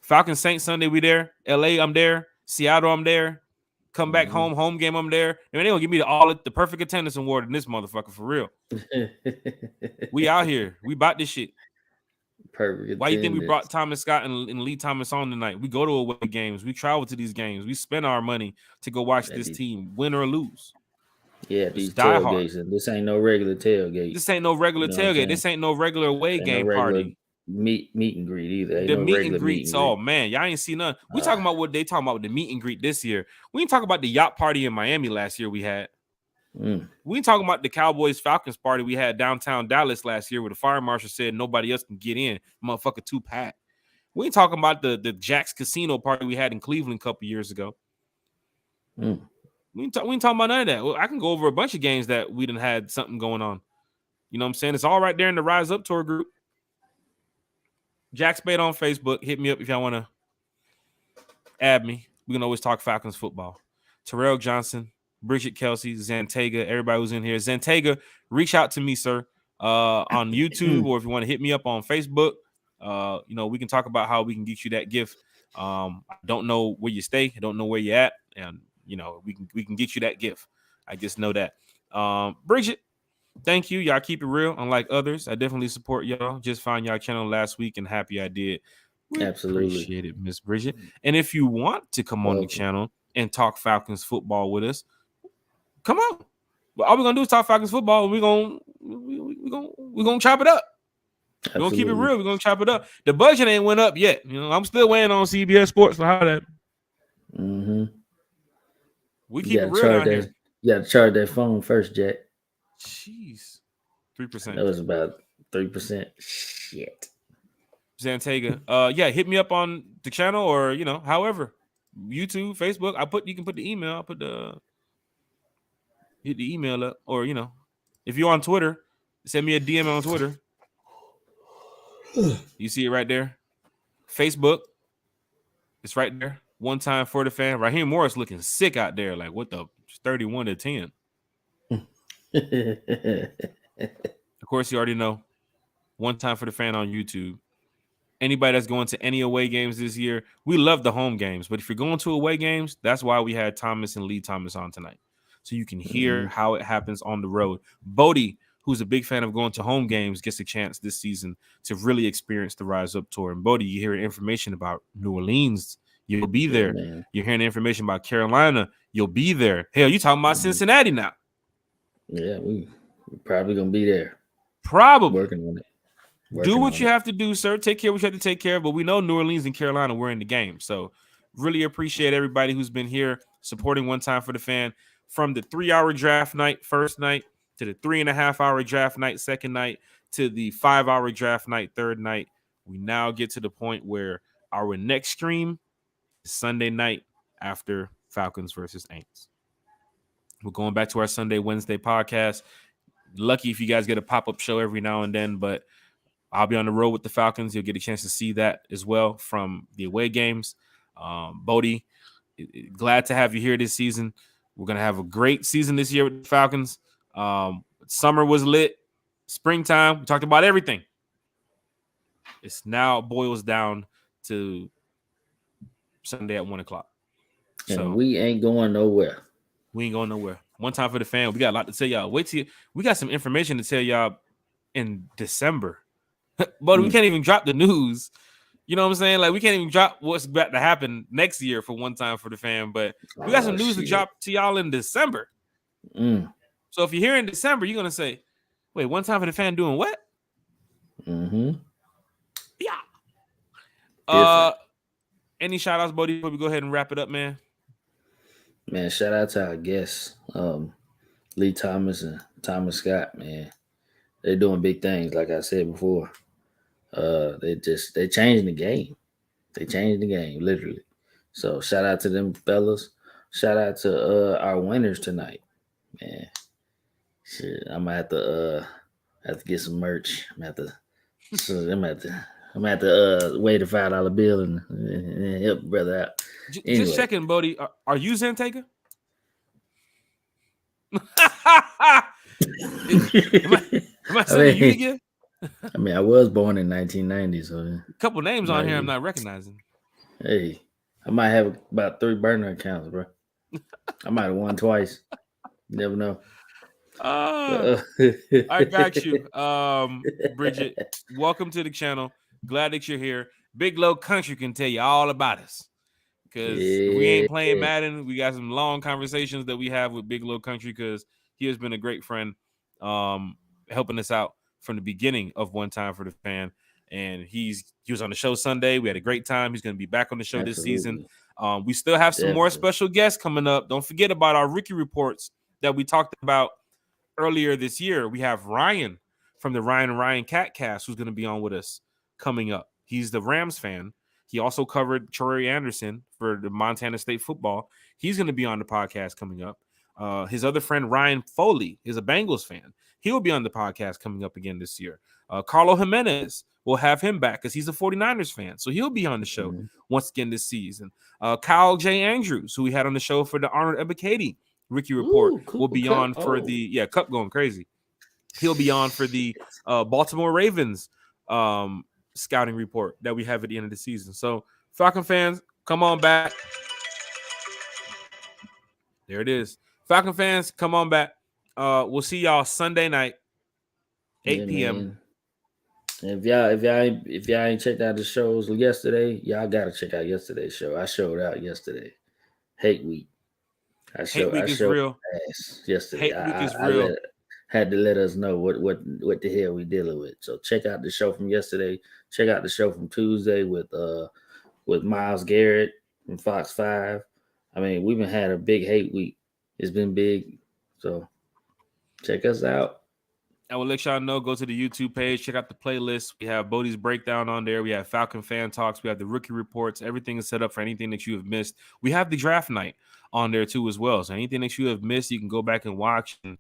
Falcons Saints Sunday, we there. LA, I'm there. Seattle, I'm there. Come back home game, I'm there. And they're gonna give me the perfect attendance award in this motherfucker for real. We out here. We about this shit. Perfect. Why you think we brought Thomas Scott and Lee Thomas on tonight? We go to away games. We travel to these games. We spend our money to go watch this team win or lose. Yeah, these tailgates. And this ain't no regular tailgate. This ain't no regular tailgate. This ain't no regular away game party. Meet and greet either. Ain't the no meet and greets. Oh man, y'all ain't seen none. We talking about what they talking about with the meet and greet this year. We ain't talking about the yacht party in Miami last year we had. We ain't talking about the Cowboys Falcons party we had downtown Dallas last year where the fire marshal said nobody else can get in. Motherfucker, 2-pack. We ain't talking about the Jack's Casino party we had in Cleveland a couple years ago. We ain't talking about none of that. Well, I can go over a bunch of games that we done had something going on. You know what I'm saying? It's all right there in the Rise Up Tour group. Jack Spade on Facebook. Hit me up if y'all want to add me. We can always talk Falcons football. Terrell Johnson, Bridget Kelsey, Zantega, everybody who's in here. Zantega, reach out to me, sir, on YouTube, or if you want to hit me up on Facebook. We can talk about how we can get you that gift. I don't know where you stay. I don't know where you're at. And, we can get you that gift. I just know that. Bridget, thank you. Y'all keep it real. Unlike others, I definitely support y'all. Just found y'all channel last week and happy I did. We absolutely appreciate it, Miss Bridget. And if you want to come on the channel and talk Falcons football with us, come on. But all we're gonna do is talk Falcons football. We're gonna chop it up. We're gonna keep it real. We're gonna chop it up. The budget ain't went up yet. I'm still waiting on CBS Sports for how that. We keep it real down here. You got to charge that phone first, Jack. Jeez, 3%. That was about 3%. Shit. Zantega. Yeah, hit me up on the channel or however, YouTube, Facebook. You can put the email. I'll put hit the email up, or if you're on Twitter, send me a DM on Twitter. You see it right there. Facebook, it's right there. One time for the fan. Raheem Morris looking sick out there. Like, what the 31-10. Of course, you already know. One time for the fan on YouTube. Anybody that's going to any away games this year, we love the home games. But if you're going to away games, that's why we had Thomas and Lee Thomas on tonight. So you can hear how it happens on the road. Bodie, who's a big fan of going to home games, gets a chance this season to really experience the Rise Up Tour. And Bodie, you hear information about New Orleans, you'll be there. You're hearing information about Carolina, you'll be there. Hell, you talking about Cincinnati now. Yeah, we're probably going to be there. Probably. Working on it. Do what you have to do, sir. Take care of what you have to take care of. But we know New Orleans and Carolina were in the game. So really appreciate everybody who's been here supporting One Time for the Fan. From the 3-hour draft night, first night, to the 3.5-hour draft night, second night, to the 5-hour draft night, third night. We now get to the point where our next stream is Sunday night after Falcons versus Aints. We're going back to our Sunday, Wednesday podcast. Lucky if you guys get a pop-up show every now and then, but I'll be on the road with the Falcons. You'll get a chance to see that as well from the away games. Bodie, glad to have you here this season. We're going to have a great season this year with the Falcons. Summer was lit. Springtime, we talked about everything. It's now boils down to Sunday at 1 o'clock. And we ain't going nowhere. We ain't going nowhere. One time for the fan. We got a lot to tell y'all. We got some information to tell y'all in December. But we can't even drop the news. You know what I'm saying? Like, we can't even drop what's about to happen next year for One Time for the Fan. But we got some news to drop to y'all in December. So if you're here in December, you're going to say, wait, One Time for the Fan doing what? Yeah. Any shout outs, Bodie, before we go ahead and wrap it up, man? Man, shout out to our guests, Lee Thomas and Thomas Scott, man. They're doing big things, like I said before. They changing the game. They changed the game, literally. So shout out to them fellas. Shout out to our winners tonight. Man. Shit, I'm gonna have to get some merch. I'm gonna have to weigh the $5 bill and help brother out. Anyway. Just checking, Bodie. Are you Zantega? Am I saying you again? I mean, I was born in 1990, so a couple names on here I'm not recognizing. Hey, I might have about 3 burner accounts, bro. I might have won twice. You never know. I got you. Bridget, welcome to the channel. Glad that you're here. Big Low Country can tell you all about us. Because we ain't playing Madden. We got some long conversations that we have with Big Low Country because he has been a great friend helping us out from the beginning of One Time for the Fan. And he was on the show Sunday. We had a great time. He's going to be back on the show this season. We still have some more special guests coming up. Don't forget about our Ricky reports that we talked about earlier this year. We have Ryan from the Ryan Cat Cast who's going to be on with us coming up. He's the Rams fan. He also covered Troy Anderson for the Montana State football. He's going to be on the podcast coming up. His other friend, Ryan Foley, is a Bengals fan. He'll be on the podcast coming up again this year. Carlo Jimenez, we'll have him back because he's a 49ers fan. So he'll be on the show once again this season. Kyle J. Andrews, who we had on the show for the Arnold Ebiketie Ricky Report, will be on for the Cup going crazy. He'll be on for the Baltimore Ravens scouting report that we have at the end of the season. So Falcon fans, come on back. There it is. Falcon fans, come on back. We'll see y'all Sunday night, 8 p.m. If y'all ain't checked out the shows yesterday, y'all gotta check out yesterday's show. I showed out yesterday. Hate Week. Hate Week is real. Yesterday. Hate Week is real. had to let us know what the hell we dealing with. So check out the show from yesterday. Check out the show from Tuesday with Miles Garrett from Fox 5. I mean, we've been had a big hate week. It's been big. So check us out. I will let y'all know, go to the YouTube page, check out the playlist. We have Bodie's breakdown on there. We have Falcon fan talks. We have the rookie reports. Everything is set up for anything that you have missed. We have the draft night on there too as well. So anything that you have missed, you can go back and watch and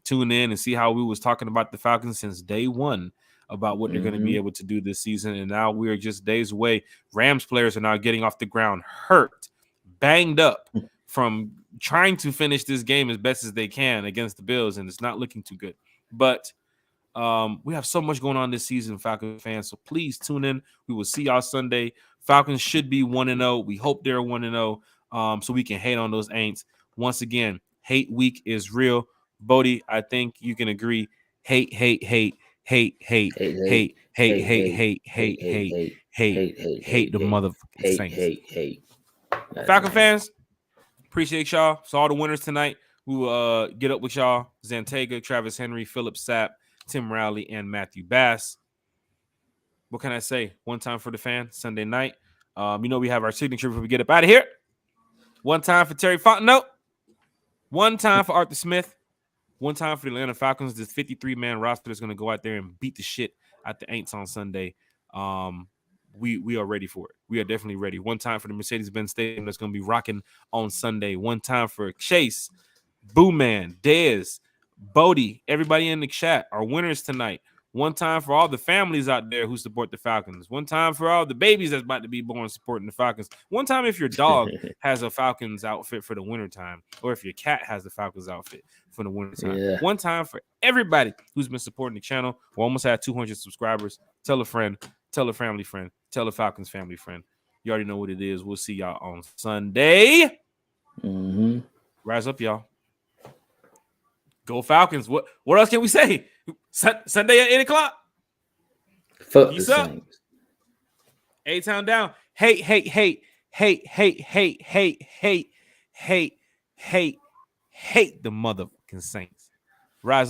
tune in and see how we was talking about the Falcons since day one about what they're going to be able to do this season. And now we are just days away. Rams players are now getting off the ground hurt, banged up from trying to finish this game as best as they can against the Bills, and it's not looking too good. But we have so much going on this season, Falcon fans. So please tune in. We will see y'all Sunday. Falcons should be 1-0. We hope they're 1-0, so we can hate on those ain'ts. Once again, hate week is real. Bodie, I think you can agree. Hate the motherfucking Saints. Falcon fans, appreciate y'all. So all the winners tonight. We will get up with y'all. Zantega, Travis Henry, Philip Sapp, Tim Rowley, and Matthew Bass. What can I say? One time for the fan, Sunday night. We have our signature before we get up out of here. One time for Terry Fontenot. One time for Arthur Smith. One time for the Atlanta Falcons. This 53-man roster is going to go out there and beat the shit out the Aints on Sunday. We are ready for it. We are definitely ready. One time for the Mercedes-Benz Stadium that's going to be rocking on Sunday. One time for Chase, Boo Man, Dez, Bodie, everybody in the chat, our winners tonight. One time for all the families out there who support the Falcons. One time for all the babies that's about to be born supporting the Falcons. One time if your dog has a Falcons outfit for the wintertime, or if your cat has the Falcons outfit for the wintertime. Yeah. One time for everybody who's been supporting the channel. We almost had 200 subscribers. Tell a friend, tell a family friend, tell a Falcons family friend. You already know what it is. We'll see y'all on Sunday. Rise up, y'all. Go Falcons. What else can we say? Sunday at 8 o'clock. Fuck the Saints. A-Town down. Hate the motherfucking Saints. Rise